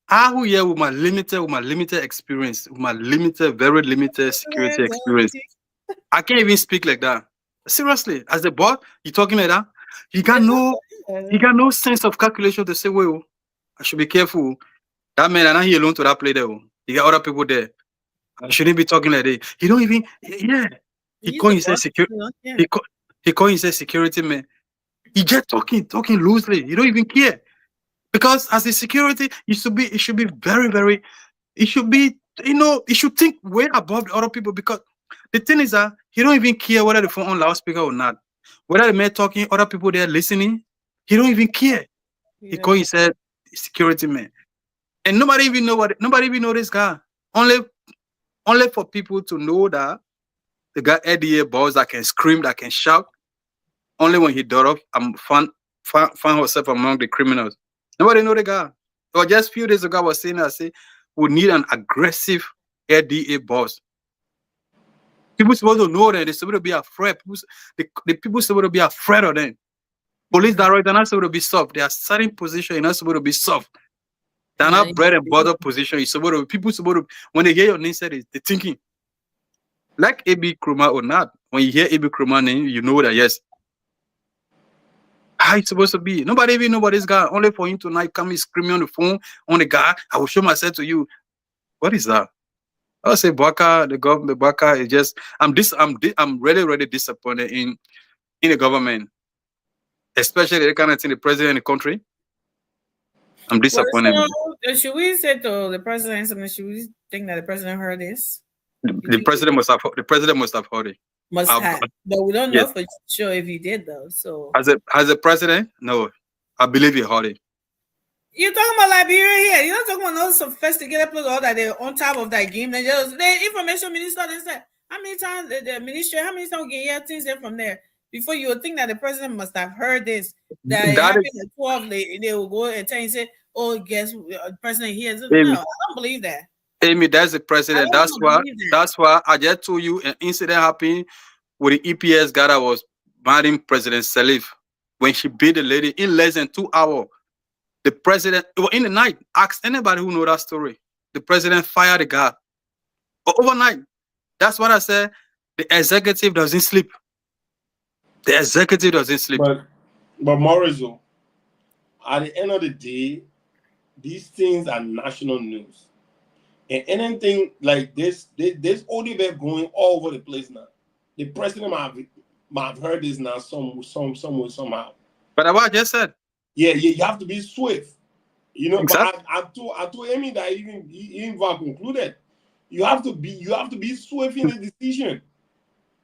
I who here with my limited experience, with my very limited security experience. I can't even speak like that. Seriously, as a boss, you talking like that? He got no sense of calculation to say, well, I should be careful. That man, I'm not here alone to that play there. You got other people there. I shouldn't be talking like that. He don't even, He call himself security. He call himself security man. He just talking loosely. You don't even care. Because as a security, it should be very, very, it should be, it should think way above the other people, because the thing is that he don't even care whether the phone on loudspeaker or not. Whether the man talking, other people there listening, he don't even care. He call himself security man. And nobody even know this guy. Only for people to know that the guy ADA boss that can scream, that can shout. Only when he did up and found herself among the criminals. Nobody know the guy. Or just a few days ago, I was saying, we need an aggressive LDA boss. People supposed to know that they're supposed to be afraid. The people supposed to be afraid of them. Police director are not supposed to be soft. They are certain position, you're not supposed to be soft. They're not bread and butter position. You're supposed to, people supposed to, when they hear your name said, they're thinking. Like A.B. Krumah or not, when you hear A.B. Krumah name, you know that yes. How it's supposed to be. Nobody even know about this guy. Only for him tonight come screaming on the phone on the guy. I will show myself to you. What is that? I'll say Baka, the government, Baka is just. I'm really, really disappointed in the government, especially the kind of thing the president of the country. I'm disappointed. So, should we say to the president something? Should we think that the president heard this? The president must have heard it. Must have, but we don't know for sure if he did though. So as a president, no, I believe he heard it. You're talking about Liberia here. You're not talking about no sophisticated people that they're on top of that game. The information minister, they said how many times the ministry, how many times we can hear things from there. before you would think that the president must have heard this. That it That happened is, at 12, they will go and tell you, say, oh, guess the president here. No, Amy, I don't believe that. Amy, that's the I president. don't That's why. believe that. That's why I just told you an incident happened with the EPS guy that was marrying President Salif when she beat the lady in less than 2 hours. The president, well, in the night, ask anybody who know that story. The president fired the guy overnight. That's what I said. The executive doesn't sleep. The executive doesn't sleep. But Mauricio, at the end of the day, these things are national news. And anything like this, there's only been going all over the place now. The president might have heard this now somewhere, somehow. But what I just said. Yeah, you have to be swift. You know, exactly. But I told Amy that even concluded. You have to be swift in the decision.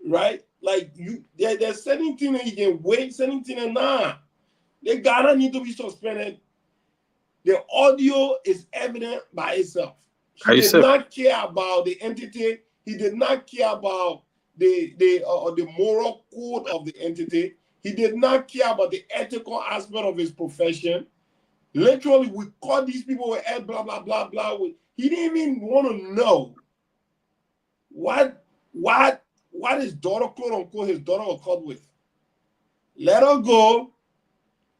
Right? Like there's certain things that you can wait, certain things that nah. The Ghana need to be suspended. The audio is evident by itself. He did not care about the entity. He did not care about the moral code of the entity. He did not care about the ethical aspect of his profession. Literally, we caught these people with blah blah blah blah. He didn't even want to know what his daughter, quote unquote, his daughter was caught with. Let her go.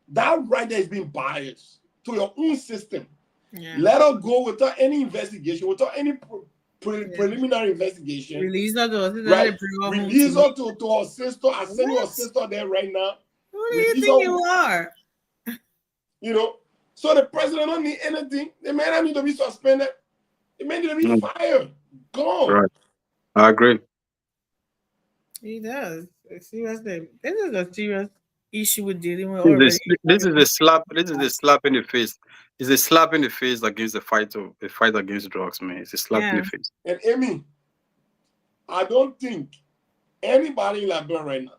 That right there is being biased to your own system. Yeah. Let her go without any investigation, without any preliminary investigation. Release her to right? Release her to her sister. I send your sister there right now. Who do you think you are? You know, so the president don't need anything. The man don't need to be suspended. The man need to be fired. Gone. Right. I agree. He does. Seriously, this is a serious issue with dealing with. This is a slap. This is a slap in the face. It's a slap in the face against the fight against drugs, man. It's a slap in the face. And Amy, I don't think anybody in Liberia right now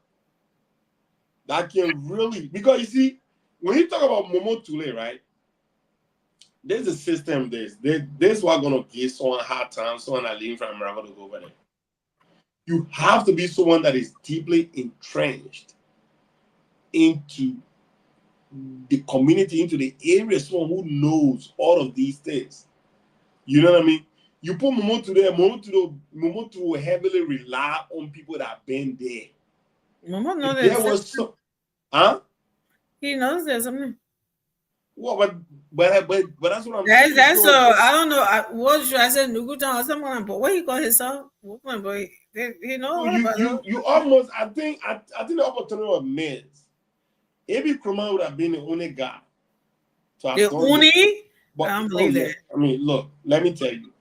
that can really, because you see, when you talk about Momo Tule, right? There's a system. This what's gonna give someone a hard time, someone that leaving from America to go over there. You have to be someone that is deeply entrenched into the community, into the area, someone who knows all of these things. You know what I mean? You put Momo to there, Momo to heavily rely on people that have been there. Momo knows there was some, huh? He knows there's something. Well, but that's what I'm saying. That's I don't know. What should I say? Nugutan or someone, but what he call himself? Boy, you know. You almost. I think the opportunity was missed. Abi Krumah would have been the only guy. The only? I don't believe that. I mean, look. Let me tell you.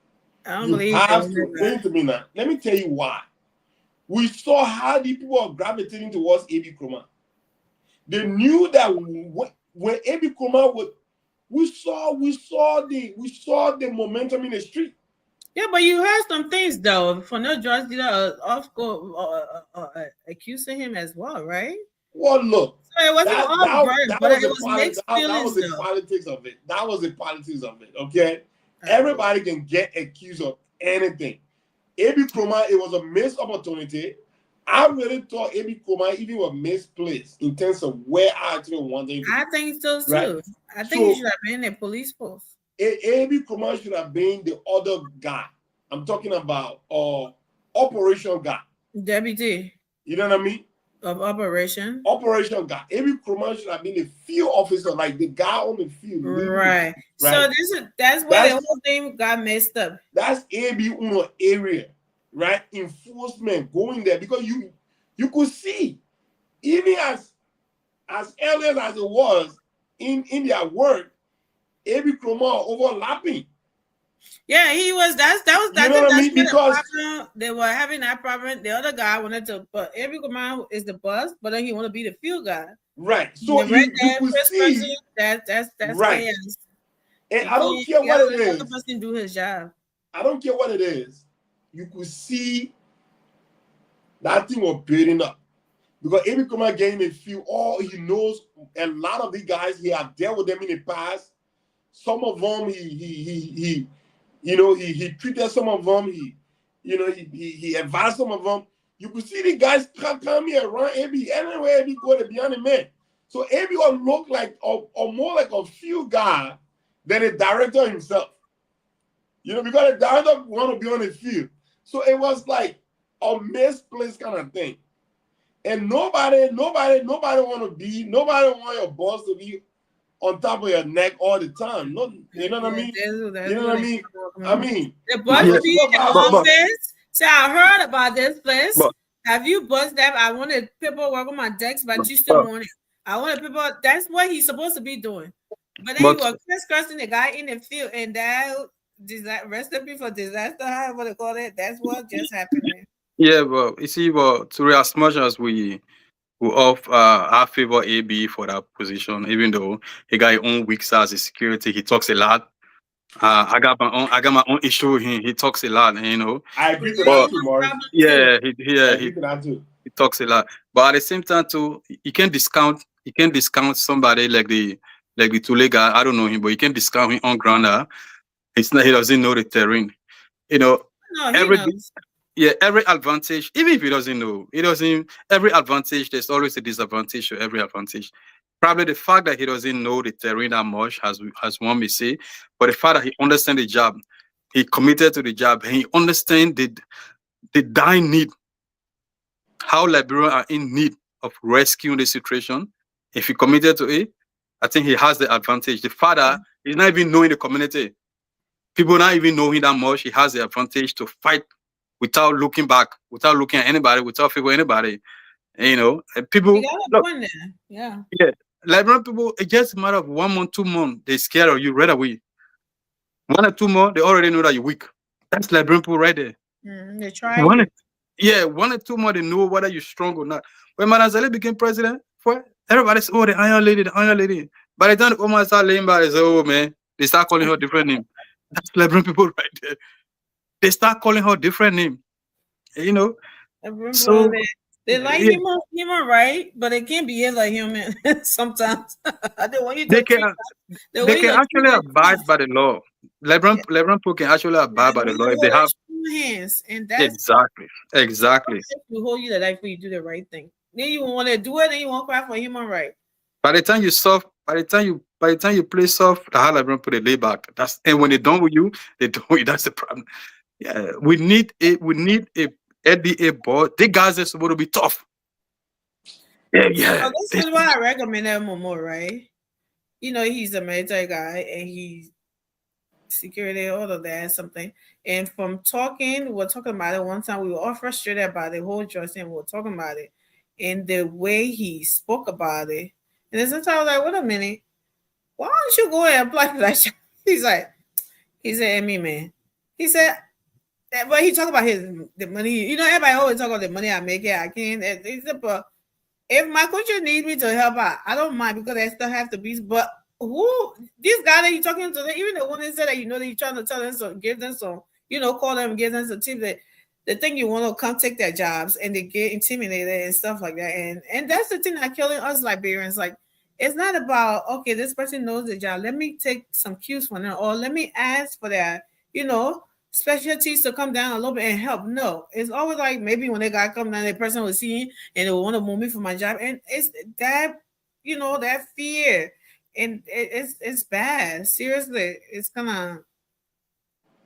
I don't believe that. Listen to me now. Let me tell you why. We saw how the people are gravitating towards Abi Krumah. They knew that when Abi Krumah was, we saw the momentum in the street. Yeah, but you heard some things though from the drug dealer accusing him as well, right? Well, look, so it wasn't all burn, but it was mixed feelings. That was the politics of it. That was the politics of it. Okay, everybody can get accused of anything. Abi Krumah, it was a missed opportunity. I really thought Abi Krumah even was misplaced in terms of where I actually wanted him. I think so too. Right? I think he should have been in a police post. Abi Krumah should have been the other guy. I'm talking about operation guy. Deputy. You know what I mean? Of operation. Operation guy. Abi Krumah should have been the field officer, like the guy on the field. Right. So that's where the whole thing got messed up. That's Abi Uno area. Right, enforcement going there because you could see even as early as it was in their work, Abi Krumah overlapping. Yeah, he was. That's because they were having that problem. The other guy wanted to, but Abi Krumah is the boss, but then he want to be the field guy. Right. So you could see that's right. And I don't care what it is. The person do his job. I don't care what it is. You could see that thing was building up because Abi Krumah getting a few. He knows a lot of the guys. He have dealt with them in the past. Some of them he treated some of them. He advised some of them. You could see the guys come here around AB. Anywhere AB go, to be on the man. So AB will look like or more like a field guy than a director himself. You know, because the director want to be on the field. So it was like a misplaced kind of thing. And nobody want to be, nobody want your boss to be on top of your neck all the time. No, you know what I mean? You know what I mean? I mean, the boss be in the office. So I heard about this place. Have you buzzed that? I wanted people work on my decks by Tuesday morning. I wanted people. That's what he's supposed to be doing. But then you were crisscrossing the guy in the field, and that recipe for disaster, however they call it. That's what just happened. Yeah, but you see, to as much as we all have favor AB for that position, even though he got his own weak side as a security, he talks a lot. I got my own issue with him. He talks a lot, you know. I agree to that too, Morris. Yeah, he talks a lot. But at the same time, too, you can't discount somebody like the Tule guy. I don't know him, but you can't discount him on ground. He doesn't know the terrain. You know, every advantage, even if he doesn't know, every advantage, there's always a disadvantage to every advantage. Probably the fact that he doesn't know the terrain that much, as one may say, but the fact that he understands the job, he committed to the job, and he understands the dying need, how Liberians are in need of rescuing the situation. If he committed to it, I think he has the advantage. The father is not even knowing the community. People not even knowing that much. He has the advantage to fight without looking back, without looking at anybody, without favoring anybody. You know, and people. Yeah. Liberian people, it's just a matter of 1 month, 2 months, they're scared of you right away. 1 or 2 months, they already know that you're weak. That's Liberian people right there. They try. 1 or 2 months, they know whether you're strong or not. When Manazali became president, everybody said, oh, the Iron Lady. By the time the Omar start laying by, they say, oh, man, they start calling her different name. That's Liberian people right there. They start calling her different name. You know? So they like human right, but they can't behave like human sometimes. They can actually abide by the law. Liberian people can actually abide by the law if they have hands, and that's exactly. We hold you the life when you do the right thing. Then you want to do it, and you won't cry for human right. By the time you play soft, the hard Liberian people they lay back. And when they're done with you, they don't. That's the problem. Yeah, we need a LDA board. The guys are supposed to be tough. Yeah. So this is why I recommend him more, right? You know, he's a military guy and he's security, all of that, something. And from we're talking about it one time, we were all frustrated about the whole Johnson. We were talking about it and the way he spoke about it. And then sometimes I was like, wait a minute, why don't you go and apply for that shit? He said, me, man. He said, but he talked about the money. You know, everybody always talk about the money I make. I can. He said, but if my country needs me to help out, I don't mind because I still have to be. But who this guy that you're talking to, even the one that said that that you're trying to tell them, so give them some, call them, give them some tips that the thing you want to come take their jobs and they get intimidated and stuff like that. And that's the thing that killing us Liberians. Like, it's not about, okay, this person knows the job. Let me take some cues from them, or let me ask for that, specialties to come down a little bit and help. No, it's always like maybe when they got come down, the person was seeing and they want to move me for my job, and it's that that fear, and it's bad. Seriously, it's gonna,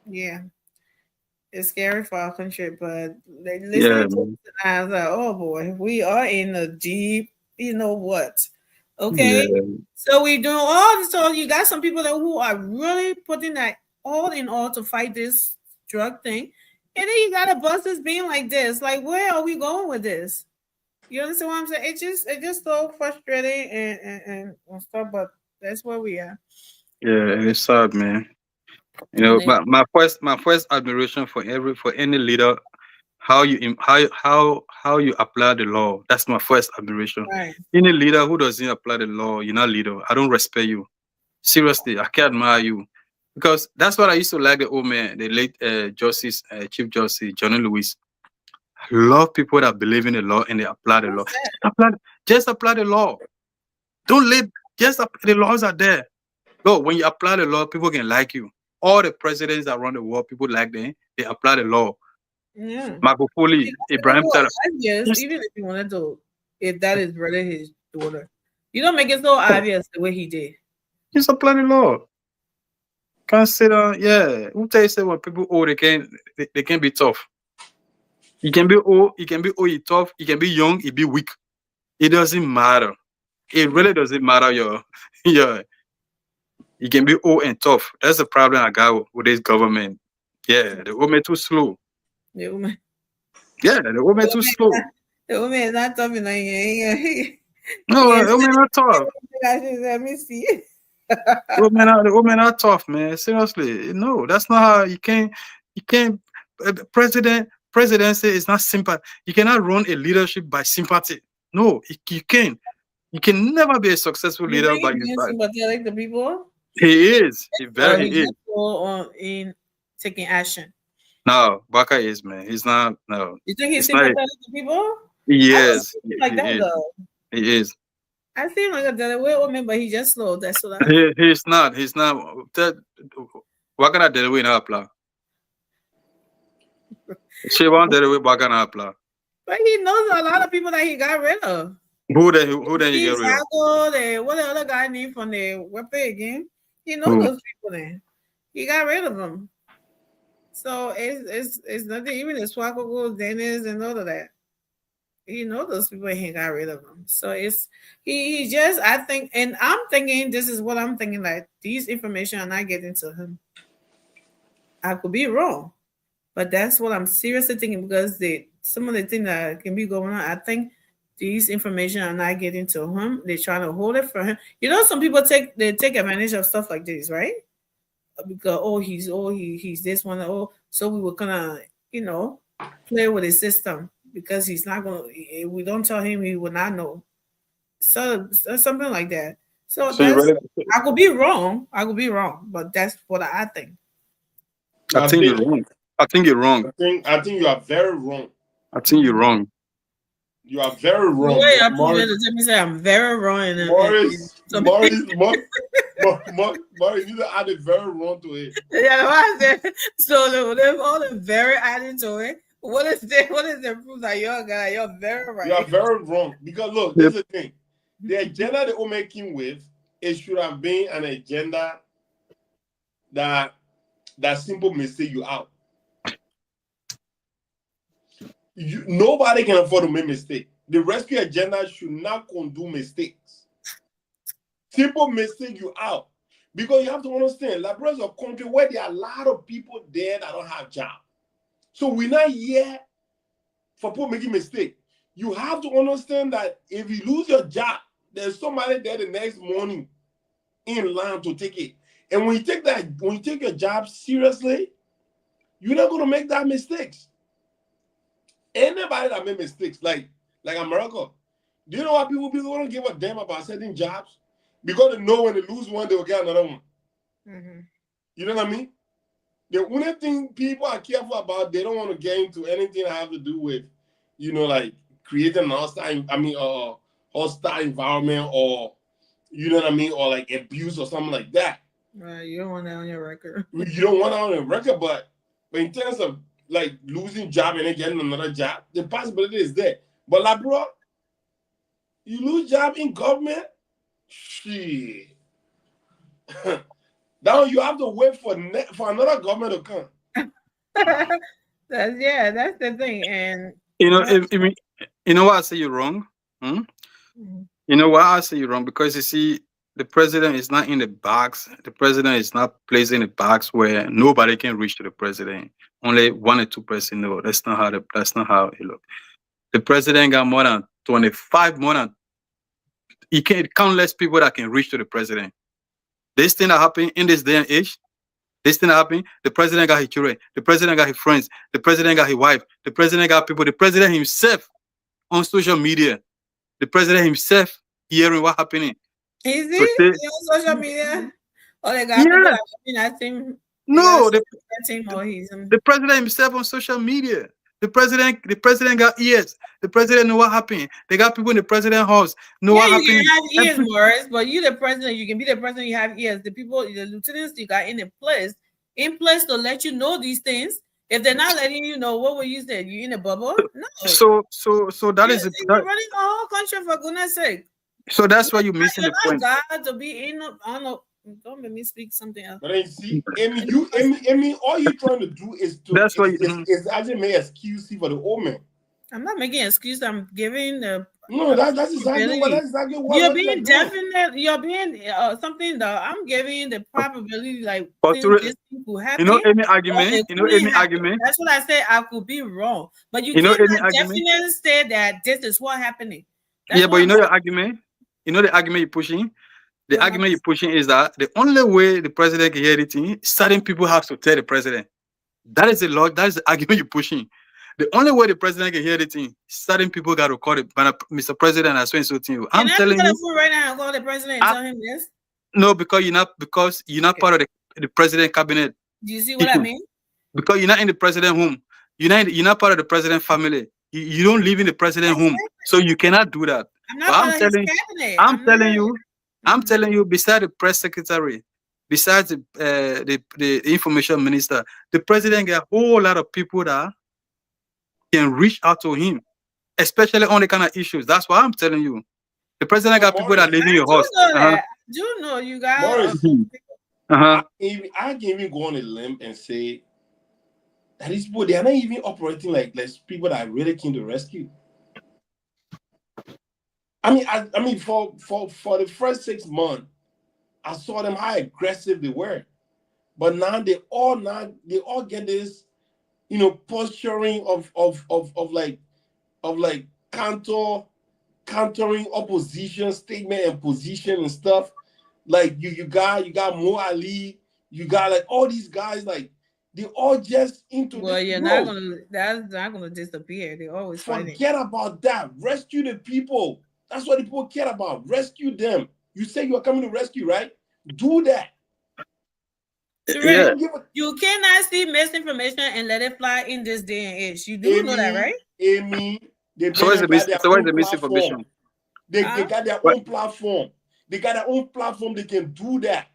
it's scary for our country. But listening to it, I was like, oh boy, we are in a deep, what? Okay, so we doing all this. So you got some people who are really putting that all in all to fight this drug thing, and then you got a bus that's being like this. Like, where are we going with this? You understand what I'm saying? It's just so frustrating and stuff. But that's where we are. Yeah, it's sad, man. But my first admiration for any leader, how you apply the law. That's my first admiration. Right. Any leader who doesn't apply the law, you're not leader. I don't respect you. Seriously, I can't admire you. Because that's what I used to like the old man, the late Chief Justice Johnny Lewis. I love people that believe in the law and they apply the law. Just apply the law. The laws are there. Look, when you apply the law, people can like you. All the presidents around the world, people like them. They apply the law. Yeah. Magufuli, Ibrahim Traore. Obvious, even if you wanted to, if that is really his daughter, you don't make it so obvious the way he did. He's a bloody law. Can't sit down. Yeah. Who tell you say when people old they can be tough. You can be old, you tough, you can be young, you be weak. It doesn't matter. It really doesn't matter you can be old and tough. That's the problem I got with this government. Yeah, the woman too slow. The woman. Yeah, the woman too slow. The woman is not tough enough. No, the woman not tough. Let me see. The women are tough, man. Seriously, no, that's not how you can. Presidency is not sympathy. You cannot run a leadership by sympathy. No, you can. You can never be a successful leader by your sympathetic to people. He is. He very is. In taking action. No, Baka is, man. He's not. No. You think he's sympathetic to people? Yes. Like that though. He is. I see him like a Delaware woman, but he's just slow. That's what He's not. He's not. What can I do with her? She won't do with what can I apply. But he knows a lot of people that he got rid of. Who then you get rid of? What the other guy need from the weapon again? He knows those people then. He got rid of them. So it's nothing. Even the Swakoko, Dennis, and all of that. He knows those people. He got rid of them. So it's he just. I think, and I'm thinking this is what I'm thinking. Like these information are not getting to him. I could be wrong, but that's what I'm seriously thinking because some of the things that can be going on. I think these information are not getting to him. They're trying to hold it for him. You know, some people take advantage of stuff like this, right? Because he's this one. So we were gonna play with his system because he's not gonna. If we don't tell him, he will not know. So something like that. So I could be wrong. But that's what I think. I think you're wrong. I think you're wrong. I think you are very wrong. I think you're wrong. You are very wrong. Wait, I'm very wrong. Morris, you added very wrong to it. Yeah, what I said. So they're all very adding to it. What is the proof that you're very right? You are very wrong. Because look, here's the thing. The agenda that we're making with, it should have been an agenda that simple mistake you out. Nobody can afford to make mistake. The rescue agenda should not condone mistakes. Simple mistake you out. Because you have to understand, Liberia is a country where there are a lot of people there that don't have jobs. So we're not here for people making mistakes. You have to understand that if you lose your job, there's somebody there the next morning in line to take it. And when you take your job seriously, you're not going to make that mistakes. Anybody that made mistakes, like America, do you know why people don't give a damn about certain jobs? Because they know when they lose one, they will get another one. Mm-hmm. You know what I mean? The only thing people are careful about, they don't want to get into anything that have to do with, like creating an hostile environment or, you know what I mean, or like abuse or something like that. Right, you don't want that on your record. You don't want that on your record, but in terms of like losing job and then getting another job, the possibility is there. But like, bro, you lose job in government, shit. Now you have to wait for another government to come. That's the thing. And you know why I say you're wrong? Mm-hmm. You know why I say you're wrong? Because you see, the president is not in the box. The president is not placed in a box where nobody can reach to the president. Only 1 or 2% know. That's not how it looks. The president got more than countless people that can reach to the president. This thing that happened in this day and age, the president got his children, the president got his friends, the president got his wife, the president got people, the president himself on social media, the president himself hearing what happening. Is he on social media? Oh, they got people the president himself on social media. The president got ears. The president know what happened. They got people in the president house know what happened. You can have ears, Morris, but you the president. You can be the president. You have ears. The people, the lieutenants you got in place to let you know these things. If they're not letting you know, what will you say? You in a bubble? No. So that is You're running a whole country for goodness sake. so that's why you're missing You're the point. not God to be in. I don't know. Don't make me speak something else. But then see, Amy, all you're trying to do is to That's why is actually make excuse for the old man. I'm not making an excuse. I'm giving the. No, that's exactly what. That's exactly what You're what being doing. definite. You're being something that I'm giving the probability, like But things, to- this thing could happen. You know any or argument? it You know couldn't any happen. argument? That's what I said. I could be wrong, but you You know cannot any argument? definitely say that this is what happening. That's Yeah, what but you I'm know saying. your argument. You know the argument you're pushing. The Yeah. argument you're pushing is that the only way the president can hear anything, certain people have to tell the president. That is the law. That is the argument you're pushing. The only way the president can hear anything, certain people got to call it. Mr. President, I so and so to you. I'm Can I telling pick up you, the phone right now and call the president and tell him this? no, because you're not part of the president cabinet. Do you see what I mean? Because you're not in the president home. You're not part of the president family. You don't live in the president home, so you cannot do that. I'm not But part of his cabinet. I'm telling you, besides the press secretary, besides the information minister, the president got a whole lot of people that can reach out to him, especially on the kind of issues. That's why I'm telling you. The president got people that live in your house. I do know you guys. Morris, Uh-huh. I can even go on a limb and say that these people, they are not even operating like people that really came to rescue. I mean, for the first 6 months, I saw them how aggressive they were, but now they all get this, posturing of countering opposition statement and position and stuff. Like you got Mo Ali, you got like all these guys, like they all just into. Well, this. you're Bro, not gonna. That's not gonna disappear. They always fighting. forget about that. Rescue the people. That's what the people care about. Rescue them. You say you are coming to rescue, right? Do that. Yeah. You cannot see misinformation and let it fly in this day and age. You do know that, right? Amy, So what's the misinformation? They got their own platform. They got their own platform. They can do that.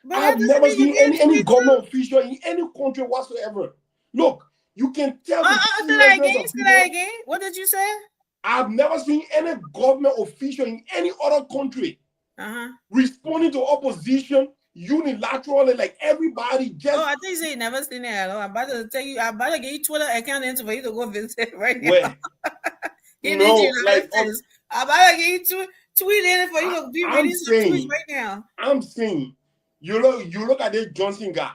But I've never seen any government official in any country whatsoever. Look, you can tell. Say that again. What did you say? I've never seen any government official in any other country responding to opposition unilaterally, like everybody just. Oh, I think you say you never seen it at all. I'm about to tell you. I'm about to get you Twitter account into for you to go visit right now. Where? I'm about to get you tweet in for you to be reading some tweets right now. I'm saying, you look at the Johnson guy.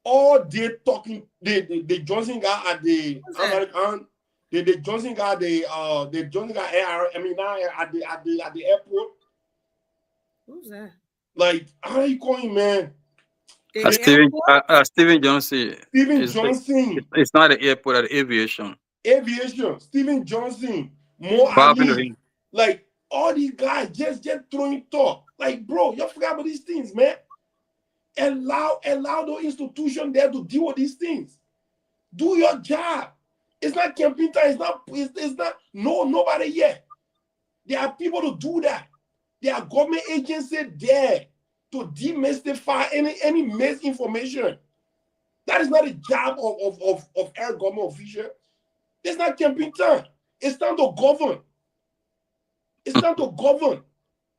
All day talking, the Johnson guy at the American. The Johnson guy, the Johnson guy, now at the airport. Who's that? Like, how you calling, man? Stephen Johnson. Stephen Johnson. It's not the airport, at aviation. Aviation. Stephen Johnson. Mo Ali. Like, all these guys just throwing talk. Like, bro, you forgot about these things, man. Allow those institutions there to deal with these things. Do your job. It's not campaign time. It's not. No, nobody yet. There are people to do that. There are government agencies there to demystify any misinformation. That is not a job of every government official. It's not campaign time. It's time to govern. It's time to govern.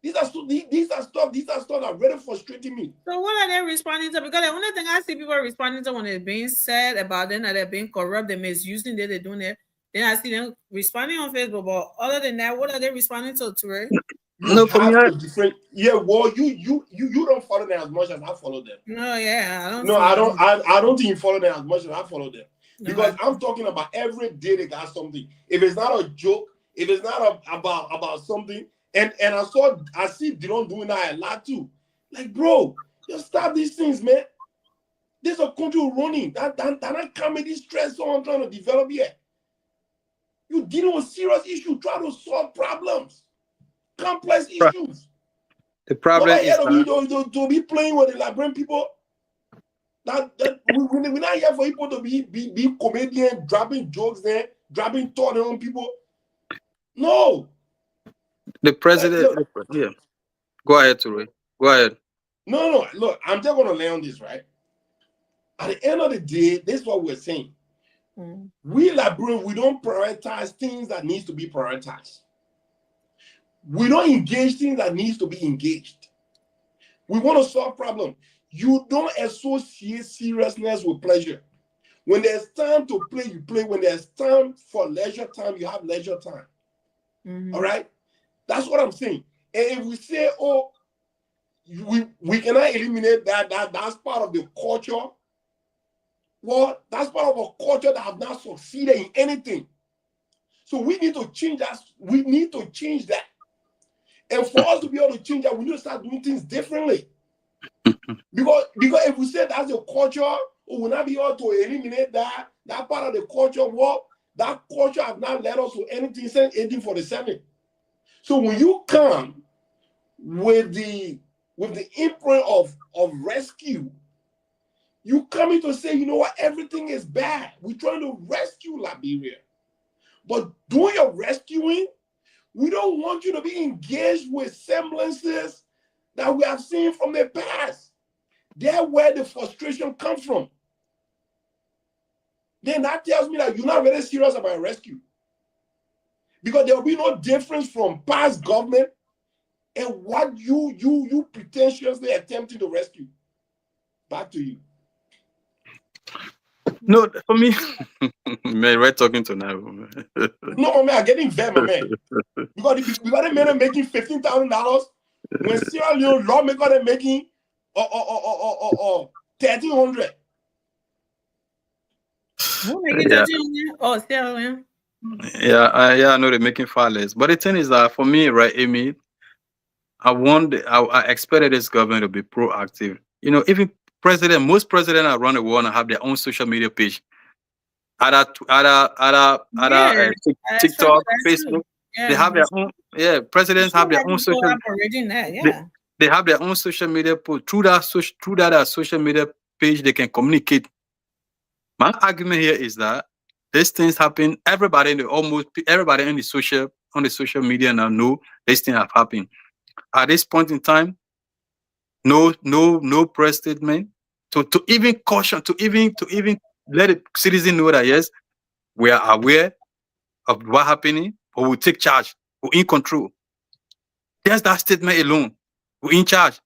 These are stuff that really frustrating me. So what are they responding to? Because the only thing I see people responding to when it's being said about them that they're being corrupt, they're misusing, they're doing it. Then I see them responding on Facebook. But other than that, what are they responding to, Ray? No, for me, different. Yeah, well, you don't follow them as much as I follow them. No, yeah, I don't. No, I don't. I don't think you follow them as much as I follow them. Because I'm talking about every day they got something. If it's not a joke, if it's not about something. And I see Dylan doing that a lot too. Like, bro, just stop these things, man. There's a country running. That not coming this stress on trying to develop yet. You dealing with serious issues, try to solve problems, complex issues. The problem is to be playing with the Liberian people. We're not here for people to be comedian, dropping jokes there, dropping thought on people. No. The president, yeah. Go ahead, Turi. Go ahead. No. Look, I'm just going to lay on this, right? At the end of the day, this is what we're saying. We Liberians, we don't prioritize things that needs to be prioritized. We don't engage things that needs to be engaged. We want to solve problems. You don't associate seriousness with pleasure. When there's time to play, you play. When there's time for leisure time, you have leisure time. All right? That's what I'm saying. And if we say, oh, we cannot eliminate that's part of the culture, well, that's part of a culture that have not succeeded in anything. So we need to change that. We need to change that. And for us to be able to change that, we need to start doing things differently. Because if we say that's a culture, we will not be able to eliminate that part of the culture. Well, that culture has not led us to anything since 1847. So when you come with the imprint of rescue, you come in to say, you know what, everything is bad. We're trying to rescue Liberia. But doing your rescuing, we don't want you to be engaged with semblances that we have seen from the past. That's where the frustration comes from. Then that tells me that you're not really serious about rescue. Because there will be no difference from past government and what you pretentiously attempting to rescue. Back to you. No, for me, man, we're talking to now. No, man, I'm getting very man. Because we got a man making $15,000 when Sierra Leone lawmaker are making $1,300. Oh, Sierra Leone. Yeah, I know they're making far less. But the thing is that for me, right, Amy, I expected this government to be proactive. You know, even most presidents around the world have their own social media page. TikTok, Facebook. Yeah, they have their own. Yeah, presidents have their own social. They have their own social media page. Through that social media page, they can communicate. My argument here is that these things happen. Everybody on the social media now know these things have happened. At this point in time, no press statement to even caution, to even let the citizen know that yes, we are aware of what's happening, but we'll take charge. We're in control. Just that statement alone, we're in charge.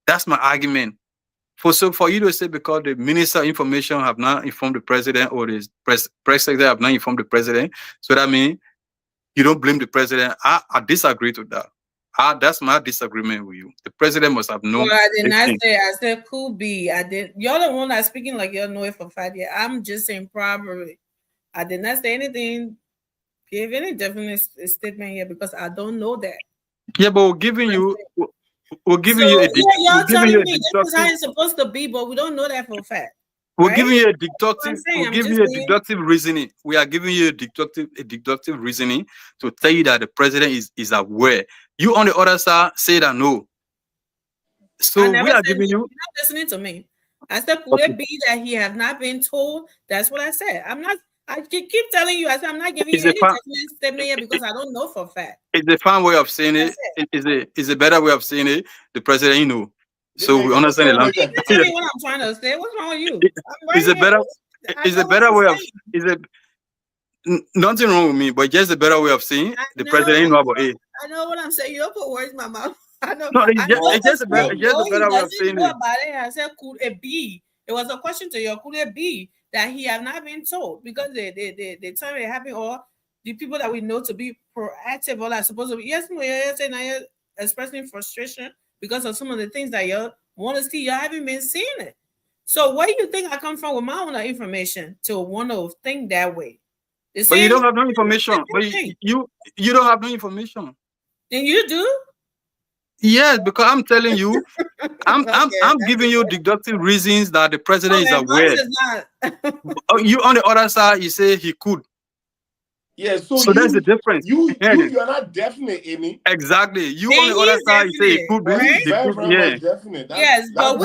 That's my argument. For you to say because the Minister of Information have not informed the president or the press secretary have not informed the president, so that means you don't blame the president. I disagree to that. That's my disagreement with you. The president must have known. Well, I did not say. I said could be. I did. You're the one that's speaking like you know it for 5 years. I'm just saying probably. I did not say anything. Give any definite statement here because I don't know that. Yeah, but we're giving you a you're telling me this is how it's supposed to be, but we don't know that for a fact. We're giving you a deductive. We're giving you a deductive reasoning. We are giving you a deductive reasoning to tell you that the president is aware. You on the other side say that no. So we are giving you. You're not listening to me. I said, could it be that he have not been told? That's what I said. I'm not. I keep telling you. I said I'm not giving you any statement here because I don't know for a fact. It's a fine way of saying it. It's a better way of saying it. The president, you know. So we understand the language. Tell me what I'm trying to say. What's wrong with you? It's a better way of. Nothing wrong with me, but just a better way of saying the president. You know about it. I know what I'm saying. You don't put words in my mouth. I know. No, it's just a better way of saying it. I said, could it be? It was a question to you. Could it be that he have not been told because the time it happened, or the people that we know to be proactive, or like supposed to be? Yes, you're saying now you're expressing frustration because of some of the things that you want to see. You haven't been seeing it. So where do you think I come from with my own information to want to think that way? But you don't have no information. But you don't have no information. And you do? Yes, because I'm telling you, I'm giving you deductive reasons that the president is aware. You on the other side, you say he could. Yeah, so that's the difference. You're not definite, Amy. Exactly. You on the other side, you say it could be. Right? Very definite. Yes, but so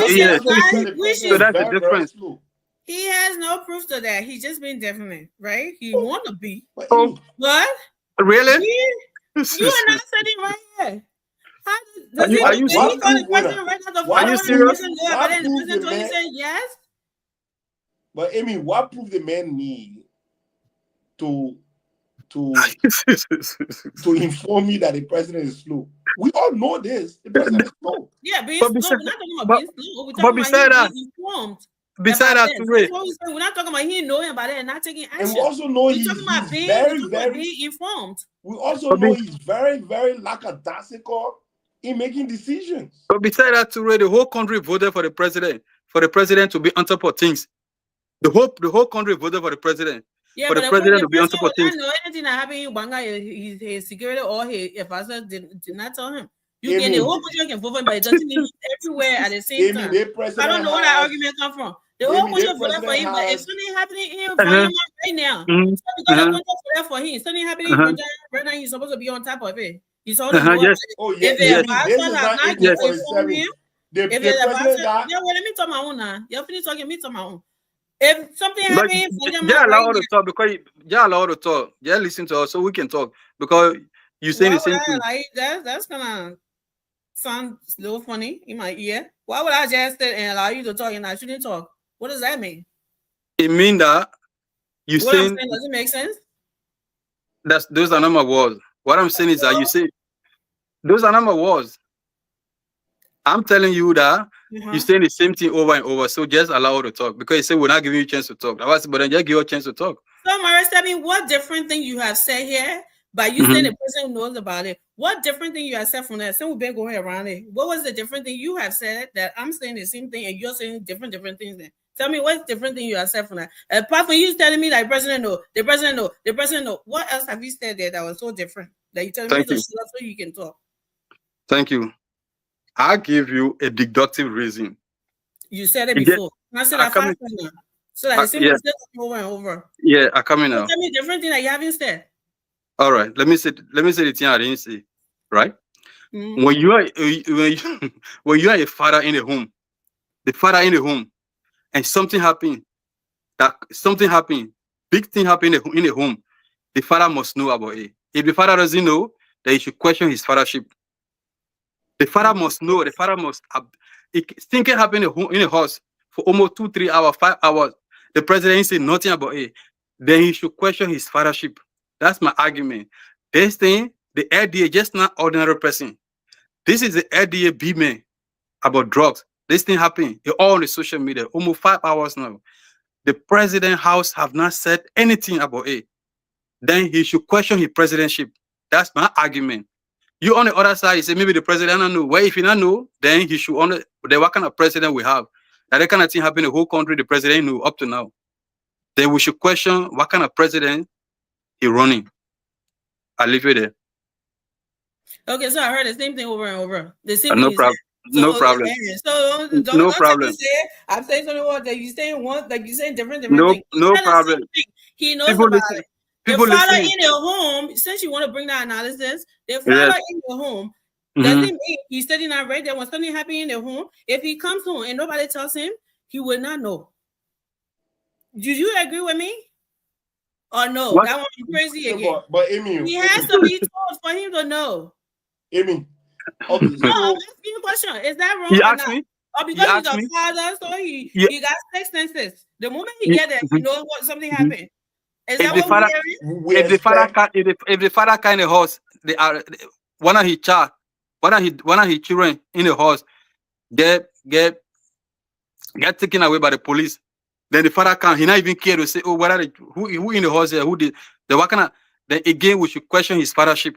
that's the difference. He has no proof to that. He's just been definite, right? He want to be. Oh, what? Really? You are not sitting right here. Are you serious? Yes. But Amy, what proof the man need to inform me that the president is slow? We all know this. The president is slow. Yeah, being But slow. We're not talking about being slow. We're talking beside about that, being informed. beside about that, this. Toure, That's what we're saying. We're not talking about he knowing about it and not taking action. And we also know we're he's talking about being, very being informed. We also know he's very, very lackadaisical in making decisions. But beside that, Toure, the whole country voted for the president to be on top of things. The whole country voted for the president. Yeah, for but the president to be on top of things. I know anything that happened in Banga, his security or his advisor did not tell him. You Amy, can the whole country can vote for him, but it doesn't mean he's everywhere at the same time. I don't know where that argument come from. The whole country voted for him, but if something happening in Parliament right now, so because the country voted for him, something happening in right now, he's supposed to be on top of it. He's supposed to know Yes. if the advisor has not informed him, if the advisor, yeah, well, let me talk my own now. You're finished talking, me talk my own. If something happens, yeah, allow her to talk because allow her to talk. Yeah, listen to us so we can talk because you saying the same thing. Like that's gonna sound a little funny in my ear. Why would I just sit and allow you to talk and I shouldn't talk? What does that mean? It means that you what saying I'm saying doesn't make sense. Those are not my words. What I'm saying is that you say those are not my words. I'm telling you that you're saying the same thing over and over. So just allow her to talk because you say we're not giving you a chance to talk. But then just give her a chance to talk. So, Maurice, tell me what different thing you have said here by you saying the person knows about it. What different thing you have said from that? So we've been going around it. What was the different thing you have said that I'm saying the same thing and you're saying different things then? Tell me what's different thing you have said from that. Apart from you telling me that the president know. What else have you said there that was so different that you tell me to shut up so you can talk? Thank you. I give you a deductive reason. You said it before. I said that fast now. So that the same thing over and over. Yeah, I come in now. Tell me different thing that you haven't said. All right, let me say the thing I didn't say. Right? When you are a father in a home, and something happened, big thing happened in a home, the father must know about it. If the father doesn't know, then he should question his fathership. The father must know. The father must. Thing can happen in a house for almost 2, 3 hours, 5 hours. The president say nothing about it. Then he should question his fathership. That's my argument. This thing, the LDA, just not ordinary person. This is the LDA B-man about drugs. This thing happened. It's all on the social media. Almost 5 hours now. The president house have not said anything about it. Then he should question his presidentship. That's my argument. You on the other side, you say maybe the president don't know. Well, if he don't know, then he should honor. Then what kind of president we have? That kind of thing happened in the whole country. The president knew up to now. Then we should question what kind of president he running. I leave it there. Okay, so I heard the same thing over and over. The same no thing. problem. So, no problem. So no problem. I'm saying something what that you saying one, like you saying different no, things. No problem. He knows people about it. The father in the home, since you want to bring that analysis, the father in the home doesn't mean he's sitting out right there when something happens in the home. If he comes home and nobody tells him, he will not know. Do you agree with me? Or no? What? That one crazy again. But Amy, he has to be told for him to know. Amy, okay. No, I'm asking you a question. Is that wrong? He asked me. Or because he's a father, so he got 6 senses. The moment he get there, he knows what something happened. Is that if the father kind of horse, they are one of his child, one of his children in the horse get taken away by the police. Then the father can't. He not even care to say, oh, what are who in the horse here? Who did the what kind of? Then again, we should question his fathership.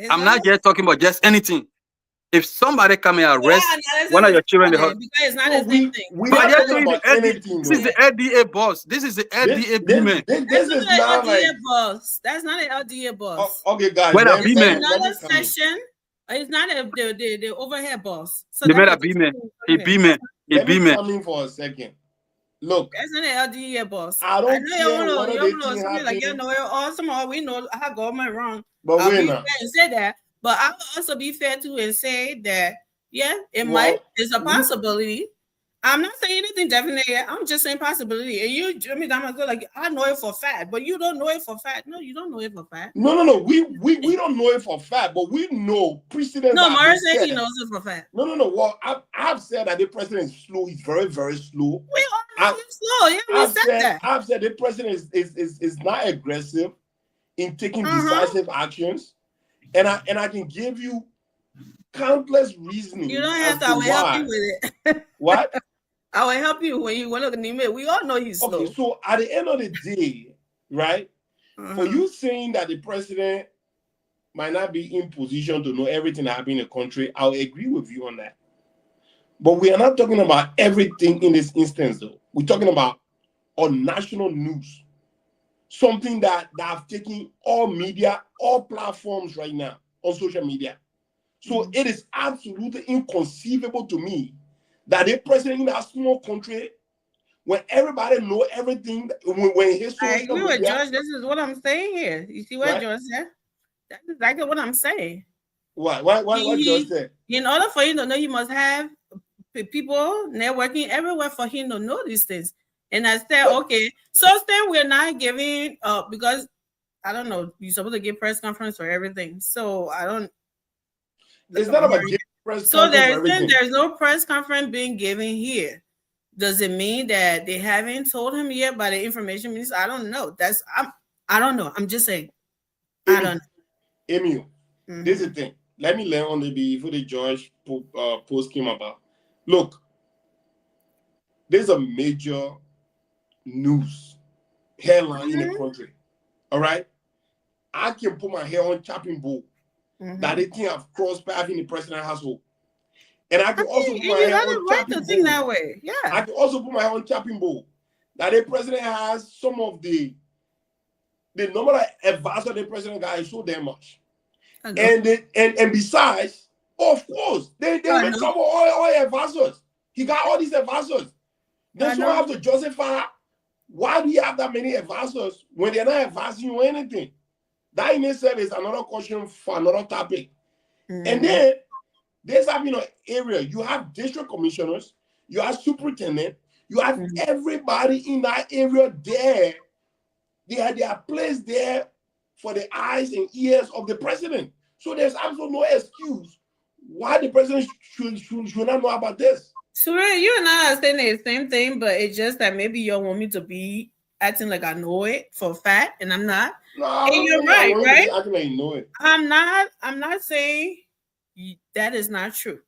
I'm not just talking about just anything. If somebody come and arrest one of your children, because it's not the same thing. We not talking about anything. This is the LDA boss. This is the LDA B-man. This is not like boss. That's not an LDA boss. Okay, guys. It's another session. It's not the overhead boss. So the man a B-man. A B-man. A B-man. Come in for a second. Look, that's not an LDA boss. I don't care what you know, like you know, all some we know how government wrong. But we're not. Say that. But I will also be fair to and say that, it's a possibility. I'm not saying anything definite yet. I'm just saying possibility. And you, Jimmy Diamond, like, I know it for fact, but you don't know it for fact. No, you don't know it for fact. No. We don't know it for fact, but we know precedent. No, Morris said he knows it for fact. No. Well, I've said that the president is slow. He's very, very slow. We all slow. Yeah, we said that. I've said the president is not aggressive in taking decisive actions, and I can give you countless reasons. You don't have to. I will help you with it. What? I will help you when you want to name it. We all know he's slow. Okay, so at the end of the day, right? For you saying that the president might not be in position to know everything that happened in the country, I'll agree with you on that. But we are not talking about everything in this instance, though. We're talking about on national news, something that have taken all media, all platforms right now on social media. So it is absolutely inconceivable to me that the president in that small country, when everybody know everything, when his social I agree with media, George. This is what I'm saying here. You see what George said? That's exactly what I'm saying. What George said? In order for him to know, he must have people networking everywhere for him to know these things. And I said, okay, so then we're not giving because I don't know, you're supposed to give press conference for everything. So I don't. It's not about giving press conference for everything. There's no press conference being given here. Does it mean that they haven't told him yet by the information minister? I don't know. I don't know. I'm just saying. I don't know. Emil, this is the thing. Let me learn on the before the George post came about. Look, there's a major news headline in the country. All right, I can put my hair on chopping board that they think I've crossed paths in the president's household, and I can also put my hair on chopping board that way. Yeah, I can also put my hair on chopping board that the president has some of the number of advisors the president got is so damn much, and besides. Of course, they may cover all advisors. He got all these advisors. They don't have to justify why do you have that many advisors when they're not advising you anything. That in itself is another question for another topic. And then there's an area. You have district commissioners, you have superintendent, you have everybody in that area there. They are placed there for the eyes and ears of the president. So there's absolutely no excuse why the president should not know about this. So you and I are saying the same thing, but it's just that maybe you want me to be acting like I know it for a fact, and I'm not. No, and you're right, right? Acting like you know it. I'm not saying that is not true.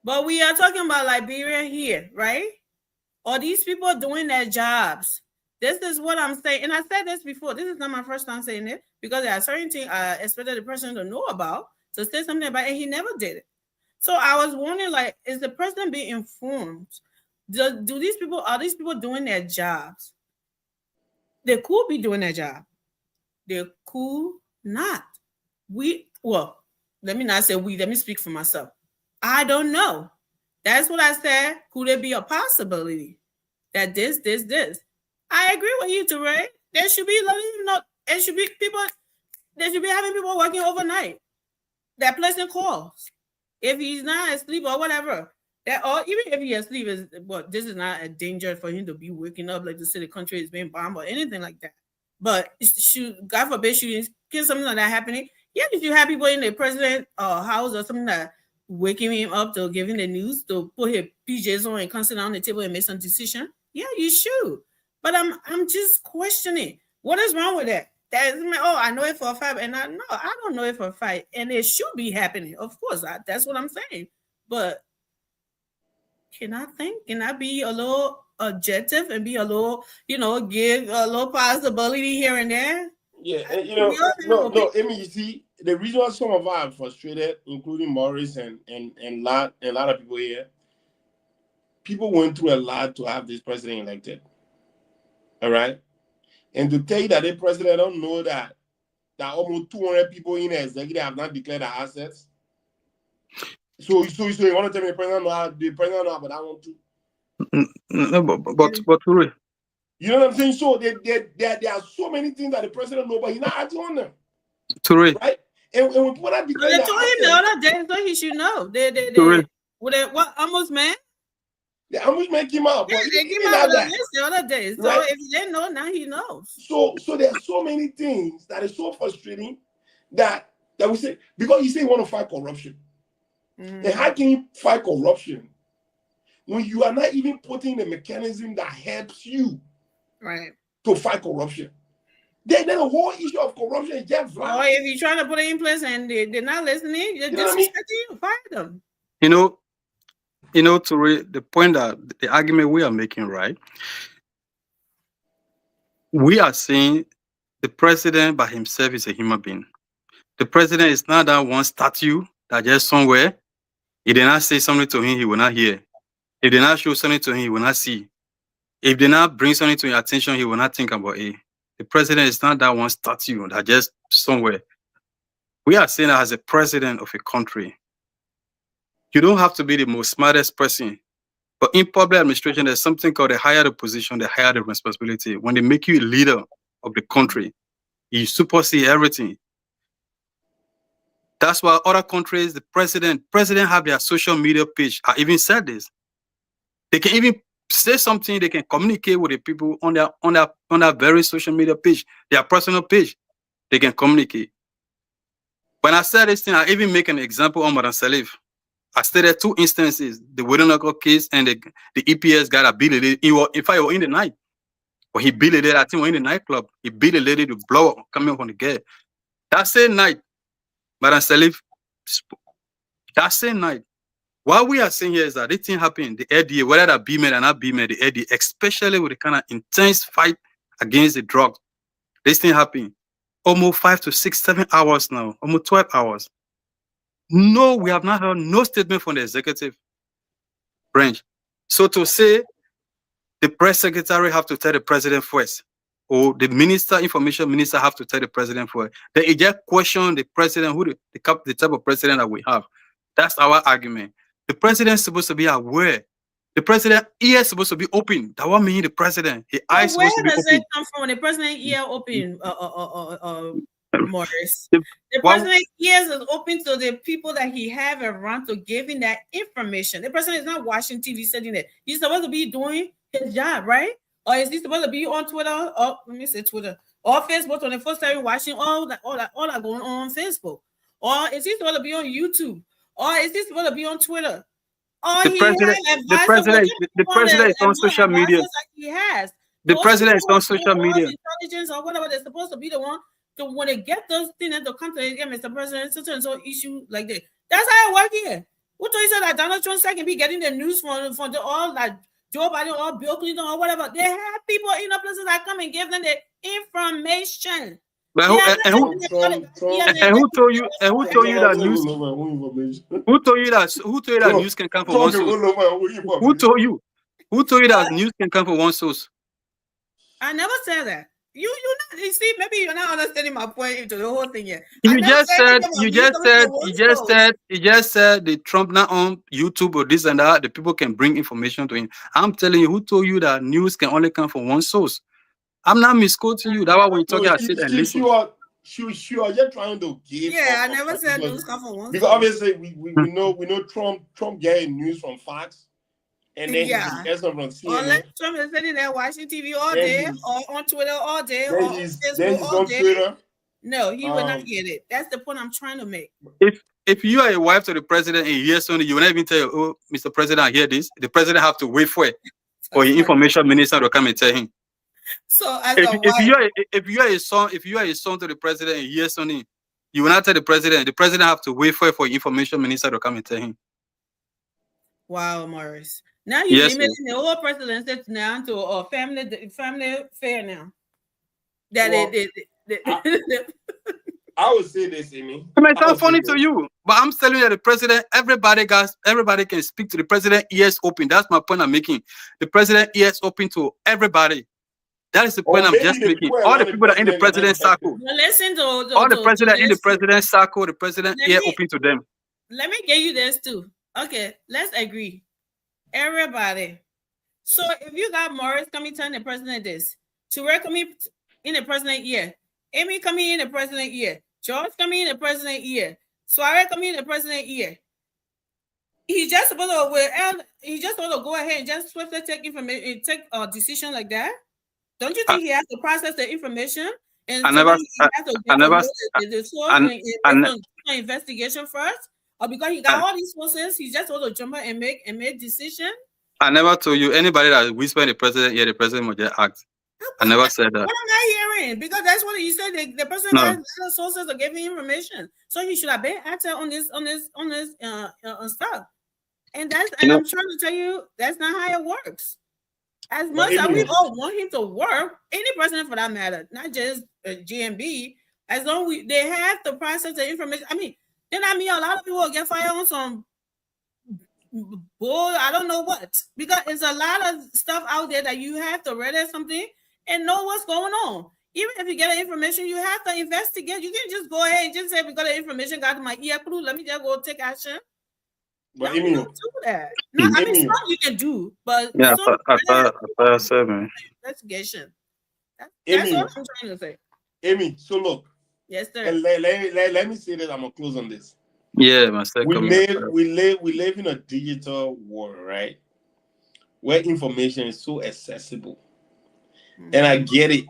But we are talking about Liberia here, right? Are these people doing their jobs? This is what I'm saying. And I said this before. This is not my first time saying it because there are certain things I expected the person to know about. To say something about it, and he never did it. So I was wondering, like, is the president being informed? Are these people doing their jobs? They could be doing their job. They could not. Let me not say we, let me speak for myself. I don't know. That's what I said. Could there be a possibility that this? I agree with you, Teray. There should be there should be having people working overnight. That placing calls. If he's not asleep or whatever, or even if he's asleep, this is not a danger for him to be waking up like to say the country is being bombed or anything like that. But God forbid, get something like that happening. Yeah, if you have people in the president's house or something that waking him up to give him the news to put his PJs on and come sit down on the table and make some decision, yeah, you should. But I'm just questioning what is wrong with that. I know it for a fact, and I don't know it for a fact, and it should be happening. Of course, that's what I'm saying. But can I be a little objective and be a little, give a little possibility here and there? Yeah, and, no. I mean, you see, the reason why some of us are frustrated, including Morris and a lot of people here, people went through a lot to have this president elected. All right. And to tell you that the president don't know that almost 200 people in the executive have not declared their assets. So you want to tell me the president know, but I want to. No, but you know what I'm saying? So there are so many things that the president knows, but he's not acting on them. Right? And when people are declaring, they told him the other day, so he should know. What almost man? The ombudsman came out. Yeah, they came out the other day. So right? If he didn't know, now he knows. So there are so many things that is so frustrating that we say, because you say you want to fight corruption. And how can you fight corruption when you are not even putting the mechanism that helps you right to fight corruption. Then the whole issue of corruption is just flat. Or if you're trying to put it in place and they're not listening, you're disrespecting you, fire them. You know, to the point that the argument we are making, right? We are saying the president by himself is a human being. The president is not that one statue that just somewhere. If they not say something to him, he will not hear. If they not show something to him, he will not see. If they not bring something to your attention, he will not think about it. The president is not that one statue that just somewhere. We are saying that as a president of a country, you don't have to be the most smartest person. But in public administration, there's something called the higher the position, the higher the responsibility. When they make you a leader of the country, you supersede everything. That's why other countries, the president have their social media page. I even said this. They can even say something, they can communicate with the people on their very social media page, their personal page. They can communicate. When I said this thing, I even make an example on Madam Salif. I stated 2 instances, the Wedonako case and the EPS guy that beat a lady. In fact, he was in the night. But he beat a lady, I think, was in the nightclub. He beat a lady to blow up, coming up on the gate. That same night, Madam Salif, that same night, what we are saying here is that this thing happened, the ADA, whether that be made or not be made, the ADA, especially with the kind of intense fight against the drug, this thing happened almost 5 to 6, 7 hours now, almost 12 hours. No, we have not heard no statement from the executive branch. So to say the press secretary have to tell the president first, or the information minister have to tell the president first, they just question the president, the type of president that we have. That's our argument. The president is supposed to be aware. The president ear is supposed to be open. That what mean the president. His eyes supposed to be open. Where does it come from when the president ear open, Morris? The president ears is open to the people that he have around to give him that information. The president is not watching TV sitting there. He's supposed to be doing his job, right? Or is he supposed to be on Twitter? Or let me say Twitter or Facebook 24/7 watching all that going on Facebook? Or is he supposed to be on YouTube? Or is he supposed to be on Twitter? Or the president is on social media. He has. The president is on social media. Intelligence or whatever, they're supposed to be the one to when they get those things to come to Mr. President, so issue like that. That's how it works here. Who told you that Donald Trump can be getting the news from the all like Joe Biden or Bill Clinton or whatever? They have people in the places that come and give them the information. But who told you that news? Who told you that news can come from one source? Who told you that news can come from one source? I never said that. You see, maybe you're not understanding my point into the whole thing yet. You just said the Trump not on YouTube or this and that. The people can bring information to him. I'm telling you, who told you that news can only come from one source? I'm not misquoting you. That's why when you talk, I sit and listen. She was just trying to give. Yeah, I never said news come from one source. Because obviously we know Trump getting news from Fox. And then he gets from CNN. Or Trump is sitting there watching TV all day, or on Twitter all day, or on Facebook all day. Twitter. No, he will not get it. That's the point I'm trying to make. If you are a wife to the president and you hear something, you will not even tell you, oh, Mr. President, I hear this. The president have to wait for it for your information minister to come and tell him. So if you are a son to the president and you hear something, you will not tell the president. The president have to wait for it for your information minister to come and tell him. Wow, Morris. Now you're limiting the whole presidency now to a family affair now. I would say this, Amy. It might sound funny to you, but I'm telling you that the president, everybody can speak to the president. Ears open. That's my point I'm making. The president ears open to everybody. That is the point I'm just making. All the people that are in the president's circle. Listen to all the president in the president's circle. The president ear open to them. Let me get you this too. Okay, let's agree. Everybody. So if you got Morris coming telling the president this, Touré coming in the president ear, Amy coming in the president ear, George coming in the president ear, Soare coming in the president ear, he's just supposed to go ahead and just swiftly take information, take a decision like that. Don't you think he has to process the information and investigation first? Or because he got all these sources, he just want to jump out and make decision. I never told you anybody that whispered the president, yeah, the president will just act. I never said that. What am I hearing? Because that's what you said. The person No. has sources to give me information, so he should have been acting on this stuff. And I'm trying to tell you that's not how it works. As much as we all want him to work, any president for that matter, not just GMB, as long as they have to process the information. I mean, then a lot of people will get fired on some bull, I don't know what, because it's a lot of stuff out there that you have to read something and know what's going on. Even if you get the information, you have to investigate. You can't just go ahead and just say, we got the information, got my ear clue, let me just go take action. But no, you don't do that. No, I mean, some you can do, but Yeah, some I said, man. investigation. That's what I'm trying to say. Amy, so look. Yes, sir. And let me say that I'm gonna close on this. Yeah, my second. We live in a digital world, right? Where information is so accessible. And I get it.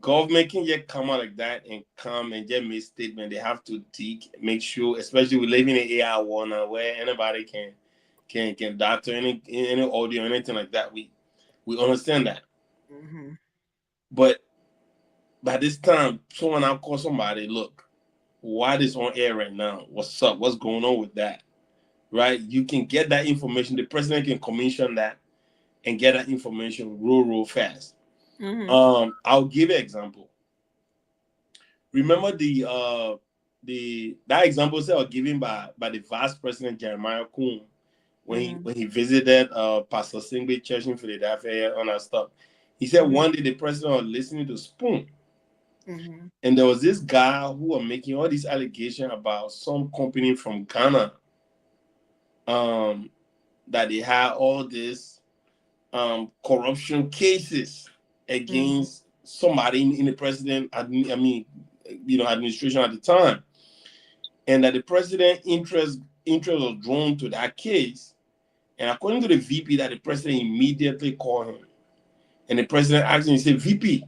Government can just come out like that and come and just make statement. They have to dig, make sure, especially we live in an AI world now where anybody can doctor any audio, anything like that. We understand that. Mm-hmm. But by this time, someone I'll call somebody, look, what is on air right now? What's up? What's going on with that? Right? You can get that information. The president can commission that and get that information real fast. Mm-hmm. I'll give an example. Remember that example that was given by the Vice President Jeremiah Kuhn when he visited Pastor Singbe Church in Philadelphia on that stuff. He said one day the president was listening to Spoon. Mm-hmm. And there was this guy who was making all these allegations about some company from Ghana that they had all this corruption cases against somebody in the president, administration at the time. And that the president interest was drawn to that case. And according to the VP, that the president immediately called him. And the president asked him, he said, VP,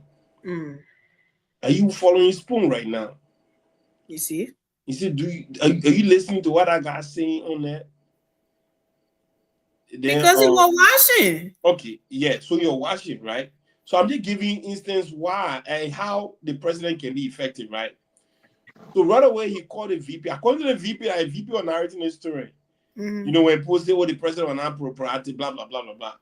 are you following Spoon right now? You see? He said, are you listening to what I got saying on that? Then, because he was watching. Okay, yeah, so you're watching, right? So I'm just giving instance why and how the president can be effective, right? So right away, he called the VP. According to the VP, the VP was narrating the story. Mm-hmm. You know, when posted, the president was not propriety, blah, blah, blah, blah, blah.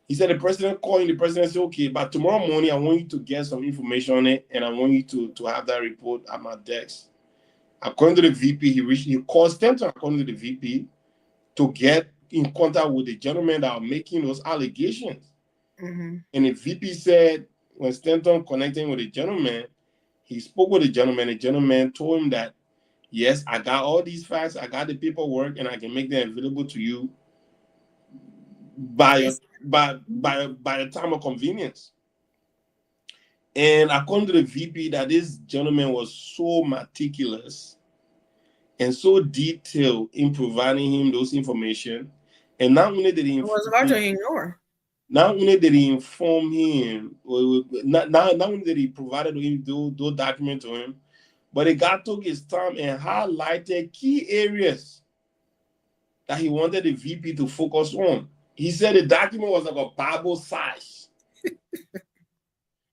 He said the president called him, the president said, okay, but tomorrow morning, I want you to get some information on it, and I want you to have that report at my desk. According to the VP, he called Stanton, according to the VP, to get in contact with the gentleman that are making those allegations. Mm-hmm. And the VP said, when Stanton connected with the gentleman, he spoke with the gentleman told him that, yes, I got all these facts, I got the paperwork, and I can make them available to you by the time of convenience. And according to the VP, that this gentleman was so meticulous and so detailed in providing him those information, and not only did he was about to ignore. Not only did he inform him, not only did he provided him those documents to him, but the guy took his time and highlighted key areas that he wanted the VP to focus on. He said the document was like a Bible size.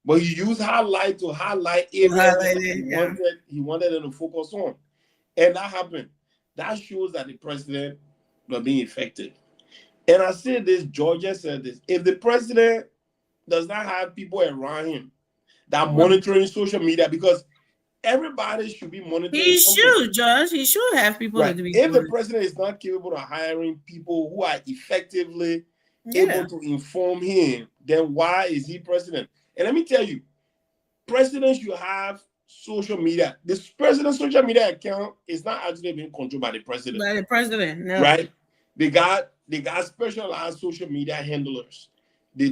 But he used highlight to highlight areas he wanted them to focus on. And that happened. That shows that the president was being effective. And I said this, Georgia said this. If the president does not have people around him that are monitoring social media, because everybody should be monitoring. He should, Judge. He should have people. Right. If the president is not capable of hiring people who are effectively able to inform him, then why is he president? And let me tell you, presidents should have social media. This president's social media account is not actually being controlled by the president. By the president, no. Right? They got specialized social media handlers. They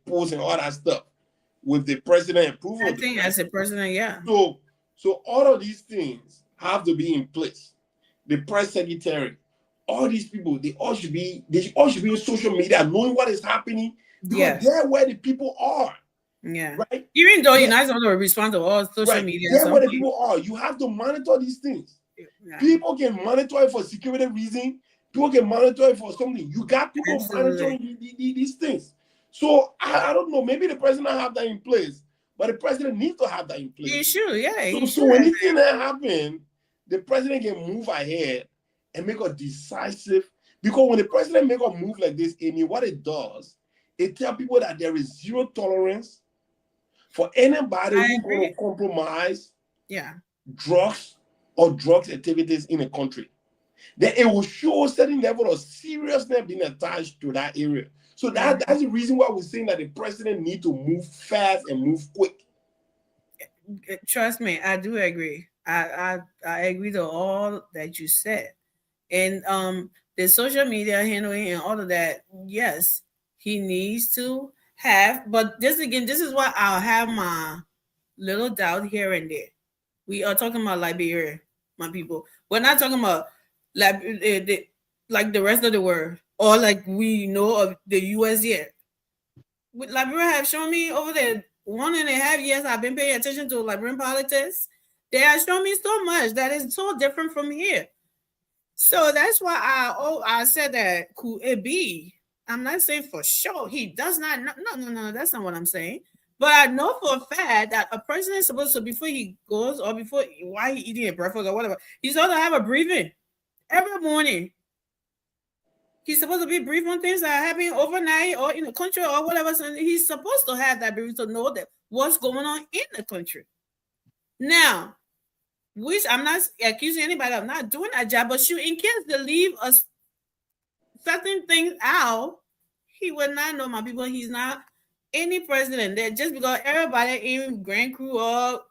post and all that stuff with the president approval. I think as a president, yeah. So all of these things have to be in place. The press secretary, all these people, they all should be in social media, knowing what is happening. Yeah, they're where the people are. Yeah, right. Even though you're not going to respond to all social media, they're where the people are. You have to monitor these things. Yeah. People can monitor it for security reasons. People can monitor it for something. You got people monitoring these things. So I don't know. Maybe the president have that in place, but the president needs to have that in place. He should, yeah. So anything that happen, the president can move ahead and make a decisive. Because when the president make a move like this, Amy, what it does, it tells people that there is zero tolerance for anybody who's going to compromise drugs or drugs activities in a country. Then it will show a certain level of seriousness being attached to that area. So that's the reason why we're saying that the president needs to move fast and move quick. Trust me, I do agree. I agree to all that you said. And the social media handling and all of that, yes, he needs to have. But this is why I'll have my little doubt here and there. We are talking about Liberia, my people. We're not talking about like the rest of the world or like we know of the US yet. Liberia have shown me over the 1.5 years I've been paying attention to Liberian politics. They have shown me so much that is so different from here. So that's why I said that could it be? I'm not saying for sure he does not. No, that's not what I'm saying. But I know for a fact that a president is supposed to, before he goes or while he eating a breakfast or whatever, he's supposed to have a briefing every morning. He's supposed to be briefed on things that are happening overnight or in the country or whatever. So he's supposed to have that briefing to know that what's going on in the country. Now, which I'm not accusing anybody of not doing that job, but in case they leave us certain things out, he would not know, my people. He's not any president that just because everybody in Grand Crew or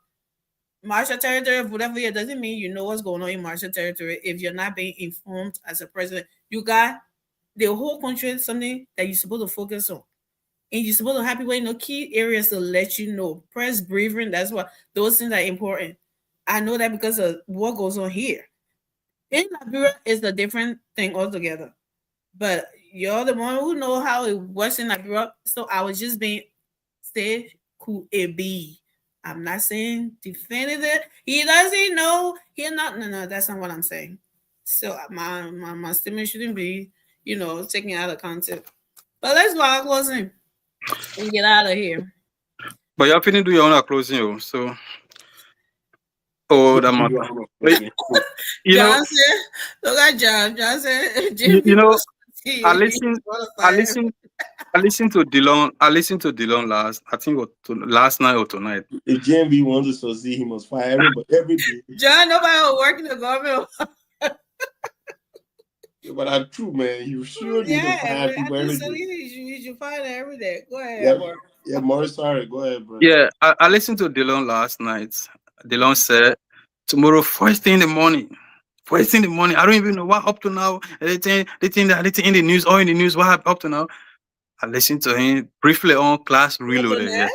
Marshall Territory, whatever it doesn't mean you know what's going on in Marshall Territory. If you're not being informed as a president, you got the whole country something that you're supposed to focus on. And you're supposed to have people in key areas to let you know. Press briefing, that's what those things are important. I know that because of what goes on here. In Liberia is a different thing altogether. But you're the one who know how it works in Liberia. So I was just being said, could it be? I'm not saying definitive. He doesn't know. No, that's not what I'm saying. So my statement shouldn't be, taken out of context. But let's go our closing and get out of here. But you're finna do your own closing, so. Oh, that matter. John said, look at John. John said, I listened to Dillon. I listened to Dillon last night or tonight. If JMB wants to succeed, he must fire everybody every day. John, nobody will work in the government. But I'm true, man. You should need to fire people every day. You should fire every day. Go ahead, Morris, sorry. Go ahead, bro. Yeah, I listened to Dillon last night. Dillon said, tomorrow, first thing in the morning. I don't even know what up to now. They think that in the news or in the news, what happened up to now. I listened to him briefly on Class Reloaded.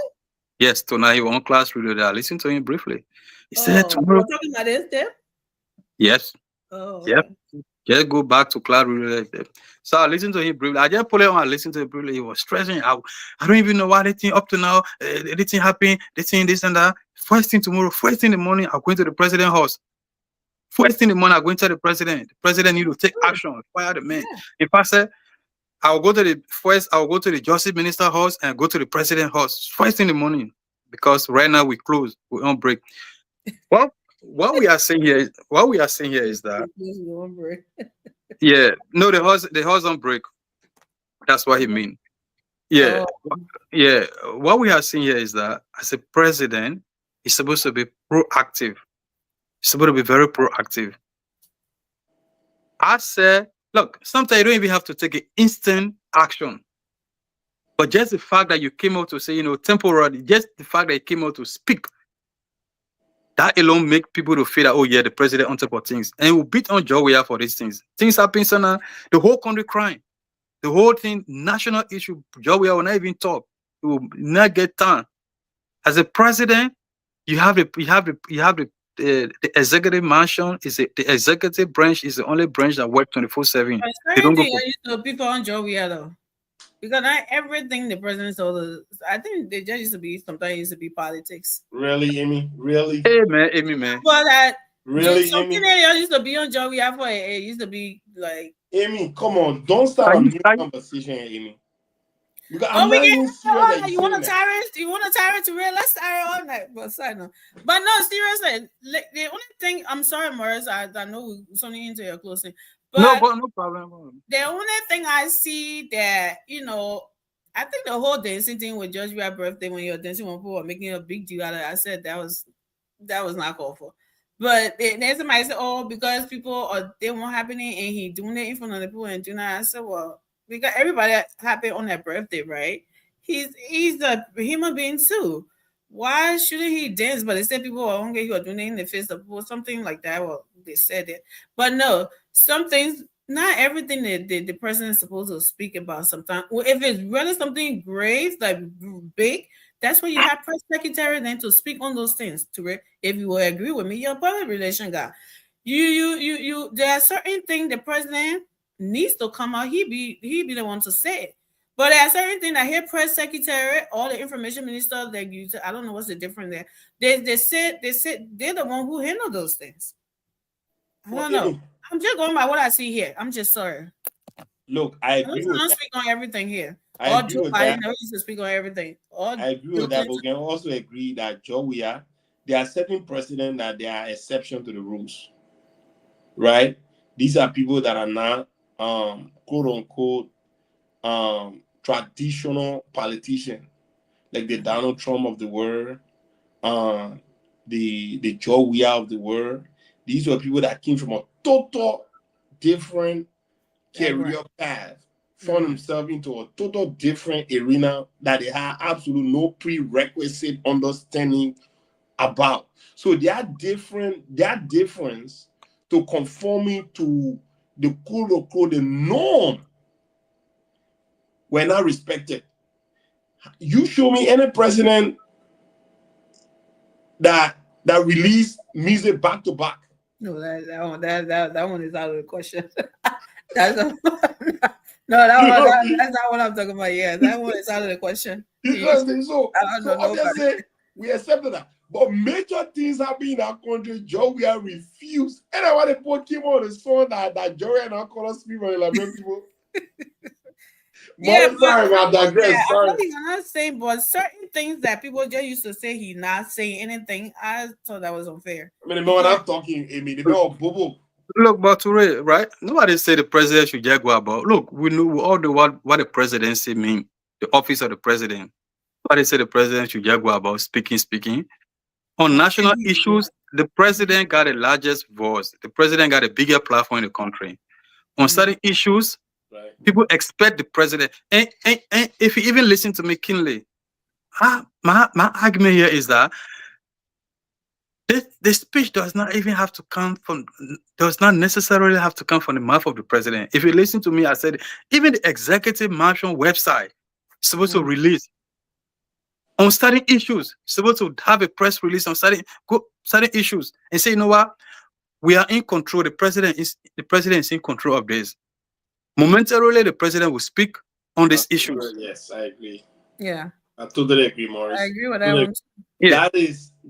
Yes, tonight he was on Class Reloaded. I listened to him briefly. He said tomorrow. You're talking about this there? Yes. Oh. Yep. Just go back to Class Reloaded. So I listened to him briefly. I just put it on. I listened to him briefly. He was stressing out. I don't even know what they think up to now. Anything happened. They think this and that. First thing tomorrow, first thing in the morning, I'm going to the president's house. First thing in the morning, I'm going to the president. The president need to take action, fire the man. If I said, I'll go to the justice minister house and go to the president's house first thing in the morning, because right now we close, we're on break. Well, what we are saying here is that the house on break. That's what he mean. Yeah, yeah. What we are saying here is that as a president, he's supposed to be proactive. He's supposed to be very proactive. I said, look, sometimes you don't even have to take an instant action. But just the fact that you came out to say, temporarily, just the fact that you came out to speak, that alone make people to feel that, oh yeah, the president on top of things. And we beat on Joe for these things. Things happen, so now the whole country crying. The whole thing, national issue, Joe will not even talk. It will not get done. As a president, you have the executive mansion. The executive branch is the only branch that works 24/7. They don't go. People on Joe though, because not everything the president told us. I think they just used to be politics. Really, Amy? Really? Hey man. But that really something that used to be on Joe for it used to be like Amy, come on, don't start a new conversation, Amy. Because I'm not even serious that you want a tyrant? You want a tyrant to real? Let's tyrant all night. But sorry, no. But no, seriously, the only thing I'm sorry, Morris, I know we're only into your closing. But no problem. The only thing I see that, I think the whole dancing thing with Georgia's birthday when you're dancing when people were making a big deal out of it, I said that was not called for. But then somebody said, oh, because they won't happening and he doing it in front of the people and doing that. I said, well, because everybody happy on their birthday, right? He's a human being too. Why shouldn't he dance? But they said people are hungry, you are doing it in the face of people, something like that. Well, they said it. But no, some things, not everything that the president is supposed to speak about sometimes. Well, if it's really something grave, like big, that's when you have press secretary then to speak on those things. If you will agree with me, you're a public relation guy. You there are certain things the president needs to come out. He be the one to say it. But there are certain things that here press secretary, all the information minister, that you I don't know what's the difference there. They said they're the one who handle those things. I don't know. I'm just going by what I see here. I'm just sorry. Look, I agree with that. Speak on everything here. I agree with that. Never used to speak on everything. I agree with that, but we can also agree that there are certain precedents that they are exception to the rules, right? These are people that are not quote unquote traditional politicians, like the Donald Trump of the world, the Joe Weir of the world. These were people that came from a total different career path, found themselves into a total different arena that they had absolutely no prerequisite understanding about. So their difference to conforming to the quote unquote the norm were not respected. You show me any president that released music back to back. No, that one is out of the question. That's not what I'm talking about. Yeah, that one is out of the question. So obviously we accepted that. But major things happen in our country, Joe Weir refused. And I want to put him on the phone that Joe and our color speak on the people. Yeah, sorry, I digress. Sorry. I'm not saying, but certain things that people just used to say he's not saying anything, I thought that was unfair. I mean, when I'm talking, Amy, the no boo. Look, but Toure, right? Nobody say the president should just go about. Look, we all know what the presidency means, the office of the president. Nobody say the president should just go about speaking. On national issues, the president got the largest voice. The president got a bigger platform in the country. On certain issues, people expect the president. And if you even listen to McKinley, my argument here is that the speech does not necessarily have to come from the mouth of the president. If you listen to me, I said even the executive mansion website is supposed to release on certain issues, supposed to have a press release on certain issues and say, you know what, we are in control. The president is in control of this. Momentarily, the president will speak on these issues. Yes, I agree. Yeah, I totally agree, Morris. I agree with that one. Yeah.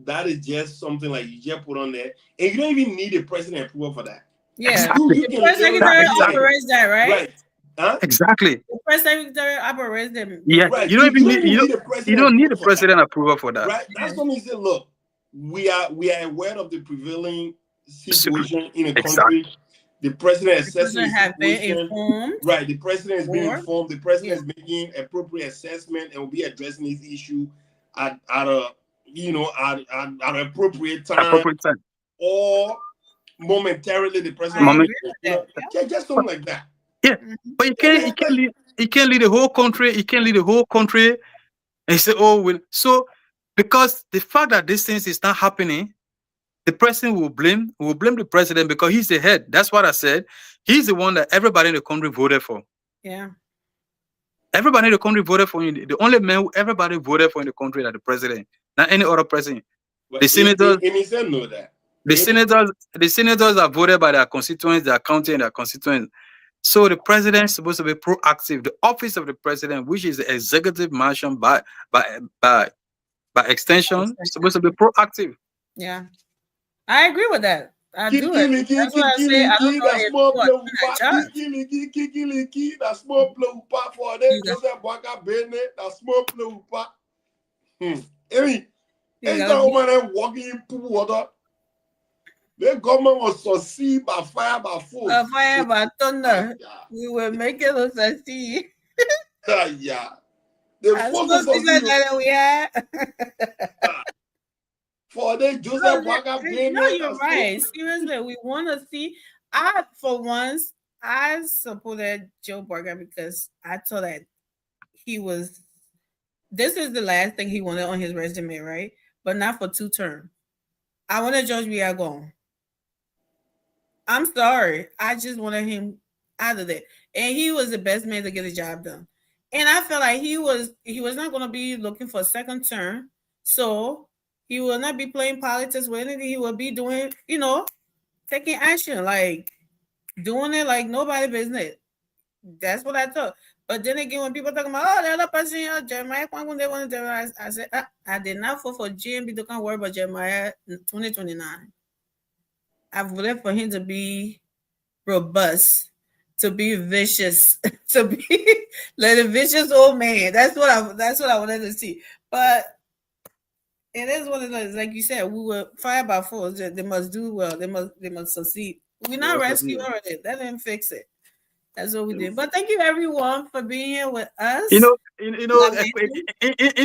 That is just something like you just put on there, and you don't even need a president approval for that. Yeah, the press secretary operates that, right? Huh? Exactly. The press secretary operates them. Yeah, right. You don't need the president approval for that. Right. That's when he said, "Look, we are aware of the prevailing situation in the country. The president has been informed. Right. The president has been informed. The president is making appropriate assessment and will be addressing this issue at an appropriate time. Or momentarily the president just something like that. Yeah, but he can't lead the whole country. He can't lead the whole country and say, "Oh, well." So because the fact that these things is not happening, the president will blame the president because he's the head. That's what I said. He's the one that everybody in the country voted for. Yeah. Everybody in the country voted for him. The only man who everybody voted for in the country is the president, not any other president. But the senators know that. The senators are voted by their constituents, their county, and their constituents. So the president is supposed to be proactive. The office of the president, which is the executive mansion by extension, is supposed to be proactive. Yeah, I agree with that. I do it. That's what I say. I don't know if what I charge. Kiki, that small blue part for them. Joseph Boakai Bennett, that small blue part. Any, that woman walking in pool water. The government was succeed by fire, by force. By fire, by thunder. We will make it a succeed. Yeah. The forces that we had. For the Joseph Boakai Bennett. No, you're right. Seriously, we want to see. For once, I supported Joe Boakai because I thought that this is the last thing he wanted on his resume, right? But not for 2 terms. I wanted George Weah gone. I'm sorry. I just wanted him out of there. And he was the best man to get the job done. And I felt like he was not going to be looking for a second term. So he will not be playing politics with anything. He will be doing, taking action, like doing it like nobody business. That's what I thought. But then again, when people talking about, the other person, Jeremiah, I said, I did not vote for GMB to come worry about Jeremiah 2029. I voted for him to be robust, to be vicious, to be like a vicious old man. That's what I wanted to see. But it is what it is. Like you said, we were fired by force. They must do well. They must succeed. We're not rescued already. That didn't fix it. That's what we did. But thank you everyone for being here with us. In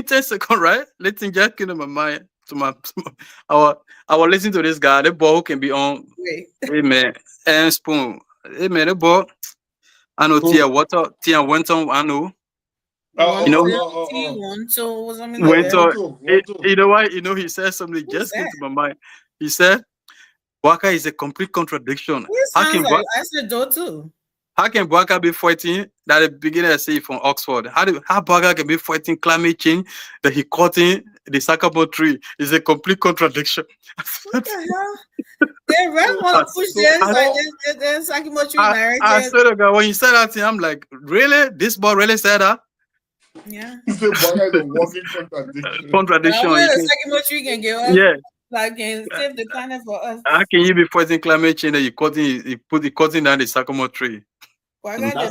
10 seconds, right? Let's just get in my mind. I was listening to this guy. The ball can be on. Amen. And spoon. Amen. The ball. I know Tia Water. Tia Winton. I know. You know why? He said something just came to my mind. He said, Boakai is a complete contradiction. I said though too. How can Boakai be fighting that the beginner say from Oxford? How Boakai can be fighting climate change that he cutting the Sakabo tree is a complete contradiction. What the hell? They really want to push the Sakabo tree narrative. I swear to God, when you said that thing, I'm like, really? This boy really said that? Yeah. Boakai is a walking contradiction. Contradiction. The Sakabo tree can give us. Yeah. Like can save the planet for us. How can you be fighting climate change that you cutting down the Sycamore tree? Anybody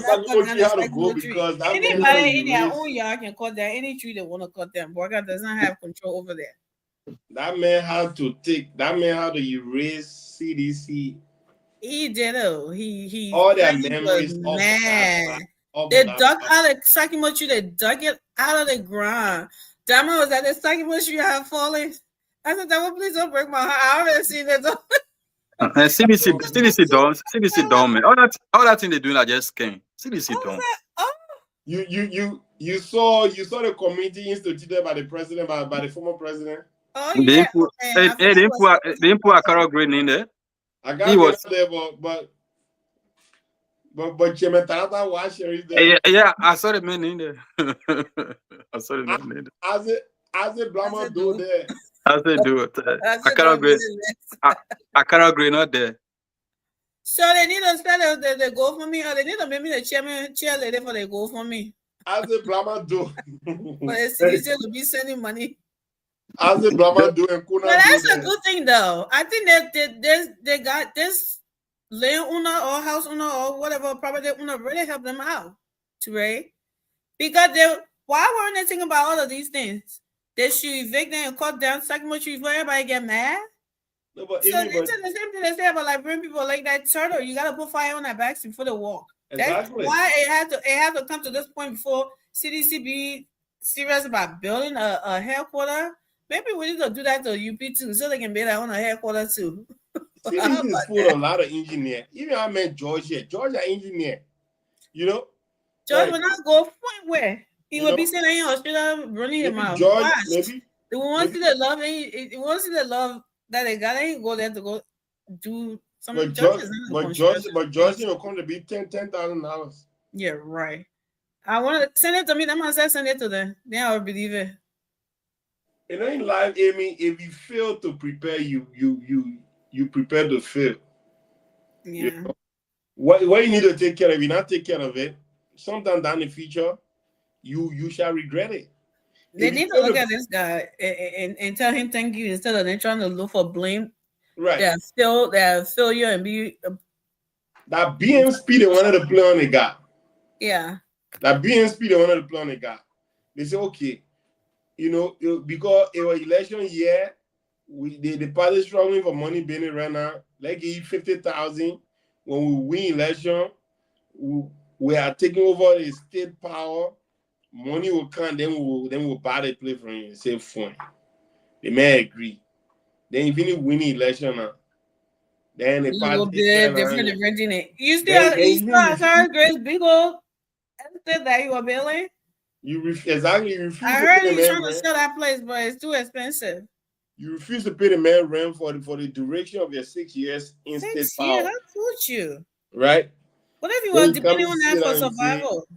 in their own yard can cut down any tree they want to cut down. Boakai does not have control over that. That man had to erase CDC. He did it. He all their memories. Man, they dug out the Sycamore tree. They dug it out of the ground. Diamond was at the Sycamore tree had fallen. I said, please don't break my heart. I already seen it. CDC don't, man. All that thing they doing are just scam. CDC don't. You saw the committee instituted by the president, by the former president. Oh yeah. They didn't put a Carol Green in there. I got there, but Chemetarata was there. Yeah, I saw the man in there. As a Blama do there. As they do it. I cannot agree not there. So they need to spell the go for me, or they need to make me the cheerleader for the go for me. As a Blama do. But it's easier to be sending money. As a Blama do and Kuna. But that's a good thing though. I think that they got this land owner or house owner or whatever property owner really help them out, right? Because why weren't they thinking about all of these things? They should evict them and cut down Sycamore tree for everybody get mad. No, but so it's the same thing they say about like bring people like that turtle. You gotta put fire on their backs before they walk. Exactly. That's why it had to come to this point before CDC be serious about building a headquarters. Maybe we need to do that to UP too, so they can build their own headquarters too. CDC is full of a lot of engineers. Even I met George here. George an engineer. George will not go point where. He would be sitting in hospital running him out. George, maybe. They want to see the love. He wants to see the love that they got. He go there to go do something. But George, come to be $10,000. Yeah, right. I want to send it to me. That man said send it to them. Then I will believe it. In life, Amy, if you fail to prepare, you prepare to fail. Yeah. What you need to take care of, you not take care of it. Sometime down the future, you shall regret it. They need to look at this guy and tell him thank you instead of them trying to look for blame. Right. They'll fill you and be. That BNP they wanted to play on the guy. Yeah. That BNP they wanted to play on the guy. They say, okay, because it was election year, the party is struggling for money being right now. Like give you 50,000 when we win election, we are taking over the state power. Money will come, then we'll buy the play from you. Say fine. They may agree. Then if you win the election now, then the party will be different in it. You still heard Grace Beagle said that you were billing? You refuse. I heard you trying to sell that place, but it's too expensive. You refuse to pay the man rent for the duration of your 6 years in state power. Yeah, that suits you. Right? What if you were depending on that for survival?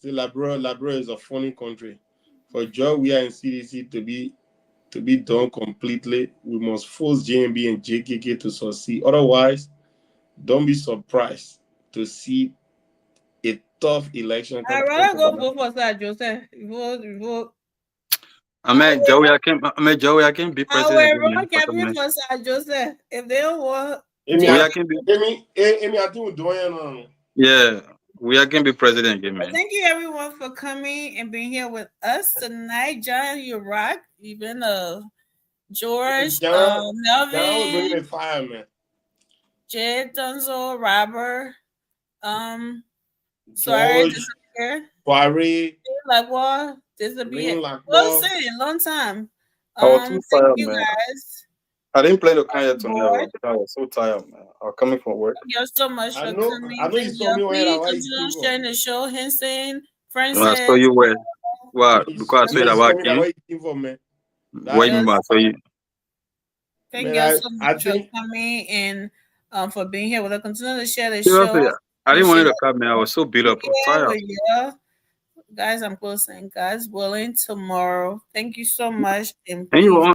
See, Labrador is a funny country. For job we are in CDC to be done completely, we must force JMB and JKK to succeed. Otherwise, don't be surprised to see a tough election. I'd rather go vote for Sir Joseph. Vote. Joey, I can be president. I will run cabinet for Sir Joseph. If they don't want, I can be. I think doing. Yeah, we are can be president. Thank you everyone for coming and being here with us tonight. John, you rock. Even George, Melvin, fireman, Jed, Dunzo, Robert, sorry, disappear. Barry, like what? Disappear. Well, long time. I was too tired, you man. Guys. I didn't play the Kanye tonight. I was so tired, man. I was coming from work. Thank you so much for coming. I know you saw me when I was sharing the show, Henson, Francis. No, I saw you where? What? Because I saw you about King. Wait, I saw you. Thank you so much for coming and for being here. We'll continue to share the show. I didn't want you to come, man. I was so beat up. Tired. Yeah. Guys, I'm closing. God's willing, tomorrow. Thank you so much. And you